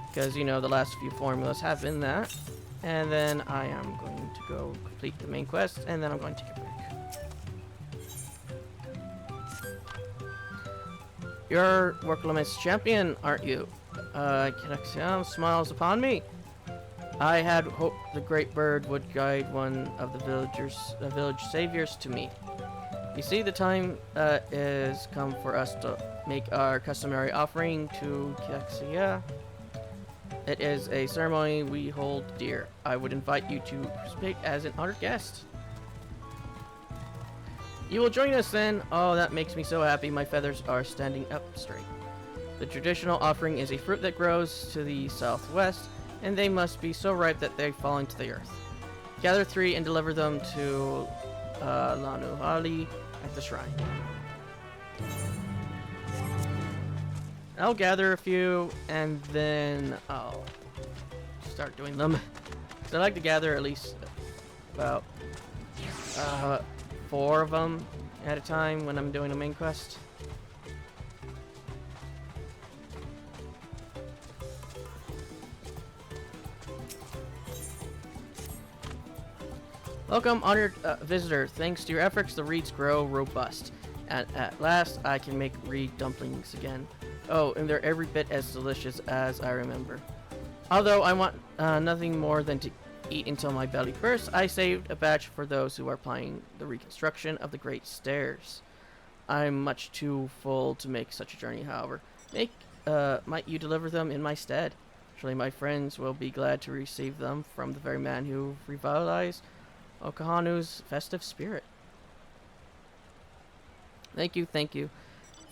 Because, you know, the last few formulas have been that. And then I am going to go complete the main quest, and then I'm going to take a break. You're Worklimit's champion, aren't you? Kinaxiam smiles upon me. I had hoped the great bird would guide one of the village saviors to me. You see, the time is come for us to make our customary offering to Kinaxia. It is a ceremony we hold dear. I would invite you to participate as an honored guest. You will join us then. Oh, that makes me so happy. My feathers are standing up straight. The traditional offering is a fruit that grows to the southwest, and they must be so ripe that they fall into the earth. Gather 3 and deliver them to Lanuhali at the shrine. I'll gather a few, and then I'll start doing them. So I like to gather at least about 4 of them at a time when I'm doing a main quest. Welcome, honored visitor. Thanks to your efforts, the reeds grow robust. And at last, I can make reed dumplings again. Oh, and they're every bit as delicious as I remember. Although I want nothing more than to eat until my belly bursts, I saved a batch for those who are planning the reconstruction of the Great Stairs. I'm much too full to make such a journey, however. Might you deliver them in my stead? Surely my friends will be glad to receive them from the very man who revitalized Okahanu's festive spirit. Thank you, thank you.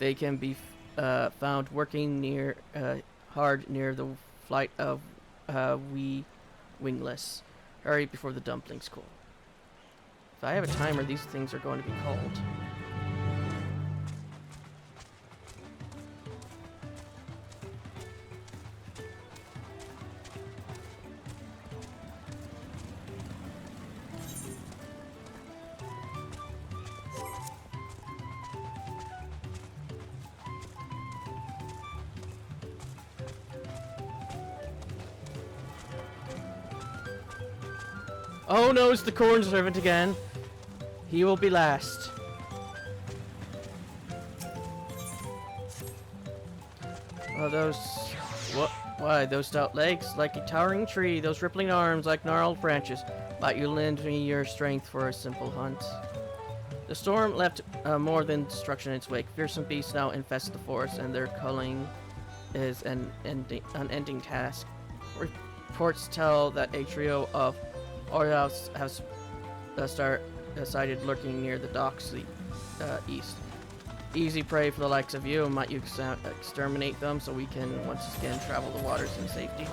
They can be found working hard near the flight of wee wingless. Hurry before the dumplings cool. If I have a timer, these things are going to be cold. Oh no, it's the corn servant again. He will be last. Oh, those... What? Why, those stout legs, like a towering tree, those rippling arms, like gnarled branches. Might you lend me your strength for a simple hunt? The storm left more than destruction in its wake. Fearsome beasts now infest the forest, and their culling is an unending task. Reports tell that a trio of Orioles has sighted lurking near the docks east. Easy prey for the likes of you. Might you exterminate them so we can once again travel the waters in safety?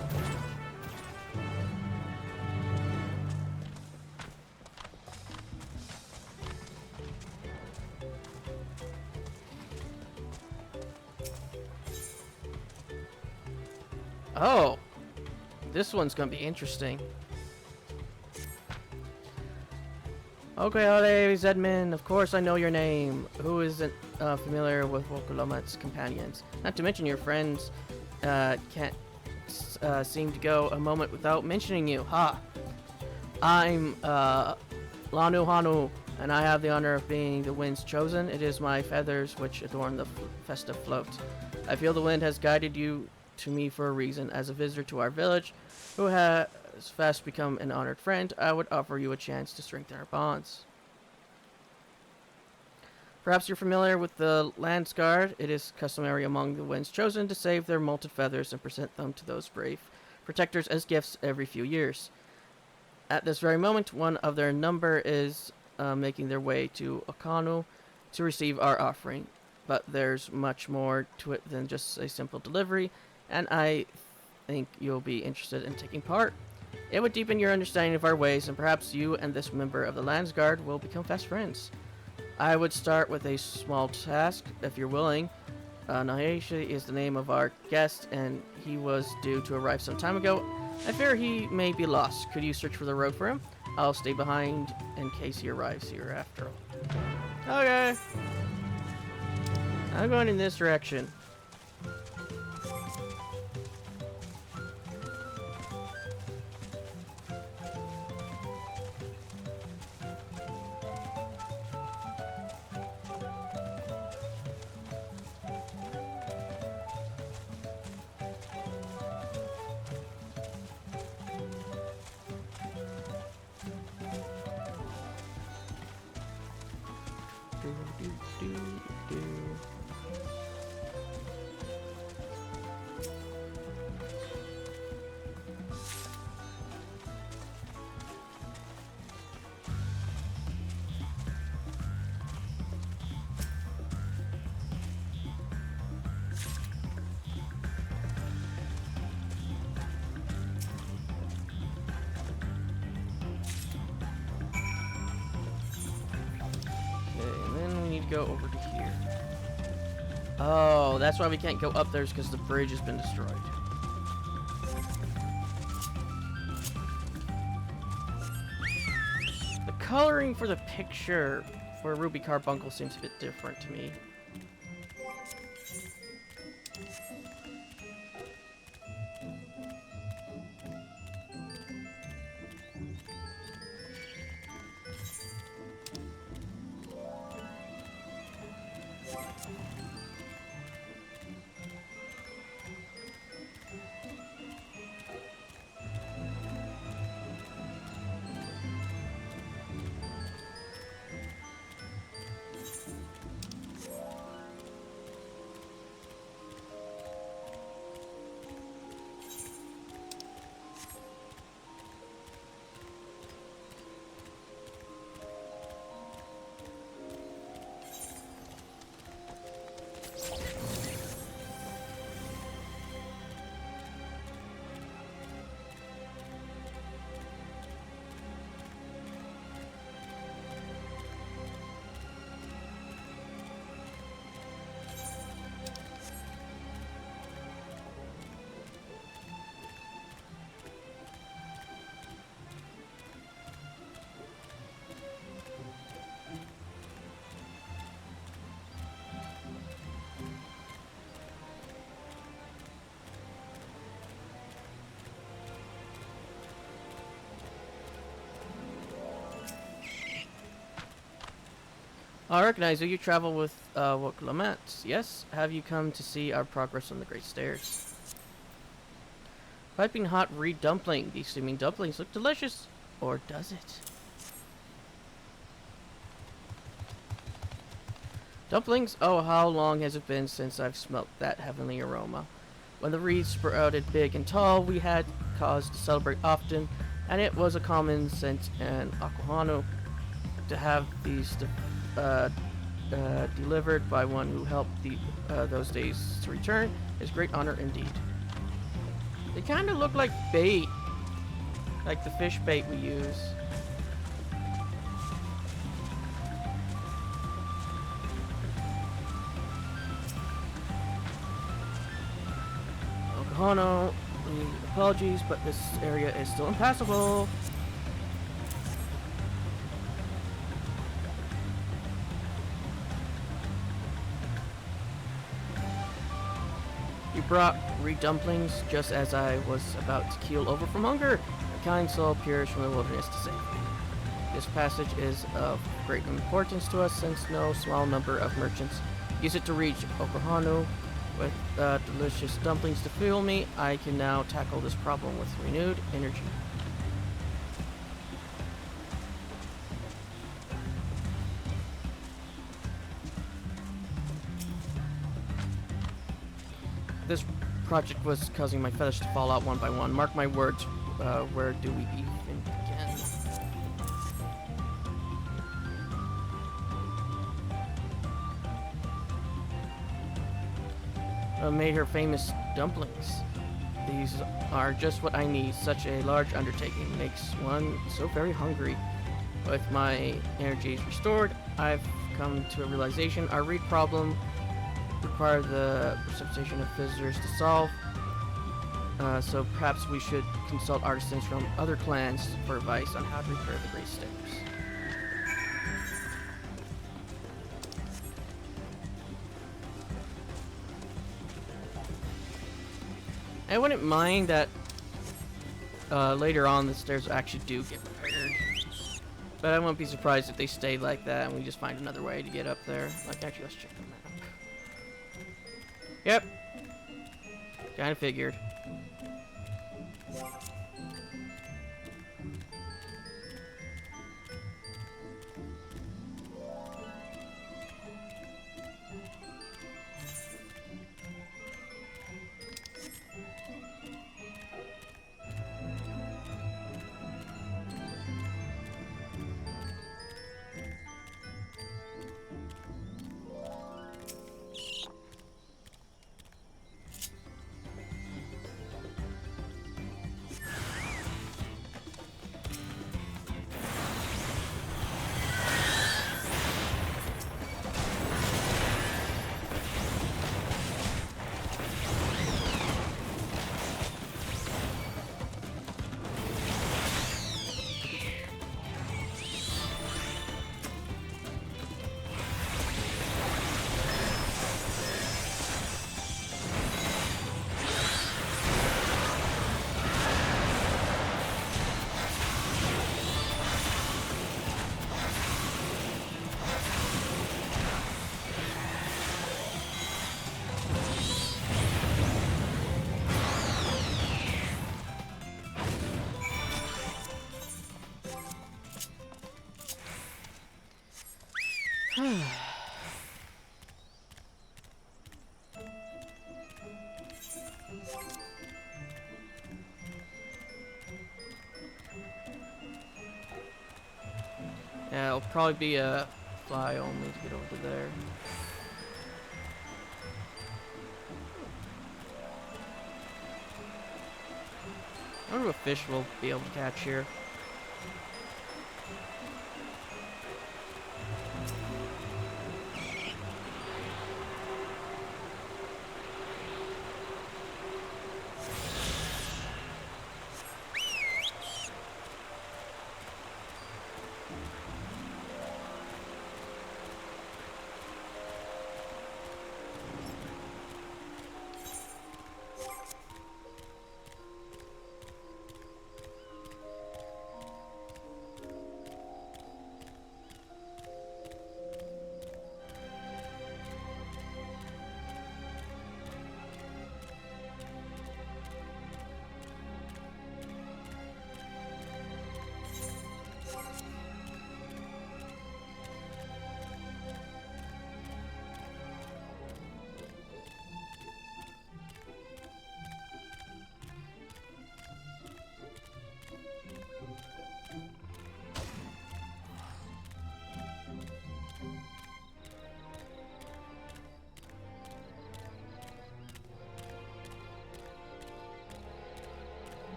Oh, this one's gonna be interesting. Okay, Ole Zedman, of course I know your name. Who isn't familiar with Wokolomat's companions? Not to mention your friends can't seem to go a moment without mentioning you. Ha! I'm Lanuhanu, and I have the honor of being the wind's chosen. It is my feathers which adorn the festive float. I feel the wind has guided you to me for a reason. As a visitor to our village, who has fast become an honored friend, I would offer you a chance to strengthen our bonds. Perhaps you're familiar with the Lance Guard. It is customary among the Winds Chosen to save their molted feathers and present them to those brave protectors as gifts every few years. At this very moment, one of their number is making their way to Okanu to receive our offering. But there's much more to it than just a simple delivery, and I think you'll be interested in taking part. It would deepen your understanding of our ways, and perhaps you and this member of the Lance Guard will become fast friends. I would start with a small task, if you're willing. Naheshi is the name of our guest, and he was due to arrive some time ago. I fear he may be lost. Could you search for the road for him? I'll stay behind in case he arrives here after all. Okay. I'm going in this direction. Go over to here. Oh, that's why we can't go up there, because the bridge has been destroyed. The coloring for the picture for Ruby Carbuncle seems a bit different to me. I recognize you. You travel with Woklamat. Yes? Have you come to see our progress on the Great Stairs? Piping hot reed dumpling. These steaming dumplings look delicious. Or does it? Dumplings? Oh, how long has it been since I've smelt that heavenly aroma? When the reeds sprouted big and tall, we had cause to celebrate often, and it was a common sense in Akuhanu to have these delivered by one who helped those days to return is great honor indeed. They kind of look like bait, like the fish bait we use. Okahano, apologies, but this area is still impassable. You brought reed dumplings just as I was about to keel over from hunger. A kind soul perished from the wilderness to save me. This passage is of great importance to us since no small number of merchants use it to reach Okohanu. With delicious dumplings to fuel me, I can now tackle this problem with renewed energy. This project was causing my feathers to fall out one by one. Mark my words, where do we even begin? Made her famous dumplings. These are just what I need. Such a large undertaking makes one so very hungry. With my energies restored, I've come to a realization. Our reed problem require the precipitation of visitors to solve. So perhaps we should consult artisans from other clans for advice on how to repair the great stairs. I wouldn't mind that later on the stairs actually do get repaired. But I wouldn't be surprised if they stayed like that and we just find another way to get up there. Like, actually, let's check the map. Yep. Kind of figured. Yeah, it'll probably be a fly only to get over to there. I wonder what fish we'll be able to catch here.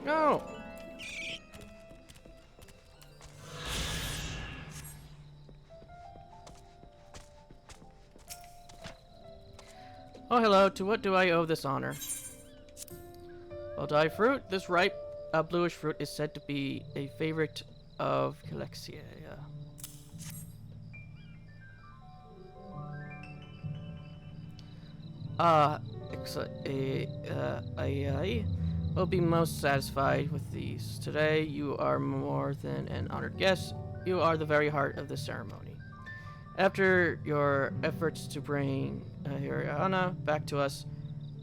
No! Oh, hello. To what do I owe this honor? Well-dyed fruit. This ripe, bluish fruit is said to be a favorite of Calexia. I will be most satisfied with these. Today, you are more than an honored guest. You are the very heart of the ceremony. After your efforts to bring Hiriana back to us,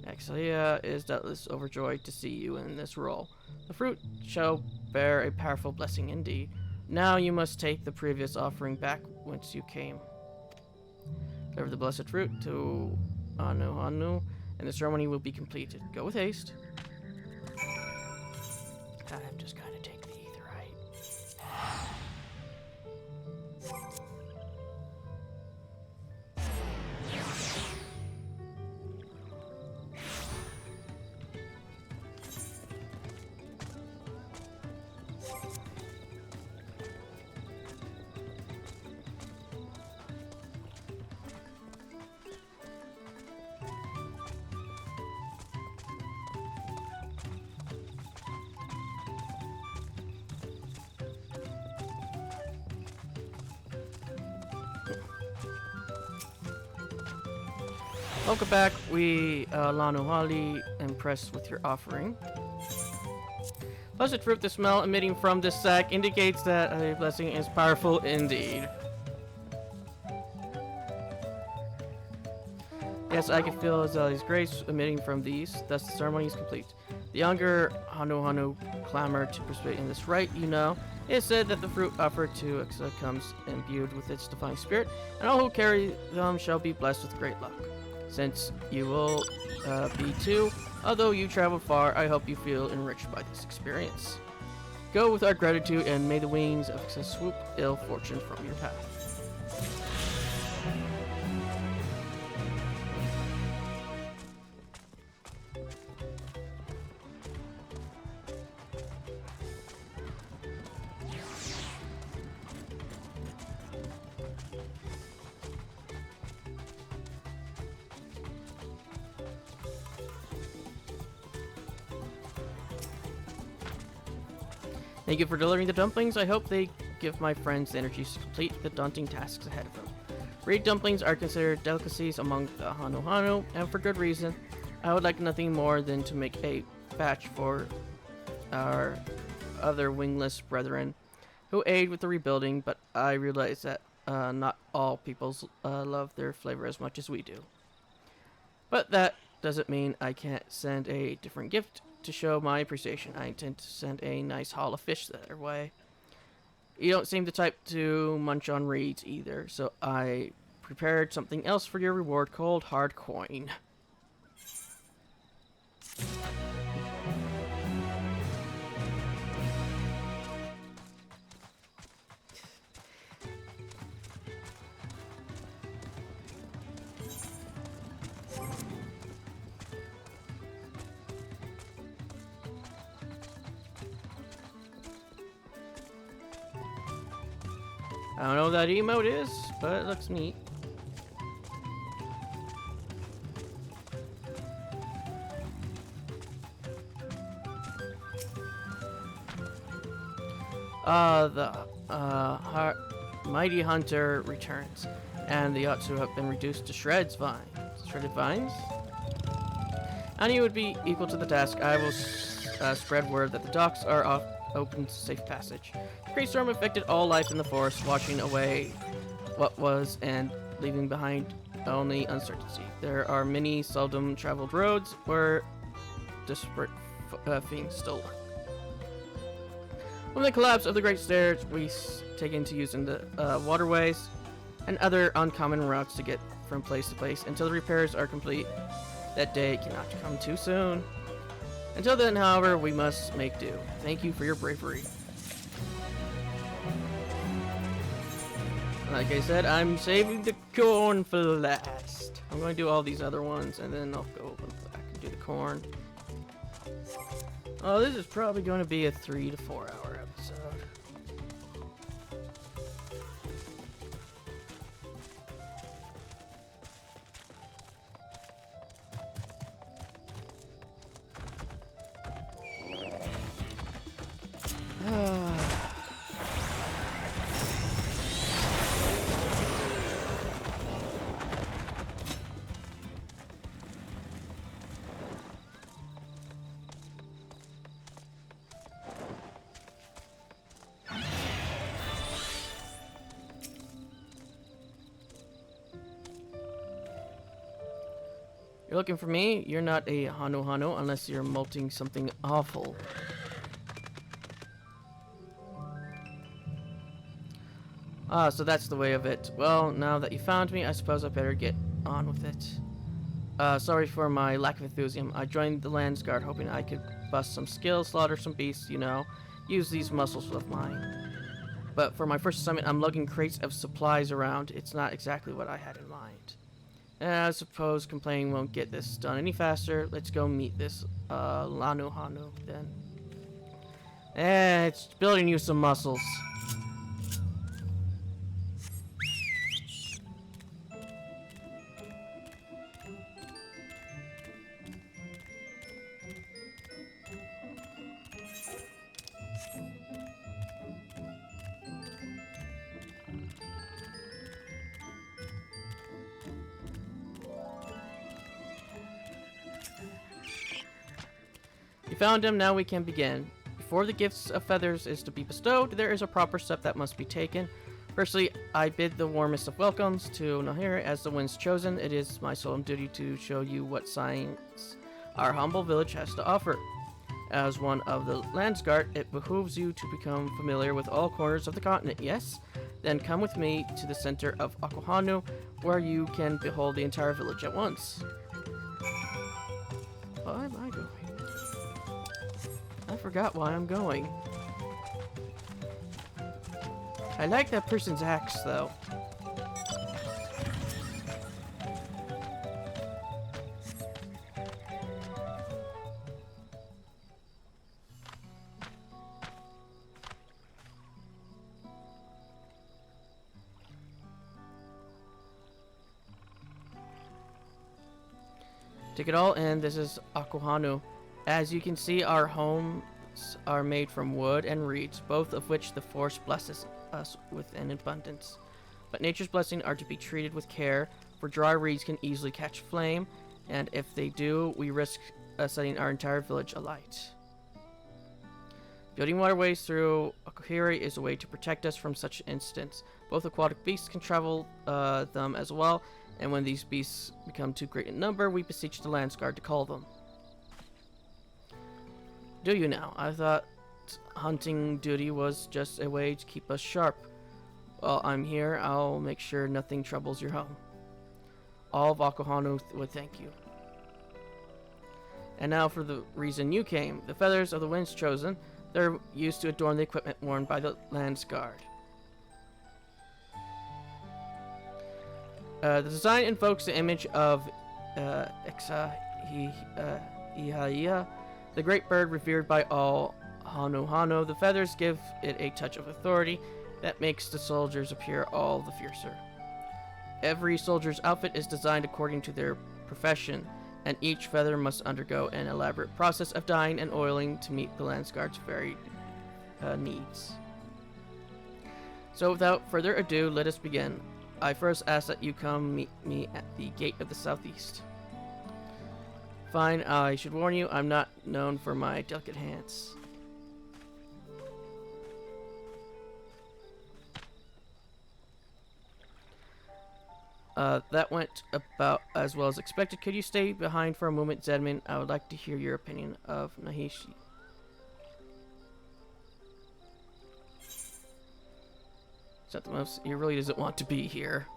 Axelia is doubtless overjoyed to see you in this role. The fruit shall bear a powerful blessing indeed. Now you must take the previous offering back whence you came. Deliver the blessed fruit to Anu, and the ceremony will be completed. Go with haste. I'm just gonna take the aetheryte. Welcome back. We, Lanuhali, impressed with your offering. Blessed fruit, the smell emitting from this sack indicates that a blessing is powerful indeed. Yes, I can feel Azali's grace emitting from these, thus the ceremony is complete. The younger Hanu clamored to participate in this rite, you know. It is said that the fruit offered to Ixa comes imbued with its divine spirit, and all who carry them shall be blessed with great luck. Since you will be too, although you traveled far, I hope you feel enriched by this experience. Go with our gratitude, and may the wings of success swoop ill fortune from your path. Thank you for delivering the dumplings. I hope they give my friends the energy to complete the daunting tasks ahead of them. Reed dumplings are considered delicacies among the Hanu, and for good reason. I would like nothing more than to make a batch for our other wingless brethren who aid with the rebuilding, but I realize that not all peoples love their flavor as much as we do. But that doesn't mean I can't send a different gift to show my appreciation. I intend to send a nice haul of fish their way. You don't seem the type to munch on reeds either, so I prepared something else for your reward called hard coin. I don't know what that emote is, but it looks neat. Mighty Hunter returns, and the Yatsu have been reduced to shredded vines? And he would be equal to the task. I will spread word that the docks are open to safe passage. The great storm affected all life in the forest, washing away what was and leaving behind only uncertainty. There are many seldom traveled roads where desperate fiends still lurk. From the collapse of the Great Stairs, we take into use in the waterways and other uncommon routes to get from place to place until the repairs are complete. That day cannot come too soon. Until then, however, we must make do. Thank you for your bravery. Like I said, I'm saving the corn for last. I'm going to do all these other ones, and then I'll go back and do the corn. Oh, this is probably going to be a 3 to 4 hour episode. You're looking for me? You're not a Hanu Hanu unless you're molting something awful. Ah, so that's the way of it. Well, now that you found me, I suppose I better get on with it. Sorry for my lack of enthusiasm. I joined the Landsguard hoping I could bust some skills, slaughter some beasts, you know, use these muscles of mine. But for my first assignment, I'm lugging crates of supplies around. It's not exactly what I had in mind. I suppose complaining won't get this done any faster. Let's go meet this Lanu Hanu then. It's building you some muscles. You found him, now we can begin. Before the gifts of feathers is to be bestowed, there is a proper step that must be taken. Firstly, I bid the warmest of welcomes to Nahir as the Wind's Chosen. It is my solemn duty to show you what science our humble village has to offer. As one of the Landsguard, it behooves you to become familiar with all corners of the continent, yes? Then come with me to the center of Akuhanu, where you can behold the entire village at once. Why am I going? I forgot why I'm going. I like that person's axe, though. Take it all in, this is Akuhanu. As you can see, our homes are made from wood and reeds, both of which the force blesses us with in abundance. But nature's blessings are to be treated with care, for dry reeds can easily catch flame, and if they do, we risk setting our entire village alight. Building waterways through Akuhiri is a way to protect us from such incidents. Both aquatic beasts can travel them as well, and when these beasts become too great in number, we beseech the Landsguard to call them. Do you now? I thought hunting duty was just a way to keep us sharp. Well, I'm here. I'll make sure nothing troubles your home. All of Akuhanu would thank you. And now for the reason you came. The feathers of the Wind's Chosen. They're used to adorn the equipment worn by the Landsguard. The design invokes the image of Ihaiya, the great bird revered by all Hanu Hanu. The feathers give it a touch of authority that makes the soldiers appear all the fiercer. Every soldier's outfit is designed according to their profession, and each feather must undergo an elaborate process of dyeing and oiling to meet the Landsguard's varied needs. So without further ado, let us begin. I first ask that you come meet me at the gate of the southeast. Fine, I should warn you, I'm not known for my delicate hands. That went about as well as expected. Could you stay behind for a moment, Zedman? I would like to hear your opinion of Nahishi. Septimus, he really doesn't want to be here.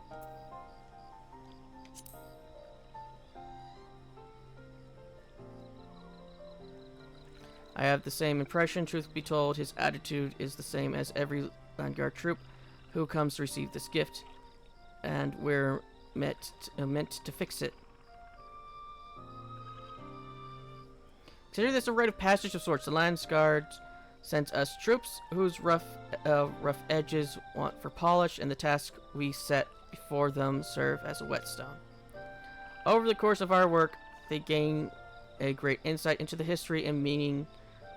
I have the same impression. Truth be told, his attitude is the same as every Landsguard troop who comes to receive this gift, and we're meant to fix it. Consider this a rite of passage of sorts. The Landsguard sends us troops whose rough edges want for polish, and the task we set before them serve as a whetstone. Over the course of our work, they gain a great insight into the history and meaning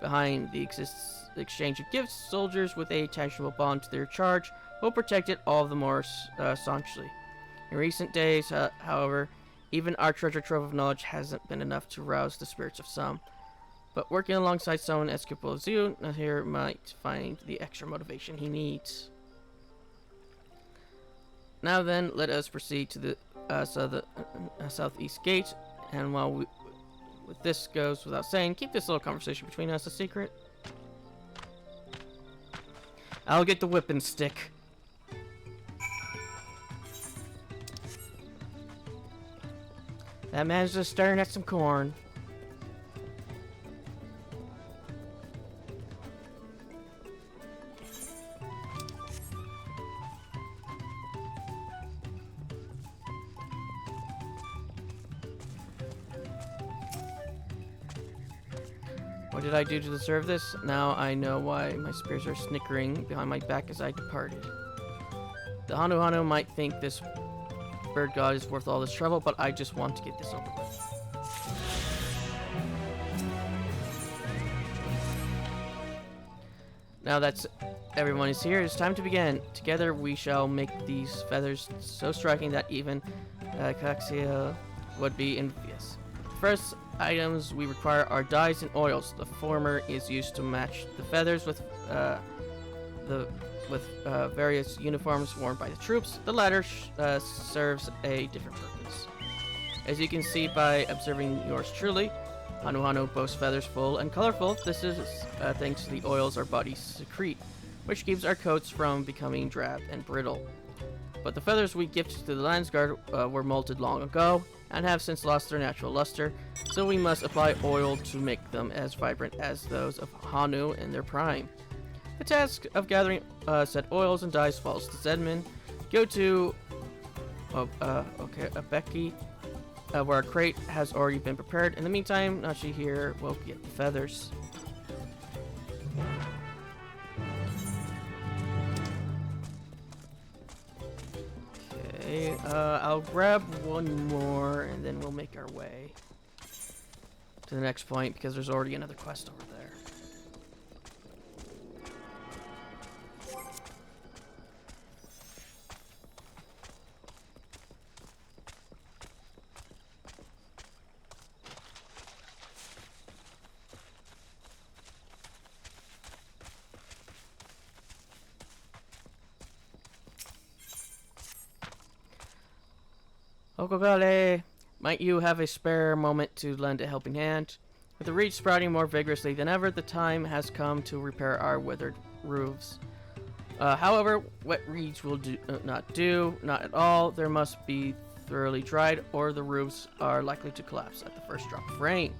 behind the exchange of gifts. Soldiers with a tangible bond to their charge will protect it all the more staunchly. In recent days, however, even our treasure trove of knowledge hasn't been enough to rouse the spirits of some. But working alongside someone as capable as you, Nahir might find the extra motivation he needs. Now then, let us proceed to the southeast gate. And while this goes without saying, keep this little conversation between us a secret. I'll get the whipping stick. That man's just staring at some corn. What did I do to deserve this? Now I know why my spears are snickering behind my back as I departed. The Hanu Hanu might think this bird god is worth all this trouble, but I just want to get this over with. Now that's everyone is here, it's time to begin. Together we shall make these feathers so striking that even Caxia would be envious. First items we require are dyes and oils. The former is used to match the feathers with various uniforms worn by the troops. The latter serves a different purpose. As you can see by observing yours truly, Hanu Hanu boasts feathers full and colorful. This is thanks to the oils our bodies secrete, which keeps our coats from becoming drab and brittle. But the feathers we gifted to the Landsguard were molted long ago and have since lost their natural luster, so we must apply oil to make them as vibrant as those of Hanu in their prime. The task of gathering said oils and dyes falls to Zedman. Go to Becky, where a crate has already been prepared. In the meantime, Nashi here will get the feathers. Okay, I'll grab one more and then we'll make our way to the next point because there's already another quest over there. Okogale, might you have a spare moment to lend a helping hand? With the reeds sprouting more vigorously than ever, the time has come to repair our withered roofs. However, wet reeds will not at all. There must be thoroughly dried, or the roofs are likely to collapse at the first drop of rain.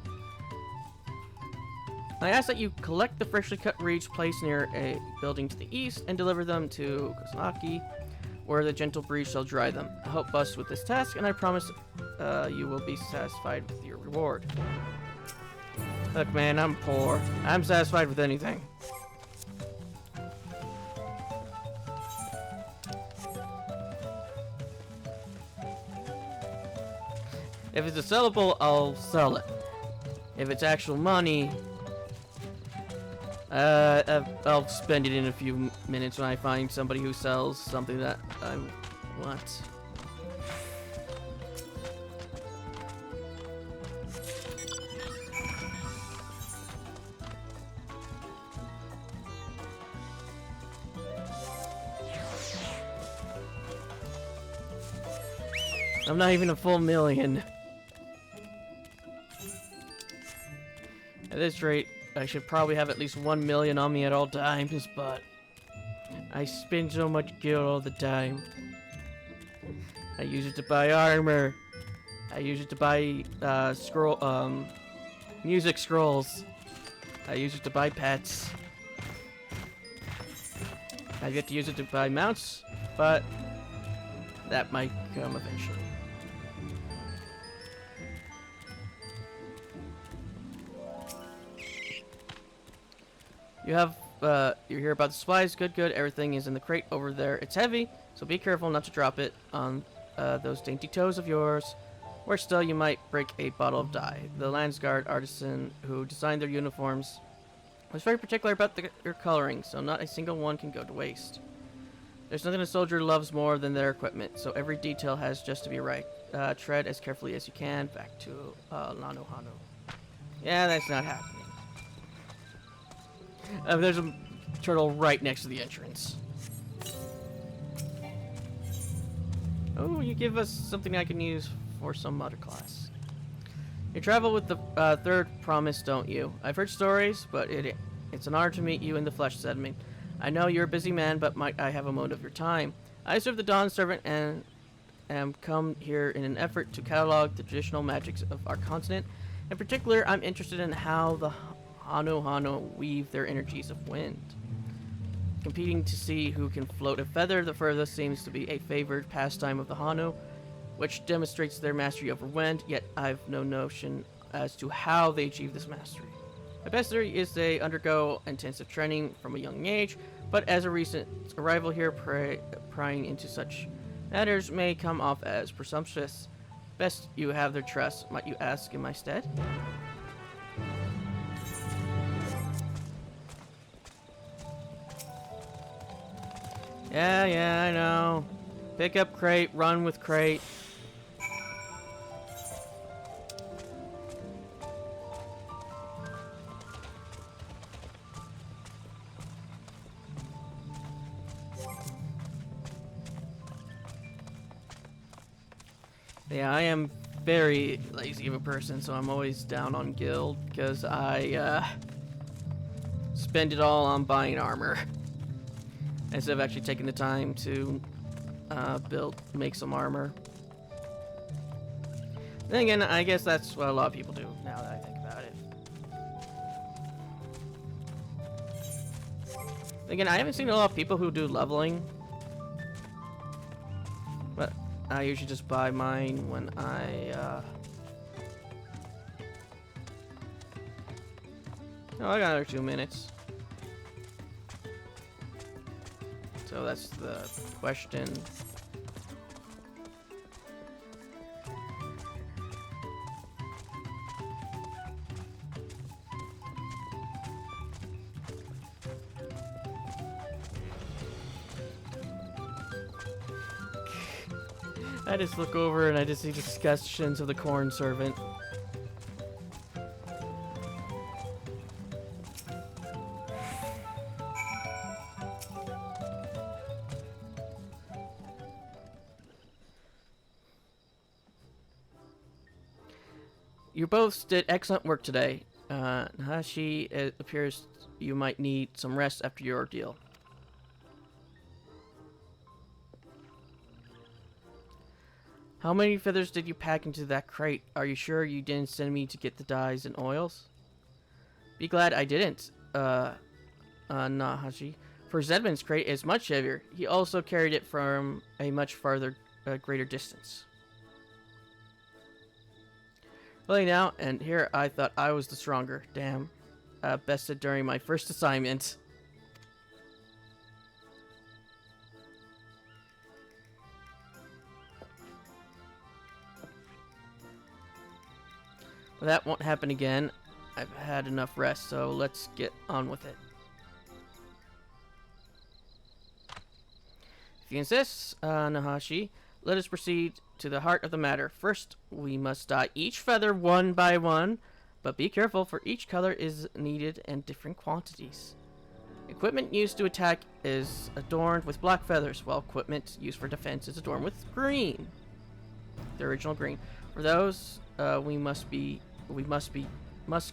I ask that you collect the freshly cut reeds placed near a building to the east and deliver them to Kozaki, where the gentle breeze shall dry them. Help us with this task, and I promise you will be satisfied with your reward. Look, man, I'm poor. I'm satisfied with anything. If it's a sellable, I'll sell it. If it's actual money, I'll spend it in a few minutes when I find somebody who sells something that I want. I'm not even a full million. At this rate, I should probably have at least 1 million on me at all times, but I spend so much gil all the time. I use it to buy armor. I use it to buy music scrolls. I use it to buy pets. I get to use it to buy mounts, but that might come eventually. You have, you're here about the supplies. Good, good. Everything is in the crate over there. It's heavy, so be careful not to drop it on those dainty toes of yours. Or still, you might break a bottle of dye. The Landsguard artisan who designed their uniforms was very particular about their coloring, so not a single one can go to waste. There's nothing a soldier loves more than their equipment, so every detail has just to be right. Tread as carefully as you can. Back to Lano Hanu. Yeah, that's not happening. There's a turtle right next to the entrance. Oh, you give us something I can use for some other class. You travel with the third promise, don't you? I've heard stories, but it's an honor to meet you in the flesh, Zedman. I know you're a busy man, but might I have a moment of your time? I serve the Dawn Servant and am come here in an effort to catalog the traditional magics of our continent. In particular, I'm interested in how the Hanu weave their energies of wind. Competing to see who can float a feather the furthest seems to be a favored pastime of the Hanu, which demonstrates their mastery over wind, yet I've no notion as to how they achieve this mastery. My best theory is they undergo intensive training from a young age, but as a recent arrival here, prying into such matters may come off as presumptuous. Best you have their trust. Might you ask in my stead? Yeah, I know. Pick up crate, run with crate. Yeah, I am very lazy of a person, so I'm always down on guild because I spend it all on buying armor instead of actually taking the time to make some armor. Then again, I guess that's what a lot of people do now that I think about it. Then again, I haven't seen a lot of people who do leveling, but I usually just buy mine when I oh, I got another 2 minutes. So that's the question. I just look over and I just see discussions of the corn servant. You both did excellent work today. Nahashi, it appears you might need some rest after your ordeal. How many feathers did you pack into that crate? Are you sure you didn't send me to get the dyes and oils? Be glad I didn't, Nahashi. For Zedman's crate is much heavier. He also carried it from a much farther, greater distance. Really now, and here I thought I was the stronger. Damn. Bested during my first assignment. Well, that won't happen again. I've had enough rest, so let's get on with it. If you insist, Nahashi, let us proceed to the heart of the matter. First, we must dye each feather one by one, but be careful, for each color is needed in different quantities. Equipment used to attack is adorned with black feathers, while equipment used for defense is adorned with green. The original green. For those, we must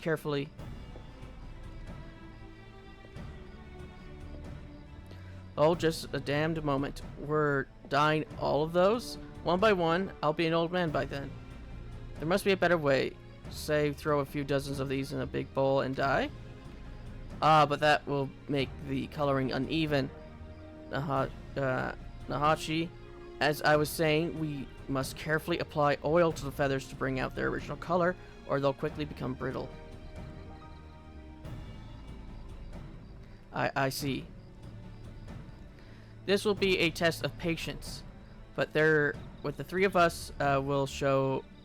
carefully. Oh, just a damned moment. We're dyeing all of those? One by one, I'll be an old man by then. There must be a better way. Say, throw a few dozens of these in a big bowl and dye? But that will make the coloring uneven. Nahashi, as I was saying, we must carefully apply oil to the feathers to bring out their original color, or they'll quickly become brittle. I see. This will be a test of patience, but with the three of us,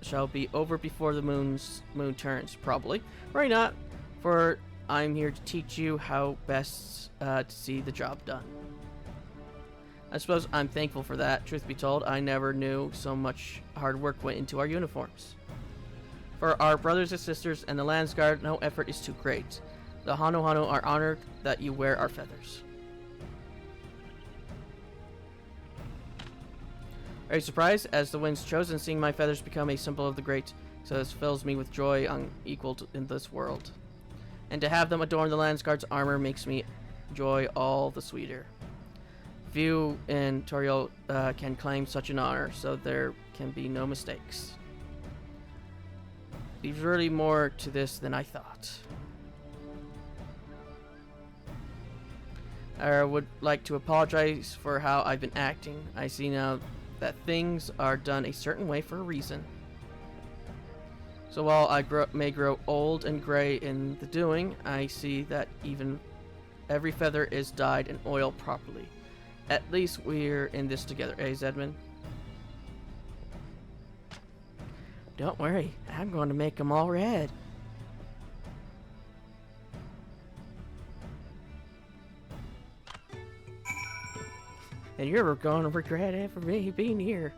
shall be over before the moon turns, probably. Worry not, for I'm here to teach you how best to see the job done. I suppose I'm thankful for that. Truth be told, I never knew so much hard work went into our uniforms. For our brothers and sisters and the Landsguard, no effort is too great. The Hanu are honored that you wear our feathers. Are you surprised, as the wind's chosen, seeing my feathers become a symbol of the great so this fills me with joy unequaled in this world. And to have them adorn the Landsguard's armor makes me joy all the sweeter. Few in Toriel can claim such an honor, so there can be no mistakes. There's really more to this than I thought. I would like to apologize for how I've been acting. I see now that things are done a certain way for a reason. So while I may grow old and gray in the doing, I see that even every feather is dyed and oiled properly. At least we're in this together, eh, Zedman? Don't worry, I'm going to make them all red. And you're going to regret ever me being here.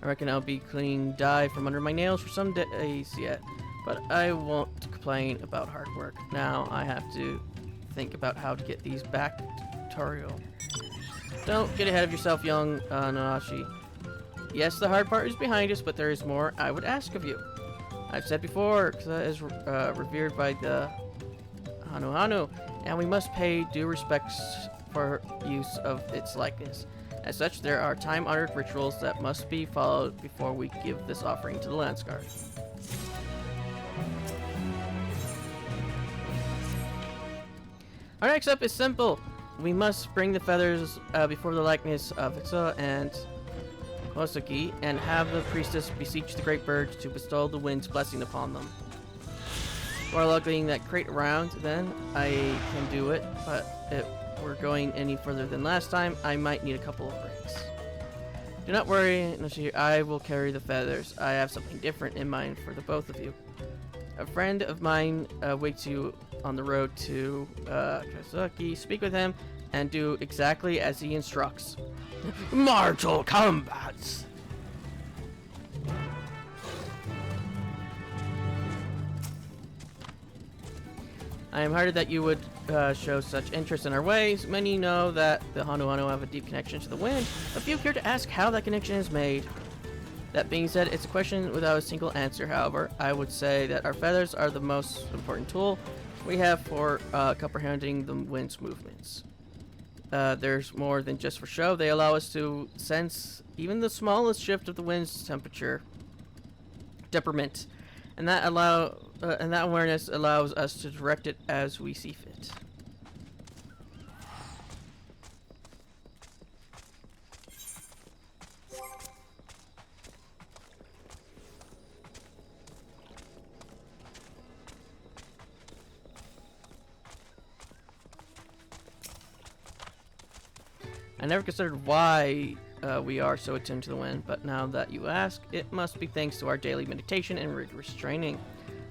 I reckon I'll be cleaning dye from under my nails for some days yet, but I won't complain about hard work. Now I have to think about how to get these back to Toriel. Don't get ahead of yourself, young Nanashi. Yes, the hard part is behind us, but there is more I would ask of you. I've said before, Kza is revered by the Hanu, and we must pay due respects for use of its likeness. As such, there are time-honored rituals that must be followed before we give this offering to the Landsguard. Our next step is simple. We must bring the feathers before the likeness of Kza and Kosuki, and have the priestess beseech the great bird to bestow the wind's blessing upon them. While lugging that crate around, then, I can do it, but if we're going any further than last time, I might need a couple of breaks. Do not worry, Noshi, I will carry the feathers. I have something different in mind for the both of you. A friend of mine waits you on the road to Kosuki. Speak with him and do exactly as he instructs. Mortal combats! I am heartened that you would show such interest in our ways. Many know that the Hanu have a deep connection to the wind. A few care to ask how that connection is made. That being said, it's a question without a single answer. However, I would say that our feathers are the most important tool we have for comprehending the wind's movements. There's more than just for show. They allow us to sense even the smallest shift of the wind's temperament, and that awareness allows us to direct it as we see fit. I never considered why we are so attuned to the wind, but now that you ask, it must be thanks to our daily meditation and rigorous training.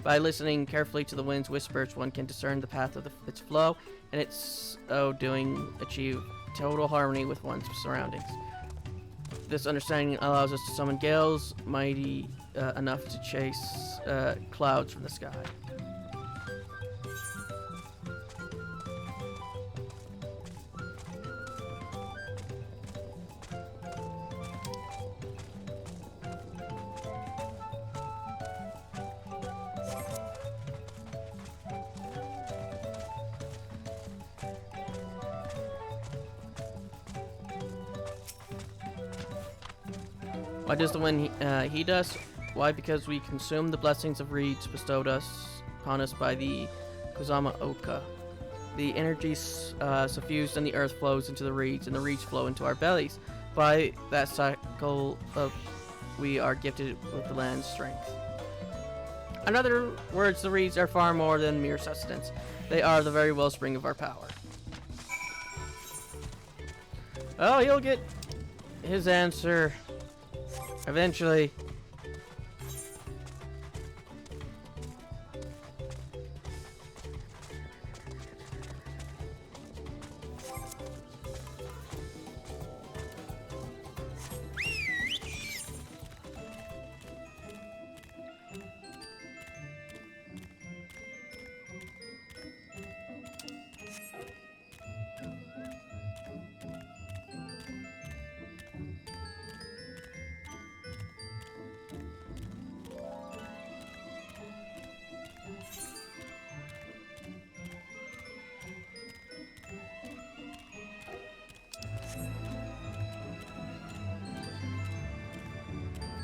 By listening carefully to the wind's whispers, one can discern the path of its flow, and its so doing achieve total harmony with one's surroundings. This understanding allows us to summon gales mighty enough to chase clouds from the sky. Why does the wind heed us? Why? Because we consume the blessings of reeds bestowed upon us by the Kozama Oka. The energy suffused in the earth flows into the reeds, and the reeds flow into our bellies. By that cycle, we are gifted with the land's strength. In other words, the reeds are far more than mere sustenance. They are the very wellspring of our power. Oh, you'll get his answer eventually.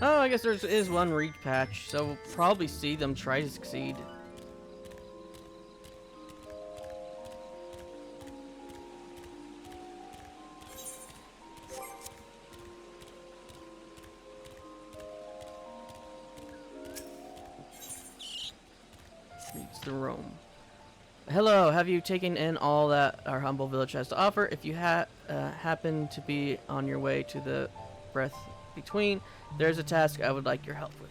Oh, I guess there is one reed patch, so we'll probably see them try to succeed. Reads the roam. Hello, have you taken in all that our humble village has to offer? If you happen to be on your way to the breath between, there's a task I would like your help with.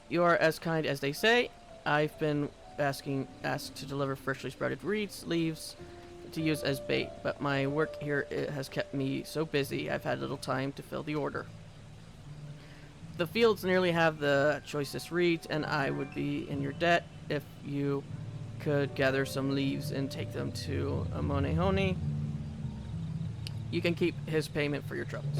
You are as kind as they say. I've been asked to deliver freshly sprouted reeds, leaves to use as bait, but my work here has kept me so busy I've had little time to fill the order. The fields nearly have the choicest reeds, and I would be in your debt if you could gather some leaves and take them to Amonehone. You can keep his payment for your troubles.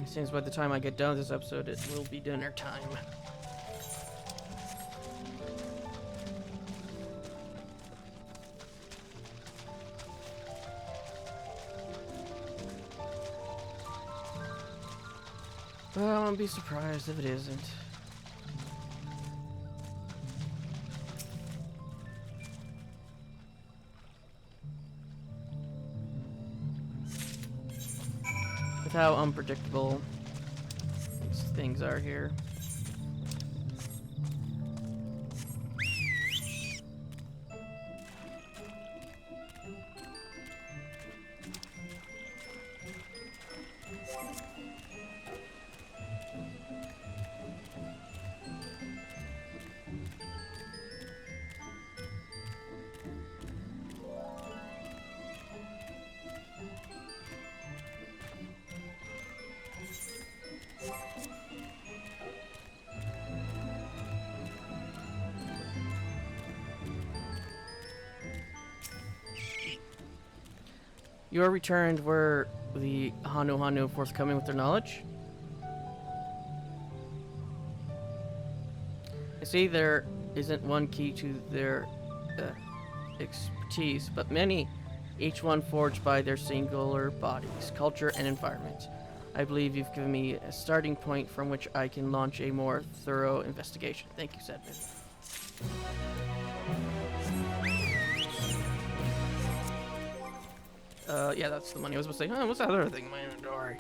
Seems by the time I get done with this episode, it will be dinner time. Well, I won't be surprised if it isn't. With how unpredictable these things are here. You are returned. Were the Hanu forthcoming with their knowledge? I see there isn't one key to their expertise, but many, each one forged by their singular bodies, culture, and environment. I believe you've given me a starting point from which I can launch a more thorough investigation. Thank you, Sedman. Yeah, that's the money. I was supposed to say, what's that other thing in my inventory?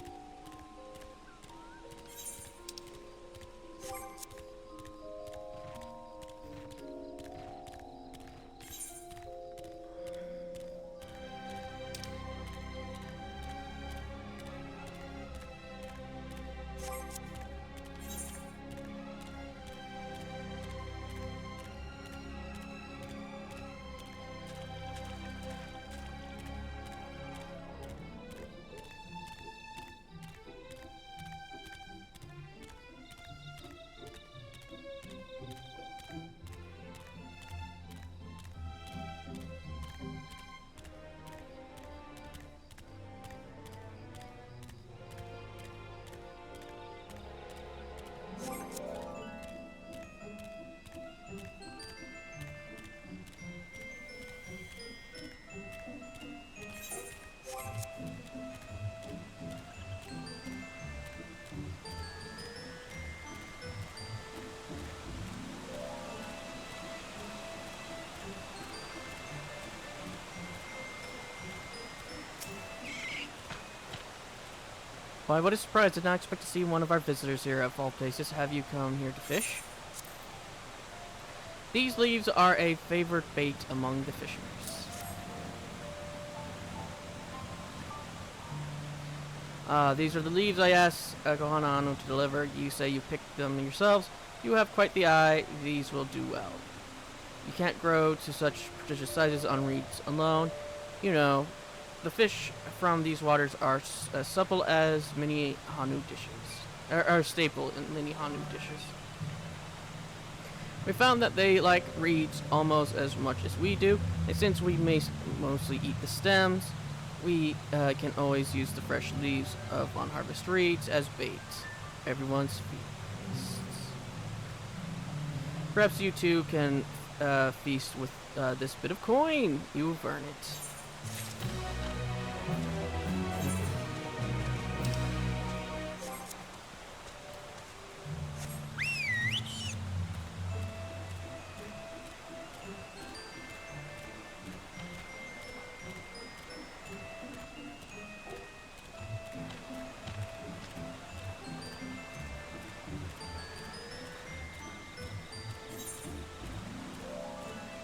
Why, what a surprise. Did not expect to see one of our visitors here at all places. Have you come here to fish? These leaves are a favorite bait among the fishermen. These are the leaves I asked Gohanan to deliver. You say you picked them yourselves. You have quite the eye. These will do well. You can't grow to such prodigious sizes on reeds alone. You know, the fish from these waters are as supple as mini Hanu dishes. Are staple in many Hanu dishes. We found that they like reeds almost as much as we do, and since we mostly eat the stems, we can always use the fresh leaves of unharvested reeds as bait. Everyone's feasts. Perhaps you two can feast with this bit of coin. You've earned it.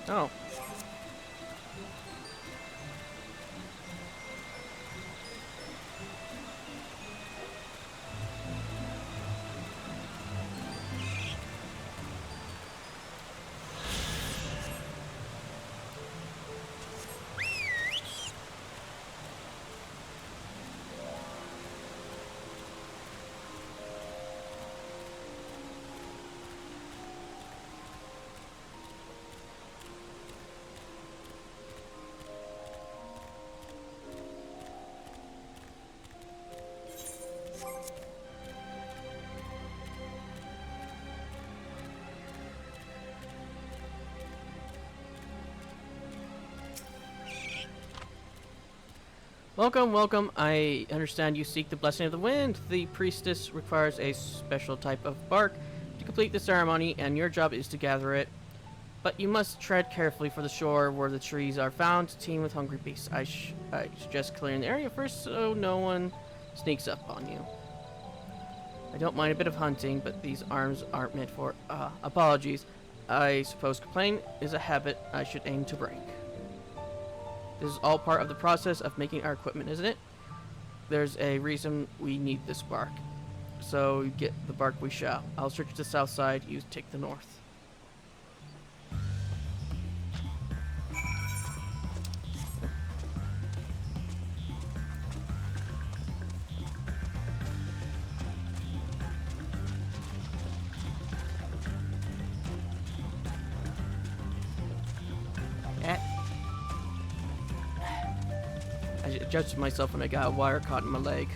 Oh. Welcome, welcome. I understand you seek the blessing of the wind. The priestess requires a special type of bark to complete the ceremony, and your job is to gather it. But you must tread carefully for the shore where the trees are found to teem with hungry beasts. I suggest clearing the area first so no one sneaks up on you. I don't mind a bit of hunting, but these arms aren't meant for, apologies. I suppose complaining is a habit I should aim to break. This is all part of the process of making our equipment, isn't it? There's a reason we need this bark. So get the bark we shall. I'll search the south side, you take the north. I judged myself when I got a wire caught in my leg.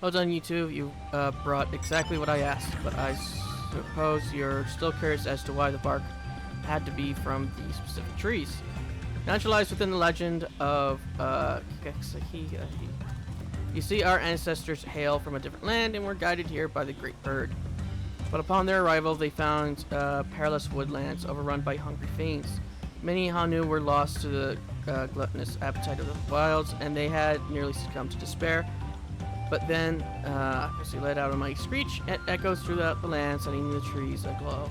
Well done, you two. You brought exactly what I asked, but I suppose you're still curious as to why the bark had to be from these specific trees. Naturalized within the legend of you see, our ancestors hail from a different land and were guided here by the Great Bird. But upon their arrival, they found perilous woodlands overrun by hungry fiends. Many Hanu were lost to the gluttonous appetite of the wilds, and they had nearly succumbed to despair. But then, as he let out a mighty screech, it echoes throughout the land, setting the trees aglow.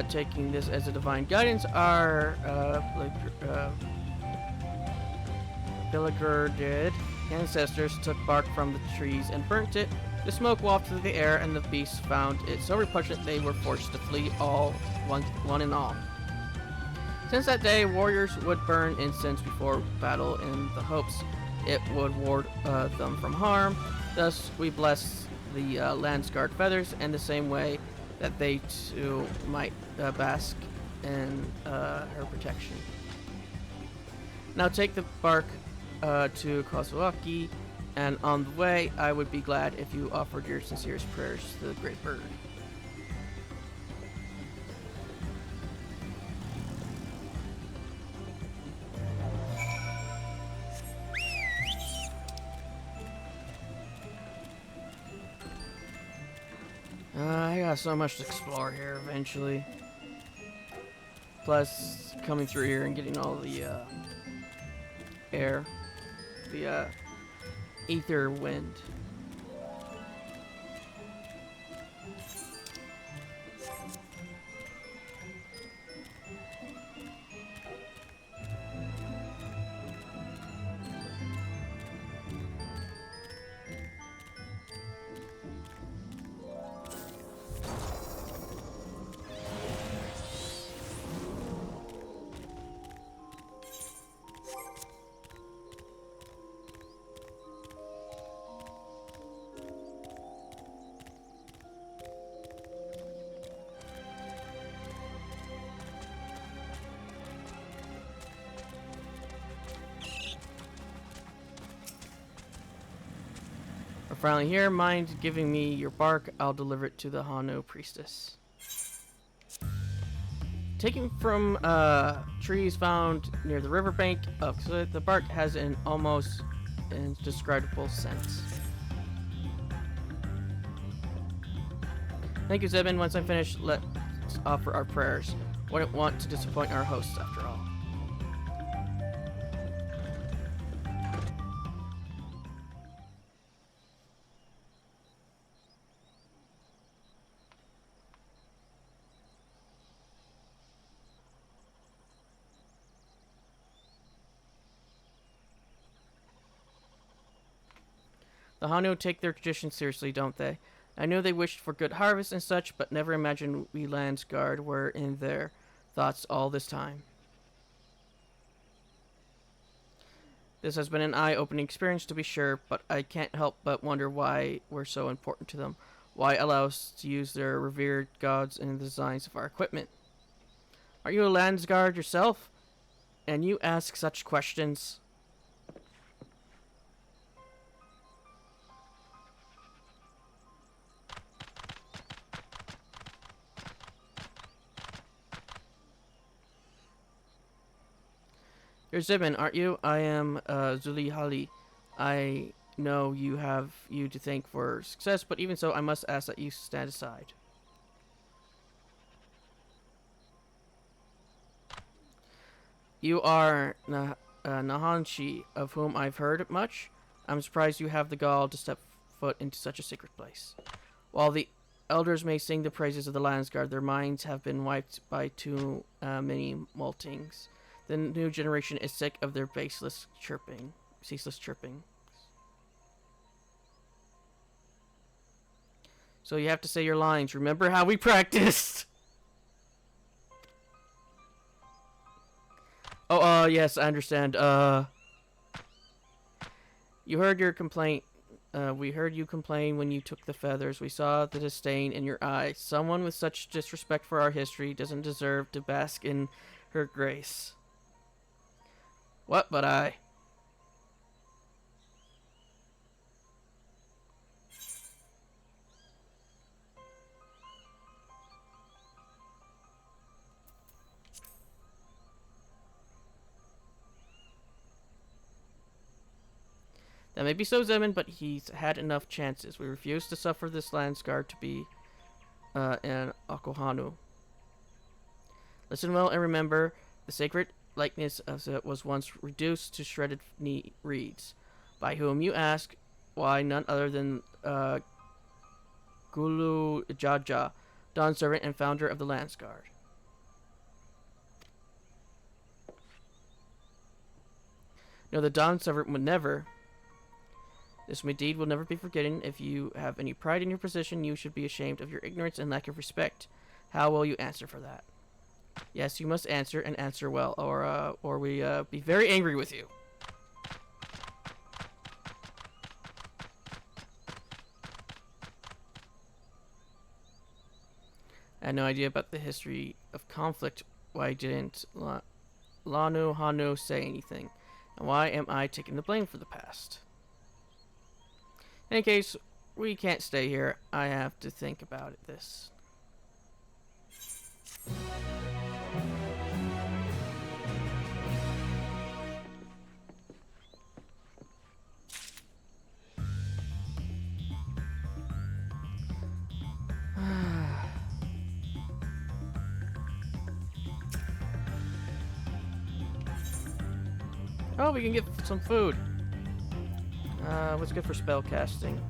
Taking this as a divine guidance, our beleaguered ancestors took bark from the trees and burnt it. The smoke wafted through the air, and the beasts found it so repugnant they were forced to flee, one and all. Since that day, warriors would burn incense before battle in the hopes it would ward them from harm. Thus, we bless the Landsguard feathers in the same way that they too might bask in her protection. Now take the bark to Kozawaki, and on the way, I would be glad if you offered your sincerest prayers to the great bird. I got so much to explore here eventually. Plus, coming through here and getting all the air, the ether wind. We're finally here. Mind giving me your bark? I'll deliver it to the Hano priestess. Taken from trees found near the riverbank of Ksut, the bark has an almost indescribable scent. Thank you, Zebin. Once I'm finished, let's offer our prayers. Wouldn't want to disappoint our hosts, after all. The Hanu take their traditions seriously, don't they? I knew they wished for good harvest and such, but never imagined we Landsguard were in their thoughts all this time. This has been an eye-opening experience, to be sure, but I can't help but wonder why we're so important to them. Why allow us to use their revered gods in the designs of our equipment? Are you a Landsguard yourself? And you ask such questions? You're Zibin, aren't you? I am Zulihali. I know you have you to thank for success, but even so, I must ask that you stand aside. You are Nahanshi, of whom I've heard much. I'm surprised you have the gall to step foot into such a sacred place. While the elders may sing the praises of the Landsguard, their minds have been wiped by too many moltings. The new generation is sick of their ceaseless chirping. So you have to say your lines. Remember how we practiced? Oh, yes, I understand. You heard your complaint. We heard you complain when you took the feathers. We saw the disdain in your eyes. Someone with such disrespect for our history doesn't deserve to bask in her grace. What but I? That may be so, Zeman, but he's had enough chances. We refuse to suffer this Landsguard to be an Akohanu. Listen well and remember, the sacred likeness of it was once reduced to shredded reeds. By whom, you ask? Why, none other than Gulu Jaja, Dawn servant and founder of the Landsguard. No, the Dawn Servant would never. This my deed will never be forgotten. If you have any pride in your position, you should be ashamed of your ignorance and lack of respect. How will you answer for that? Yes, you must answer, and answer well, or we be very angry with you. I had no idea about the history of conflict. Why didn't Lanu Hanu say anything? And why am I taking the blame for the past? In any case, we can't stay here. I have to think about this. Oh, we can get some food. What's good for spell casting?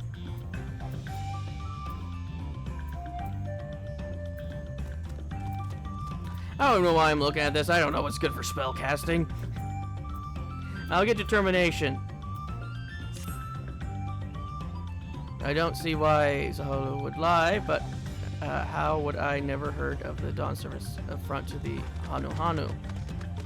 I don't know why I'm looking at this. I don't know what's good for spell casting. I'll get determination. I don't see why Zahola would lie, but how would I never heard of the Dawn Service affront to the Hanu Hanu?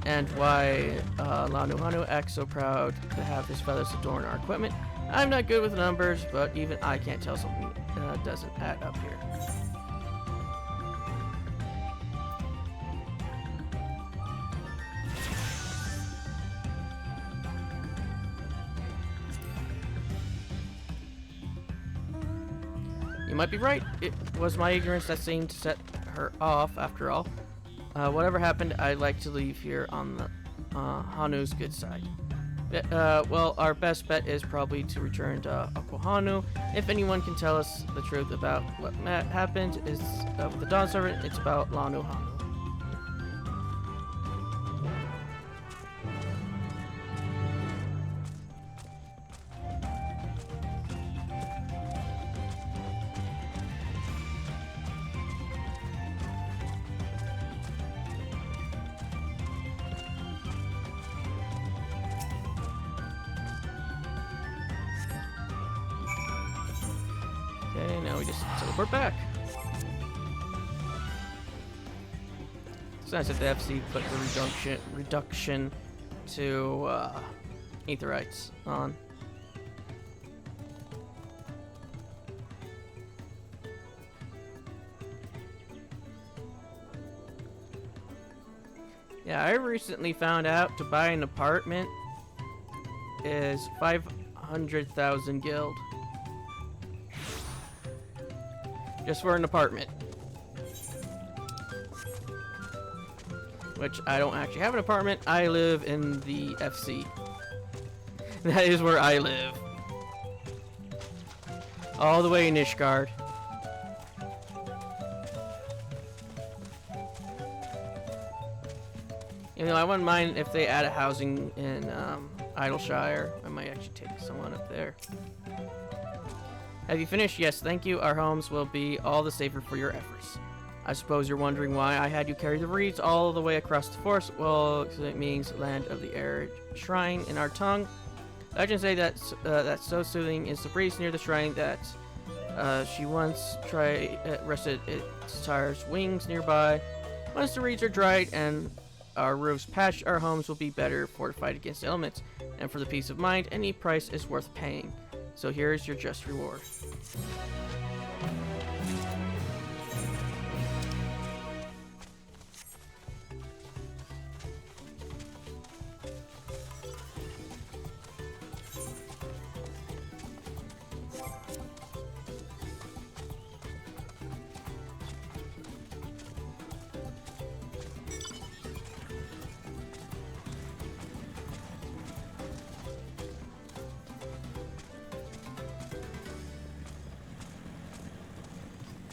And why Lanu Hanu acts so proud to have his feathers adorn our equipment? I'm not good with numbers, but even I can't tell something doesn't add up here. You might be right. It was my ignorance that seemed to set her off, after all. Whatever happened, I'd like to leave here on the Hanu's good side. Well, our best bet is probably to return to Aquahanu. If anyone can tell us the truth about what happened is with the Dawn Servant, it's about Lanu Hanu. Okay, now we just teleport back. It's nice that the FC put the reduction to Aetherites on. Yeah, I recently found out to buy an apartment is 500,000 guild. Just for an apartment. Which I don't actually have an apartment. I live in the FC. That is where I live. All the way in Ishgard. You know, I wouldn't mind if they add a housing in Idleshire. I might actually take someone up there. Have you finished? Yes, thank you. Our homes will be all the safer for your efforts. I suppose you're wondering why I had you carry the reeds all the way across the forest. Well, it means land of the arid shrine in our tongue. Legends say that that's so soothing is the breeze near the shrine that she once rested its tired wings nearby. Once the reeds are dried and our roofs patched, our homes will be better fortified against elements. And for the peace of mind, any price is worth paying. So here's your just reward.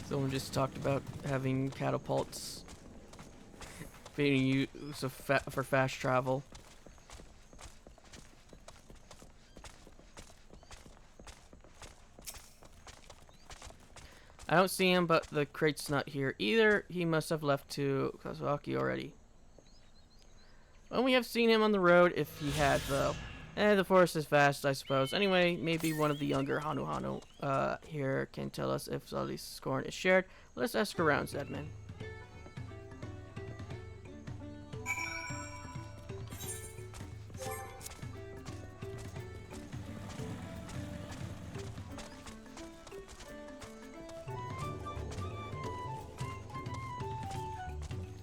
Someone just talked about having catapults being used for fast travel. I don't see him, but the crate's not here either. He must have left to Kazaki already. Well, we have seen him on the road if he had, though. The forest is vast, I suppose. Anyway, maybe one of the younger Hanu here can tell us if Zali's scorn is shared. Let's ask around, Zedman.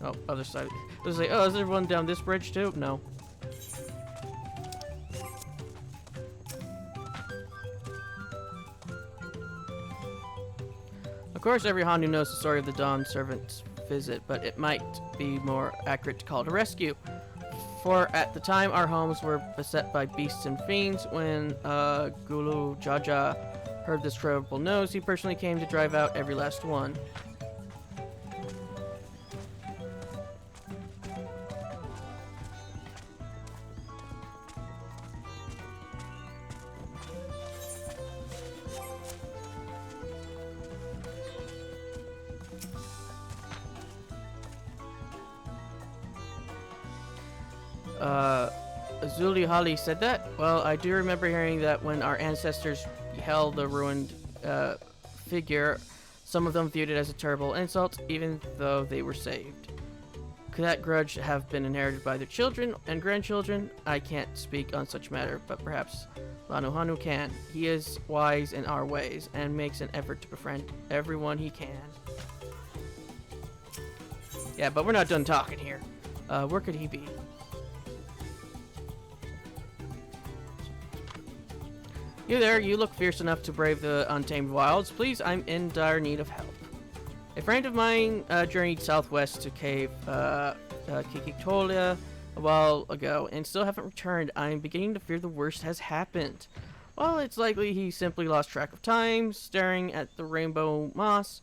Oh, other side. I was like, oh, is there one down this bridge too? No. Of course, every Hanu knows the story of the Dawn Servant's visit, but it might be more accurate to call it a rescue. For at the time, our homes were beset by beasts and fiends. When Gulu Jaja heard this terrible news, he personally came to drive out every last one. Zuli Hali said that? Well, I do remember hearing that when our ancestors beheld the ruined figure, some of them viewed it as a terrible insult, even though they were saved. Could that grudge have been inherited by their children and grandchildren? I can't speak on such matter, but perhaps Lanuhanu can. He is wise in our ways, and makes an effort to befriend everyone he can. Yeah, but we're not done talking here. Where could he be? You there, you look fierce enough to brave the untamed wilds. Please, I'm in dire need of help. A friend of mine journeyed southwest to cave Kikitolia a while ago and still haven't returned. I'm beginning to fear the worst has happened. Well, it's likely he simply lost track of time, staring at the rainbow moss.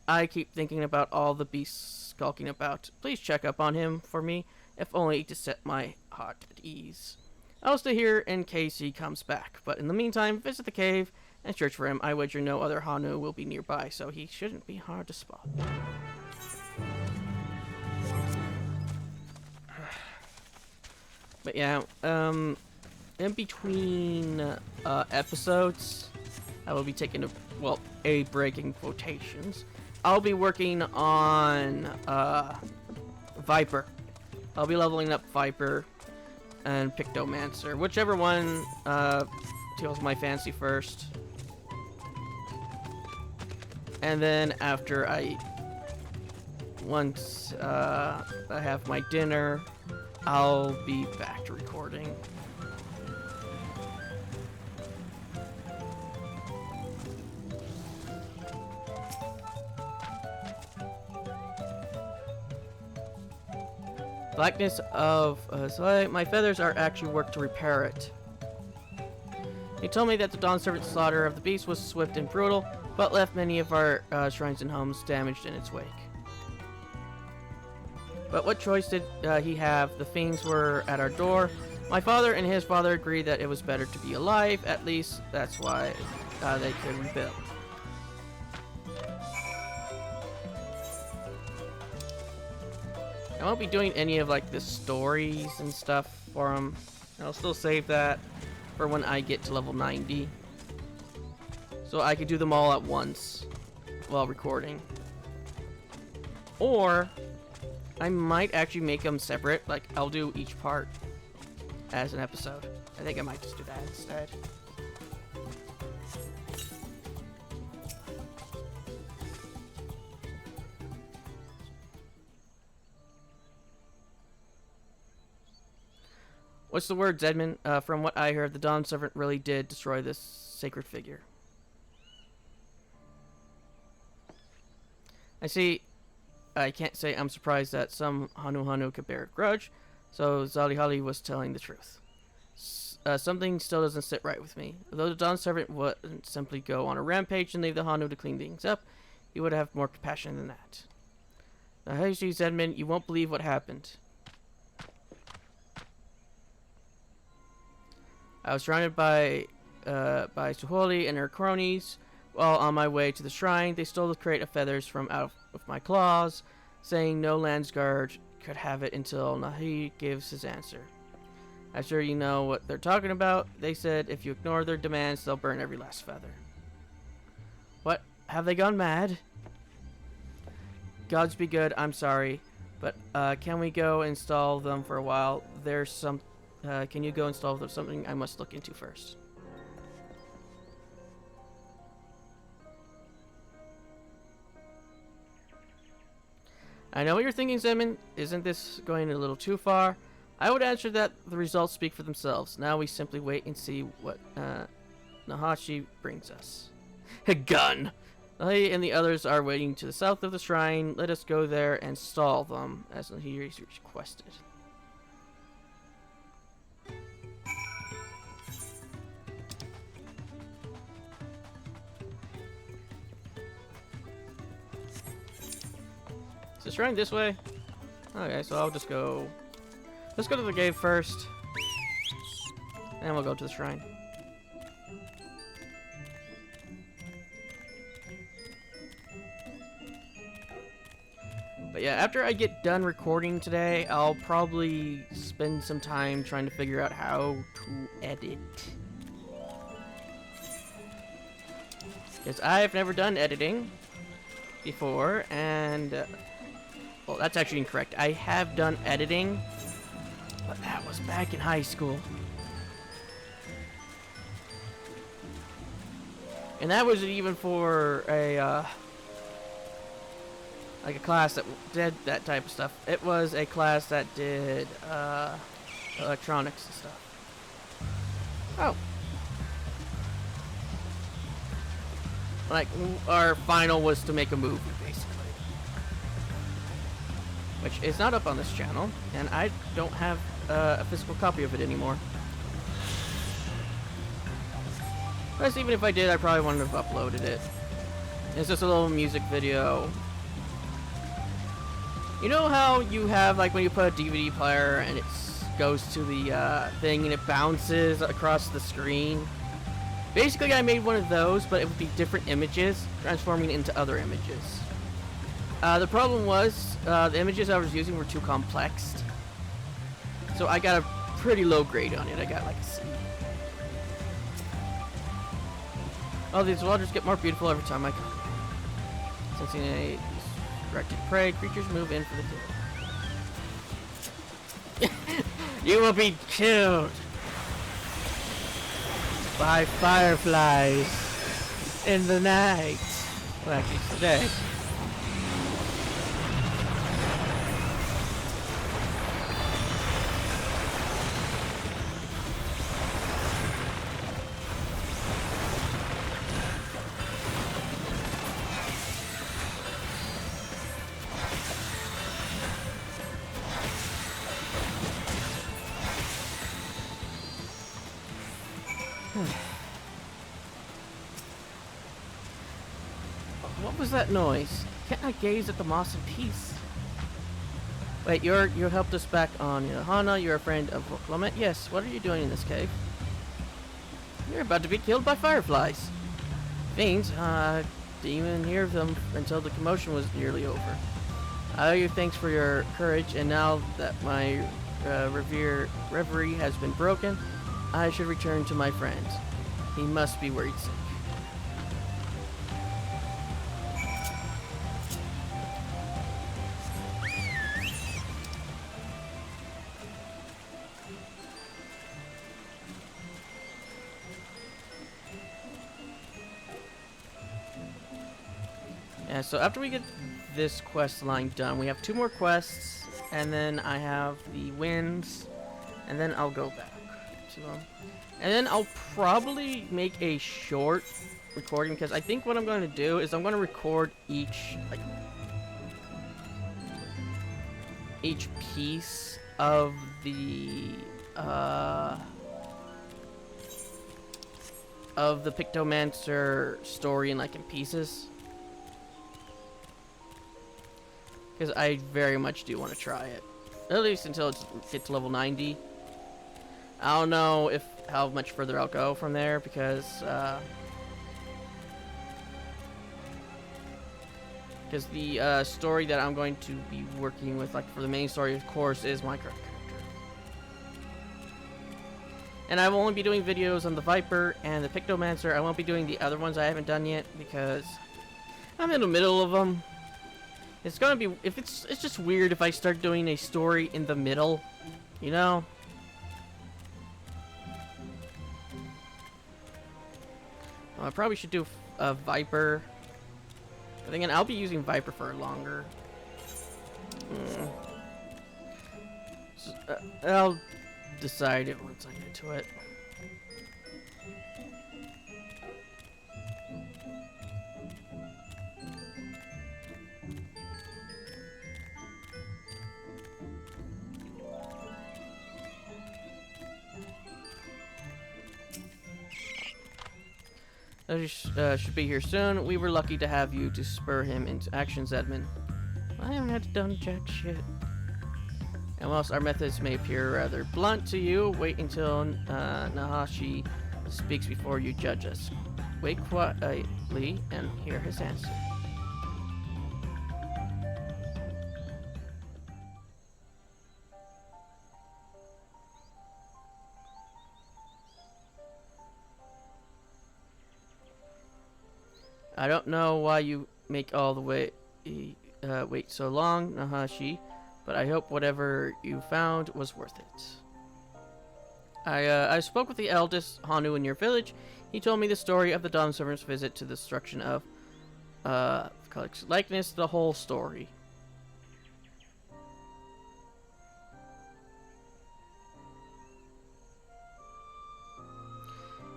I keep thinking about all the beasts skulking about. Please check up on him for me, if only to set my heart at ease. I'll stay here in case he comes back, but in the meantime, visit the cave and search for him. I wager no other Hanu will be nearby, so he shouldn't be hard to spot. But yeah, in between episodes, I will be taking a break in quotations. I'll be working on Viper. I'll be leveling up Viper and Pictomancer, whichever one tickles my fancy first. And then after once I have my dinner, I'll be back to recording. Blackness of my feathers are actually worked to repair it. He told me that the Dawn Servant's slaughter of the beast was swift and brutal, but left many of our shrines and homes damaged in its wake. But what choice did he have? The fiends were at our door. My father and his father agreed that it was better to be alive. At least that's why they could rebuild. I won't be doing any of like the stories and stuff for them. I'll still save that for when I get to level 90. So I could do them all at once while recording. Or I might actually make them separate. Like I'll do each part as an episode. I think I might just do that instead. What's the word, Zedman? From what I heard, the Dawn Servant really did destroy this sacred figure. I see. I can't say I'm surprised that some Hanu could bear a grudge, so Zalihali was telling the truth. Something still doesn't sit right with me. Though the Dawn Servant wouldn't simply go on a rampage and leave the Hanu to clean things up, he would have more compassion than that. Now, hey, Zedman, you won't believe what happened. I was surrounded by Suholi and her cronies. While on my way to the shrine, they stole the crate of feathers from out of my claws, saying no Landsguard could have it until Nahi gives his answer. I'm sure you know what they're talking about. They said if you ignore their demands, they'll burn every last feather. What? Have they gone mad? Gods be good, I'm sorry. But, can we go install them for a while? There's some... can you go install them? Something I must look into first. I know what you're thinking, Zemin. Isn't this going a little too far? I would answer that the results speak for themselves. Now we simply wait and see what Nahashi brings us. A gun! I and the others are waiting to the south of the shrine. Let us go there and stall them, as he requested. Is the shrine this way? Okay, so I'll just go... Let's go to the cave first. And we'll go to the shrine. But yeah, after I get done recording today, I'll probably spend some time trying to figure out how to edit. Because I've never done editing before, and... well, that's actually incorrect. I have done editing, but that was back in high school. And that wasn't even for a, like a class that did that type of stuff. It was a class that did, electronics and stuff. Oh. Like, our final was to make a movie, basically. Which is not up on this channel, and I don't have a physical copy of it anymore. Plus, even if I did, I probably wouldn't have uploaded it. It's just a little music video. You know how you have, like, when you put a DVD player and it goes to the thing and it bounces across the screen? Basically, I made one of those, but it would be different images, transforming into other images. The problem was, the images I was using were too complex. So I got a pretty low grade on it. I got like a C. Oh, these waters get more beautiful every time I come. Sensing a directed prey, creatures move in for the kill. You will be killed by fireflies in the night. Well, actually, today. What was that noise? Can't I gaze at the moss in peace? Wait, you helped us back on Hana. You're a friend of Clement. Yes. What are you doing in this cave? You're about to be killed by fireflies. Fiends. Didn't even hear them until the commotion was nearly over. I owe you thanks for your courage, and now that my reverie has been broken, I should return to my friends. He must be worried sick. Yeah, so after we get this quest line done, we have 2 more quests, and then I have the winds, and then I'll go back to them. And then I'll probably make a short recording, because I think what I'm going to do is I'm going to record each piece of the Pictomancer story in pieces. Because I very much do want to try it. At least until it gets to level 90. I don't know how much further I'll go from there, because the story that I'm going to be working with, for the main story, of course, is my current character. And I will only be doing videos on the Viper and the Pictomancer. I won't be doing the other ones I haven't done yet because I'm in the middle of them. It's gonna be, if it's just weird if I start doing a story in the middle, you know? Well, I probably should do a Viper. But again, I'll be using Viper for longer. So, I'll decide it once I get to it. Should be here soon. We were lucky to have you to spur him into action, Zedman. I haven't had done jack shit. And whilst our methods may appear rather blunt to you, wait until Nahashi speaks before you judge us. Wait quietly and hear his answer. I don't know why you make all the way wait so long, Nahashi, but I hope whatever you found was worth it. I spoke with the eldest Hanu in your village. He told me the story of the Dawn Servant's visit to the destruction of likeness, the whole story.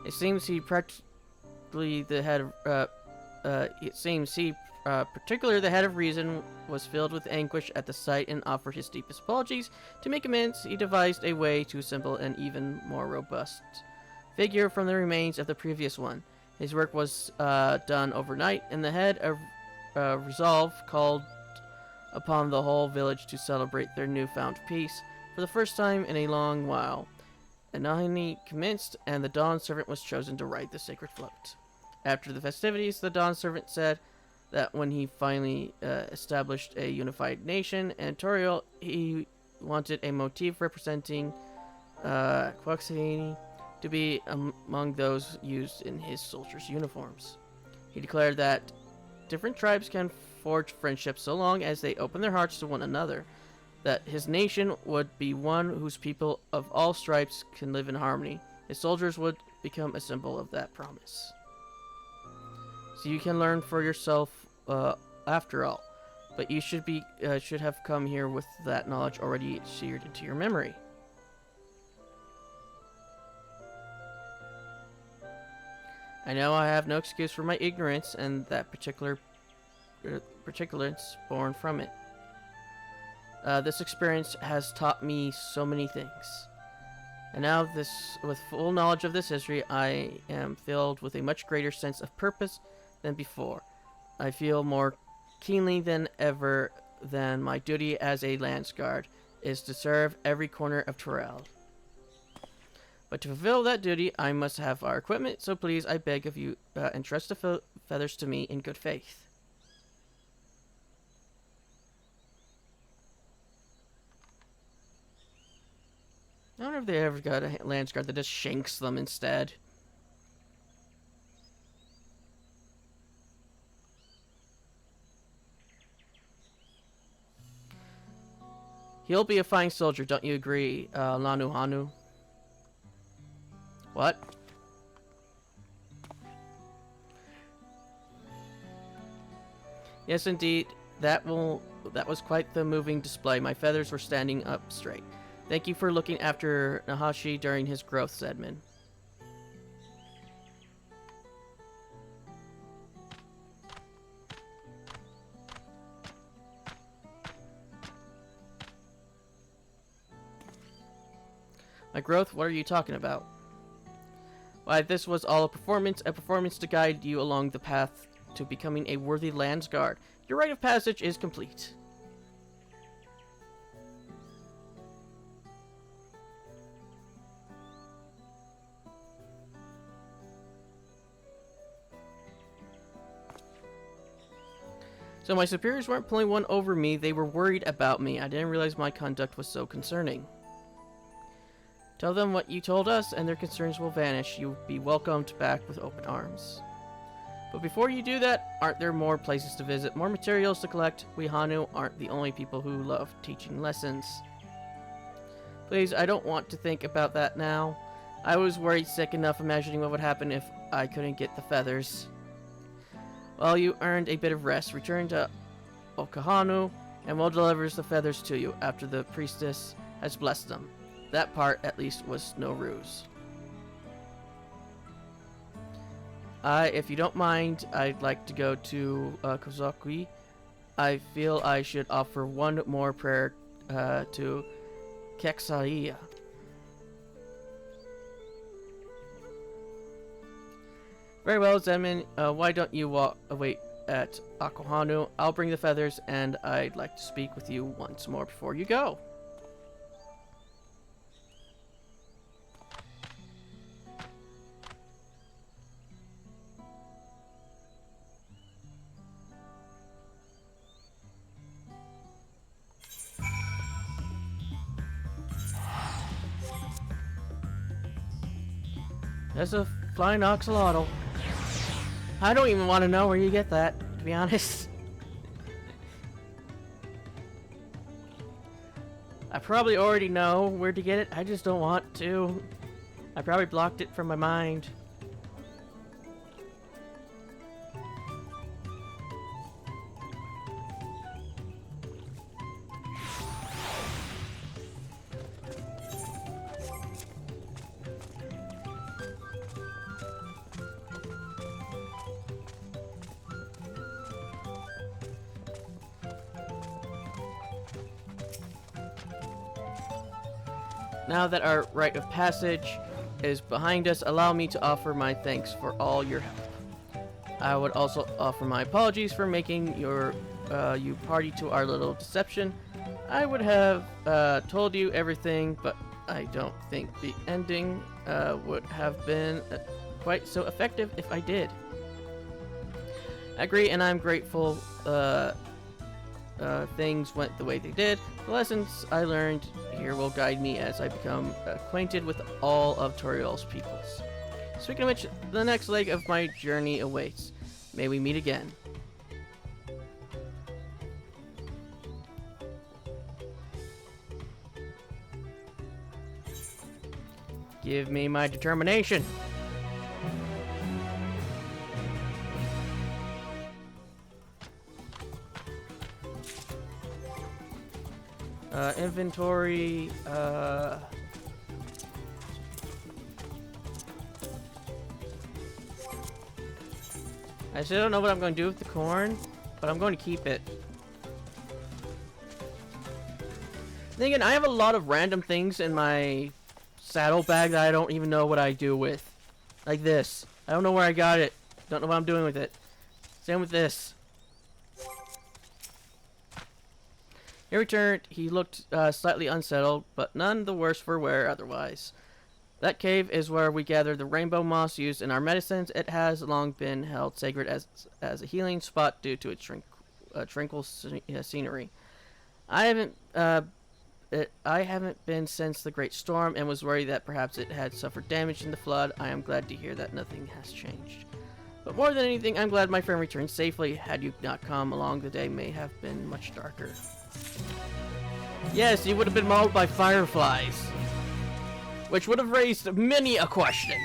It seems he practically the head of particularly the head of reason was filled with anguish at the sight and offered his deepest apologies. To make amends, he devised a way to assemble an even more robust figure from the remains of the previous one. His work was done overnight, and the head of resolve called upon the whole village to celebrate their newfound peace for the first time in a long while. Anahani commenced, and the Dawn Servant was chosen to ride the sacred float. After the festivities, the Dawn Servant said that when he finally established a unified nation and Dawntrail, he wanted a motif representing Quaxini to be among those used in his soldiers' uniforms. He declared that different tribes can forge friendships so long as they open their hearts to one another, that his nation would be one whose people of all stripes can live in harmony. His soldiers would become a symbol of that promise. So you can learn for yourself after all, but you should have come here with that knowledge already seared into your memory. I know I have no excuse for my ignorance and that particulars born from it. This experience has taught me so many things. And now, with full knowledge of this history, I am filled with a much greater sense of purpose than before. I feel more keenly than ever that my duty as a lance guard is to serve every corner of Dawntrail. But to fulfill that duty, I must have our equipment, so please, I beg of you, entrust the feathers to me in good faith. I wonder if they ever got a lance guard that just shanks them instead. He'll be a fine soldier, don't you agree, Lanu Hanu? What? Yes, indeed. That was quite the moving display. My feathers were standing up straight. Thank you for looking after Nahashi during his growth, Zedman. My growth? What are you talking about? Why, this was all a performance to guide you along the path to becoming a worthy lands guard. Your rite of passage is complete. So my superiors weren't pulling one over me, they were worried about me. I didn't realize my conduct was so concerning. Tell them what you told us, and their concerns will vanish. You'll be welcomed back with open arms. But before you do that, aren't there more places to visit, more materials to collect? We Hanu aren't the only people who love teaching lessons. Please, I don't want to think about that now. I was worried sick enough imagining what would happen if I couldn't get the feathers. Well, you earned a bit of rest. Return to Okahanu, and we'll deliver the feathers to you after the priestess has blessed them. That part, at least, was no ruse. If you don't mind, I'd like to go to Kozokui. I feel I should offer one more prayer to Keksaiya. Very well, Zenmin. Why don't you wait at Akohanu? I'll bring the feathers, and I'd like to speak with you once more before you go. That's a flying oxalotl. I don't even want to know where you get that, to be honest. I probably already know where to get it, I just don't want to. I probably blocked it from my mind. Now that our rite of passage is behind us, allow me to offer my thanks for all your help. I would also offer my apologies for making you party to our little deception. I would have told you everything, but I don't think the ending would have been quite so effective if I did. I agree, and I'm grateful things went the way they did. The lessons I learned here will guide me as I become acquainted with all of Toriel's peoples. Speaking of which, the next leg of my journey awaits. May we meet again. Give me my determination. Inventory, I still don't know what I'm going to do with the corn, but I'm going to keep it. Then again, I have a lot of random things in my saddlebag that I don't even know what I do with. Like this. I don't know where I got it. Don't know what I'm doing with it. Same with this. He returned. He looked slightly unsettled, but none the worse for wear otherwise. That cave is where we gather the rainbow moss used in our medicines. It has long been held sacred as a healing spot due to its tranquil scenery. I haven't been since the Great Storm and was worried that perhaps it had suffered damage in the flood. I am glad to hear that nothing has changed. But more than anything, I'm glad my friend returned safely. Had you not come along, the day may have been much darker. Yes, you would have been mauled by fireflies, which would have raised many a question.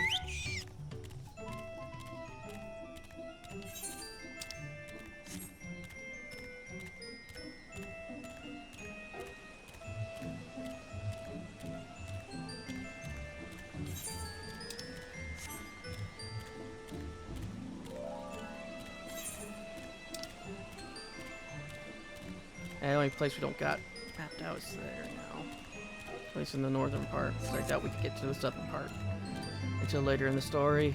And the only place we don't got mapped out is there now. At least in the northern part. So I doubt we could get to the southern part until later in the story.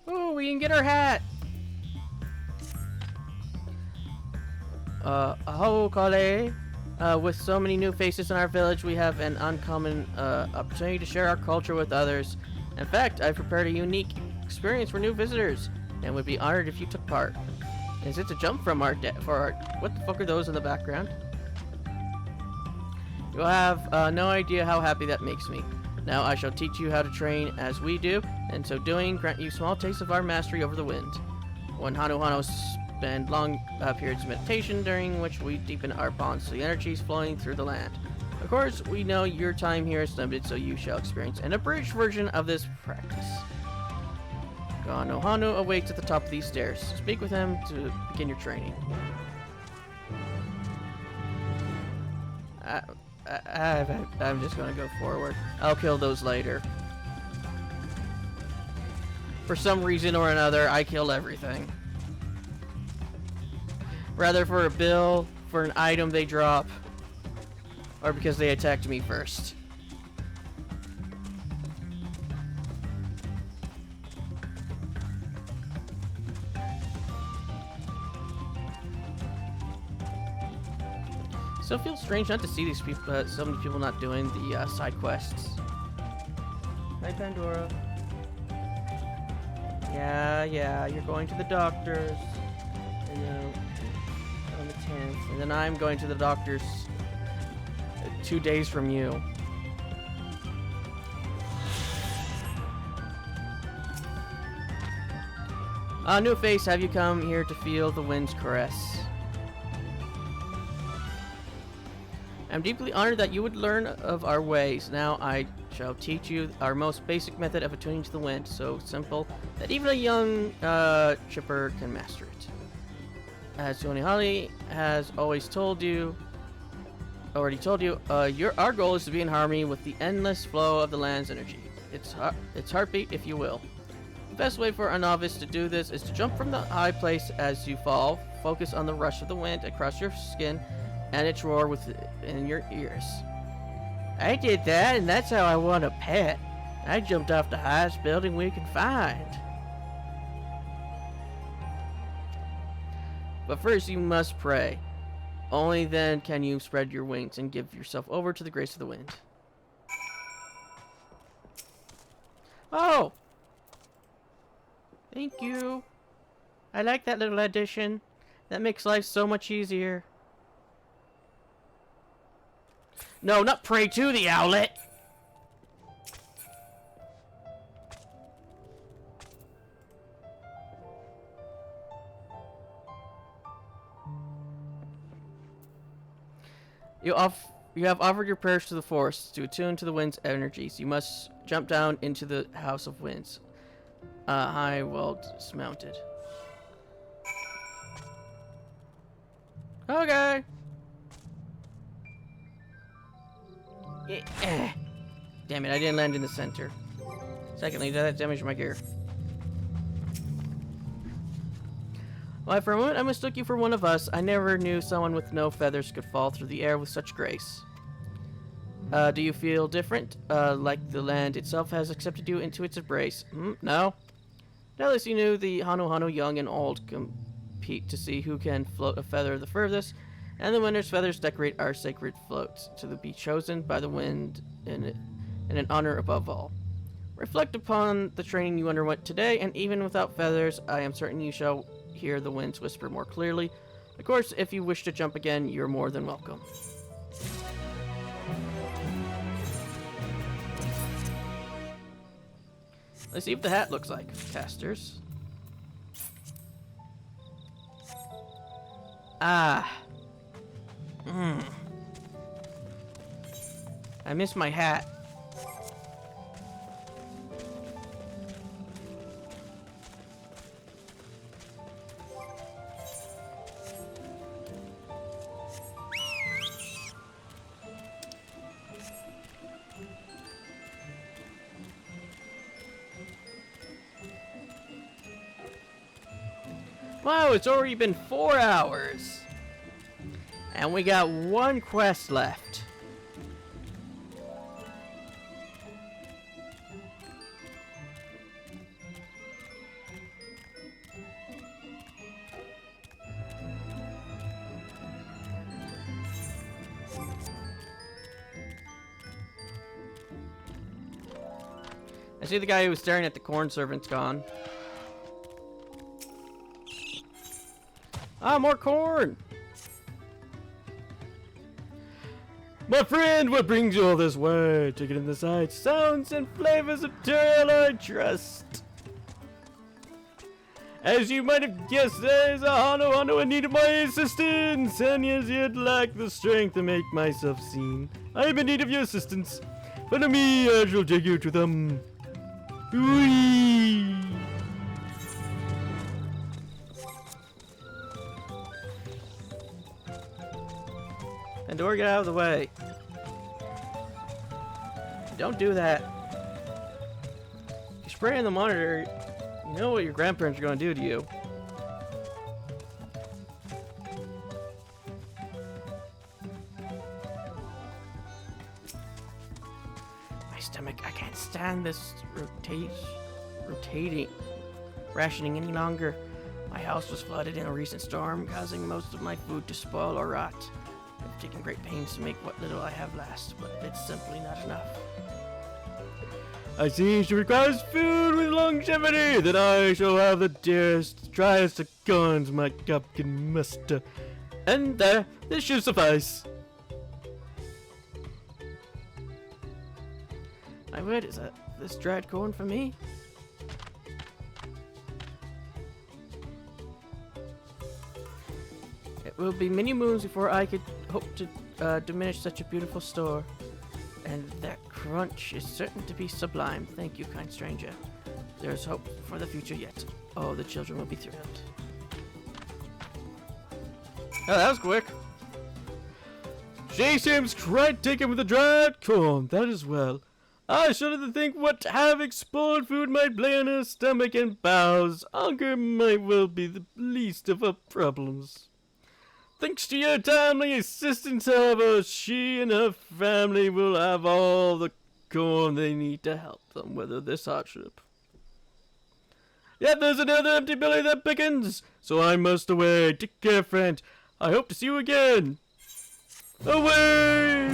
Oh, we can get our hat! Aho Kale. With so many new faces in our village, we have an uncommon opportunity to share our culture with others. In fact, I've prepared a unique experience for new visitors. and would be honored if you took part. Is it to jump from our what the fuck are those in the background? You'll have no idea how happy that makes me. Now I shall teach you how to train as we do, and so doing grant you small tastes of our mastery over the wind. When Hanu Hanu spend long periods of meditation, during which we deepen our bonds to the energies flowing through the land. Of course, we know your time here is limited, so you shall experience an abridged version of this practice. Hanu Hanu awaits at the top of these stairs. Speak with him to begin your training. I'm just gonna go forward. I'll kill those later. For some reason or another, I kill everything. Rather for a bill, for an item they drop, or because they attacked me first. Still feels strange not to see these people, so many people not doing the side quests. Hi, Pandora. Yeah, you're going to the doctor's, you know, on the 10th, and then I'm going to the doctor's 2 days from you. New face, have you come here to feel the wind's caress? I'm deeply honored that you would learn of our ways. Now I shall teach you our most basic method of attuning to the wind, so simple that even a young chipper can master it. As Tony Holly has already told you, our goal is to be in harmony with the endless flow of the land's energy. Its heartbeat, if you will. The best way for a novice to do this is to jump from the high place as you fall, focus on the rush of the wind across your skin, and its roar within your ears. I did that, and that's how I won a pet. I jumped off the highest building we could find. But first you must pray. Only then can you spread your wings and give yourself over to the grace of the wind. Oh! Thank you. I like that little addition. That makes life so much easier. No, not pray to the owlet! You have offered your prayers to the forest to attune to the wind's energies. You must jump down into the house of winds. High, well dismounted. Okay. Damn it, I didn't land in the center. Secondly, that damaged my gear. Why, for a moment I mistook you for one of us. I never knew someone with no feathers could fall through the air with such grace. Do you feel different? Like the land itself has accepted you into its embrace? No? At least you knew the Hanu Hanu young and old compete to see who can float a feather the furthest, and the winner's feathers decorate our sacred floats to be chosen by the wind in an honor above all. Reflect upon the training you underwent today, and even without feathers, I am certain you shall hear the winds whisper more clearly. Of course, if you wish to jump again, you're more than welcome. Let's see what the hat looks like, casters. I missed my hat. Wow, it's already been 4 hours. And we got one quest left. I see the guy who was staring at the corn servant's gone. Ah, more corn! My friend, what brings you all this way? Taking in the sights, sounds, and flavors of Dawntrail I trust. As you might have guessed, there's a Hano in need of my assistance, and as yet lack the strength to make myself seen. I am in need of your assistance. Follow me, I shall take you to them. Whee! Pandora, get out of the way. Don't do that. You're spraying the monitor. You know what your grandparents are going to do to you. My stomach, I can't stand this rotating, rationing any longer. My house was flooded in a recent storm, causing most of my food to spoil or rot. I've taken great pains to make what little I have last, but it's simply not enough. I see she requires food with longevity, then I shall have the dearest, driest of corns my cup can muster. And there, this should suffice. My word, is that this dried corn for me? It will be many moons before I could hope to diminish such a beautiful store. And that crunch is certain to be sublime. Thank you, kind stranger. There's hope for the future yet. Oh, the children will be thrilled. Oh, that was quick. She seems quite taken with the dried corn. That is well. I shudder to think what havoc spoiled food might play on her stomach and bowels. Hunger might well be the least of her problems. Thanks to your timely assistance, however, she and her family will have all the corn they need to help them weather this hardship. Yet there's another empty belly that beckons, so I must away. Take care, friend. I hope to see you again. Away!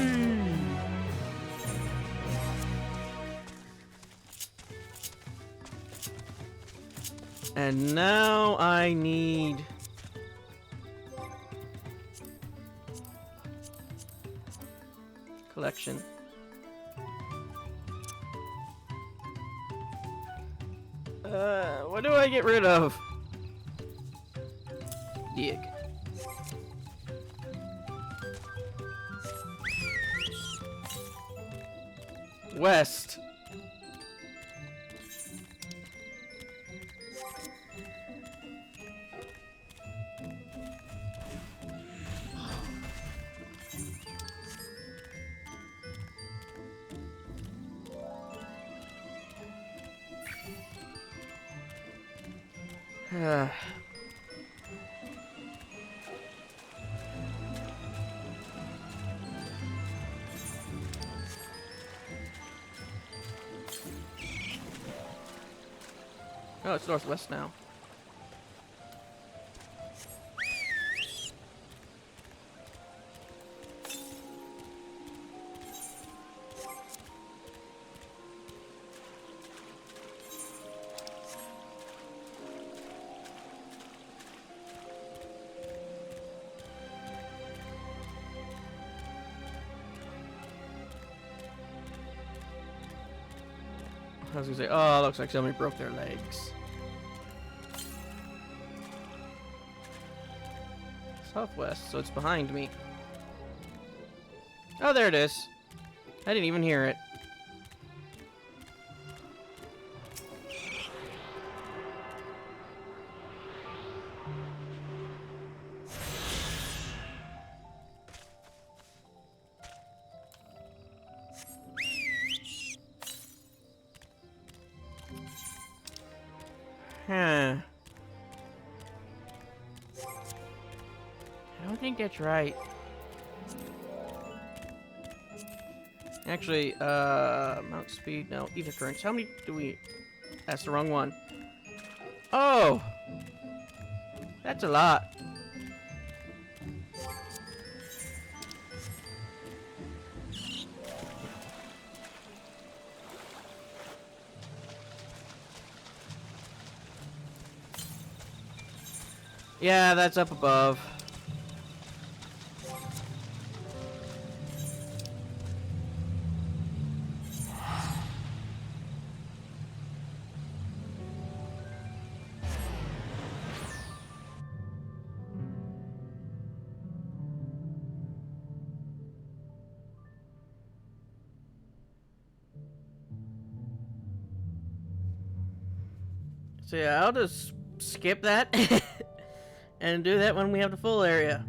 And now I need... collection. What do I get rid of? Dig. West. Oh, it's northwest now. I was gonna say, oh, looks like somebody broke their legs. Southwest, so it's behind me. Oh, there it is. I didn't even hear it. Huh. I don't think that's right. Actually, mount speed, no, ether currents. How many do we... That's the wrong one. Oh! That's a lot. Yeah, that's up above. So yeah, I'll just skip that and do that when we have the full area.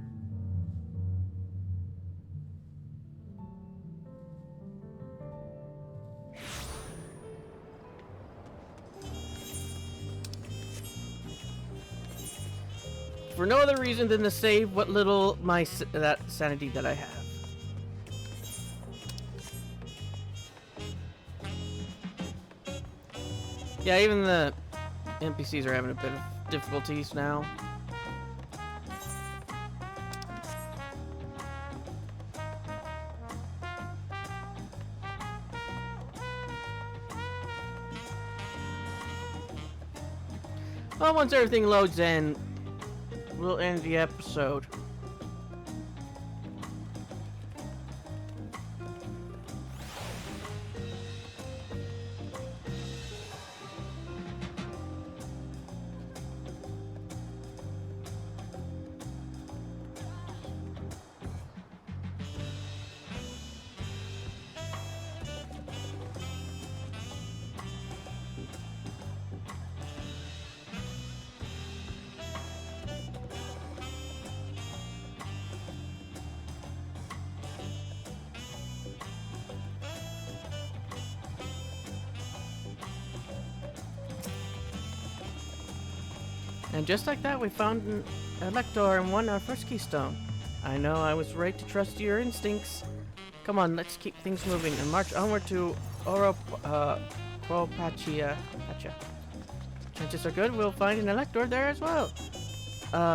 For no other reason than to save what little that sanity that I have. Yeah, even the NPCs are having a bit of difficulties now. Well, once everything loads in, we'll end the episode. And just like that, we found an Elector and won our first keystone. I know I was right to trust your instincts. Come on, let's keep things moving and march onward to Pacha. Chances are good we'll find an Elector there as well.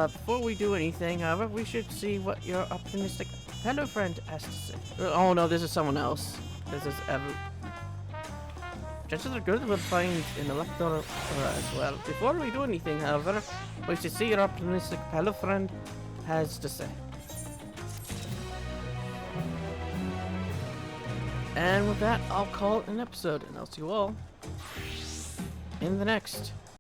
Before we do anything, however, we should see what your optimistic fellow friend has to say. Oh no, this is someone else. This is Chances are good we'll find an Elector as well. Before we do anything, however, we should see your optimistic fellow friend has to say. And with that, I'll call it an episode, and I'll see you all in the next.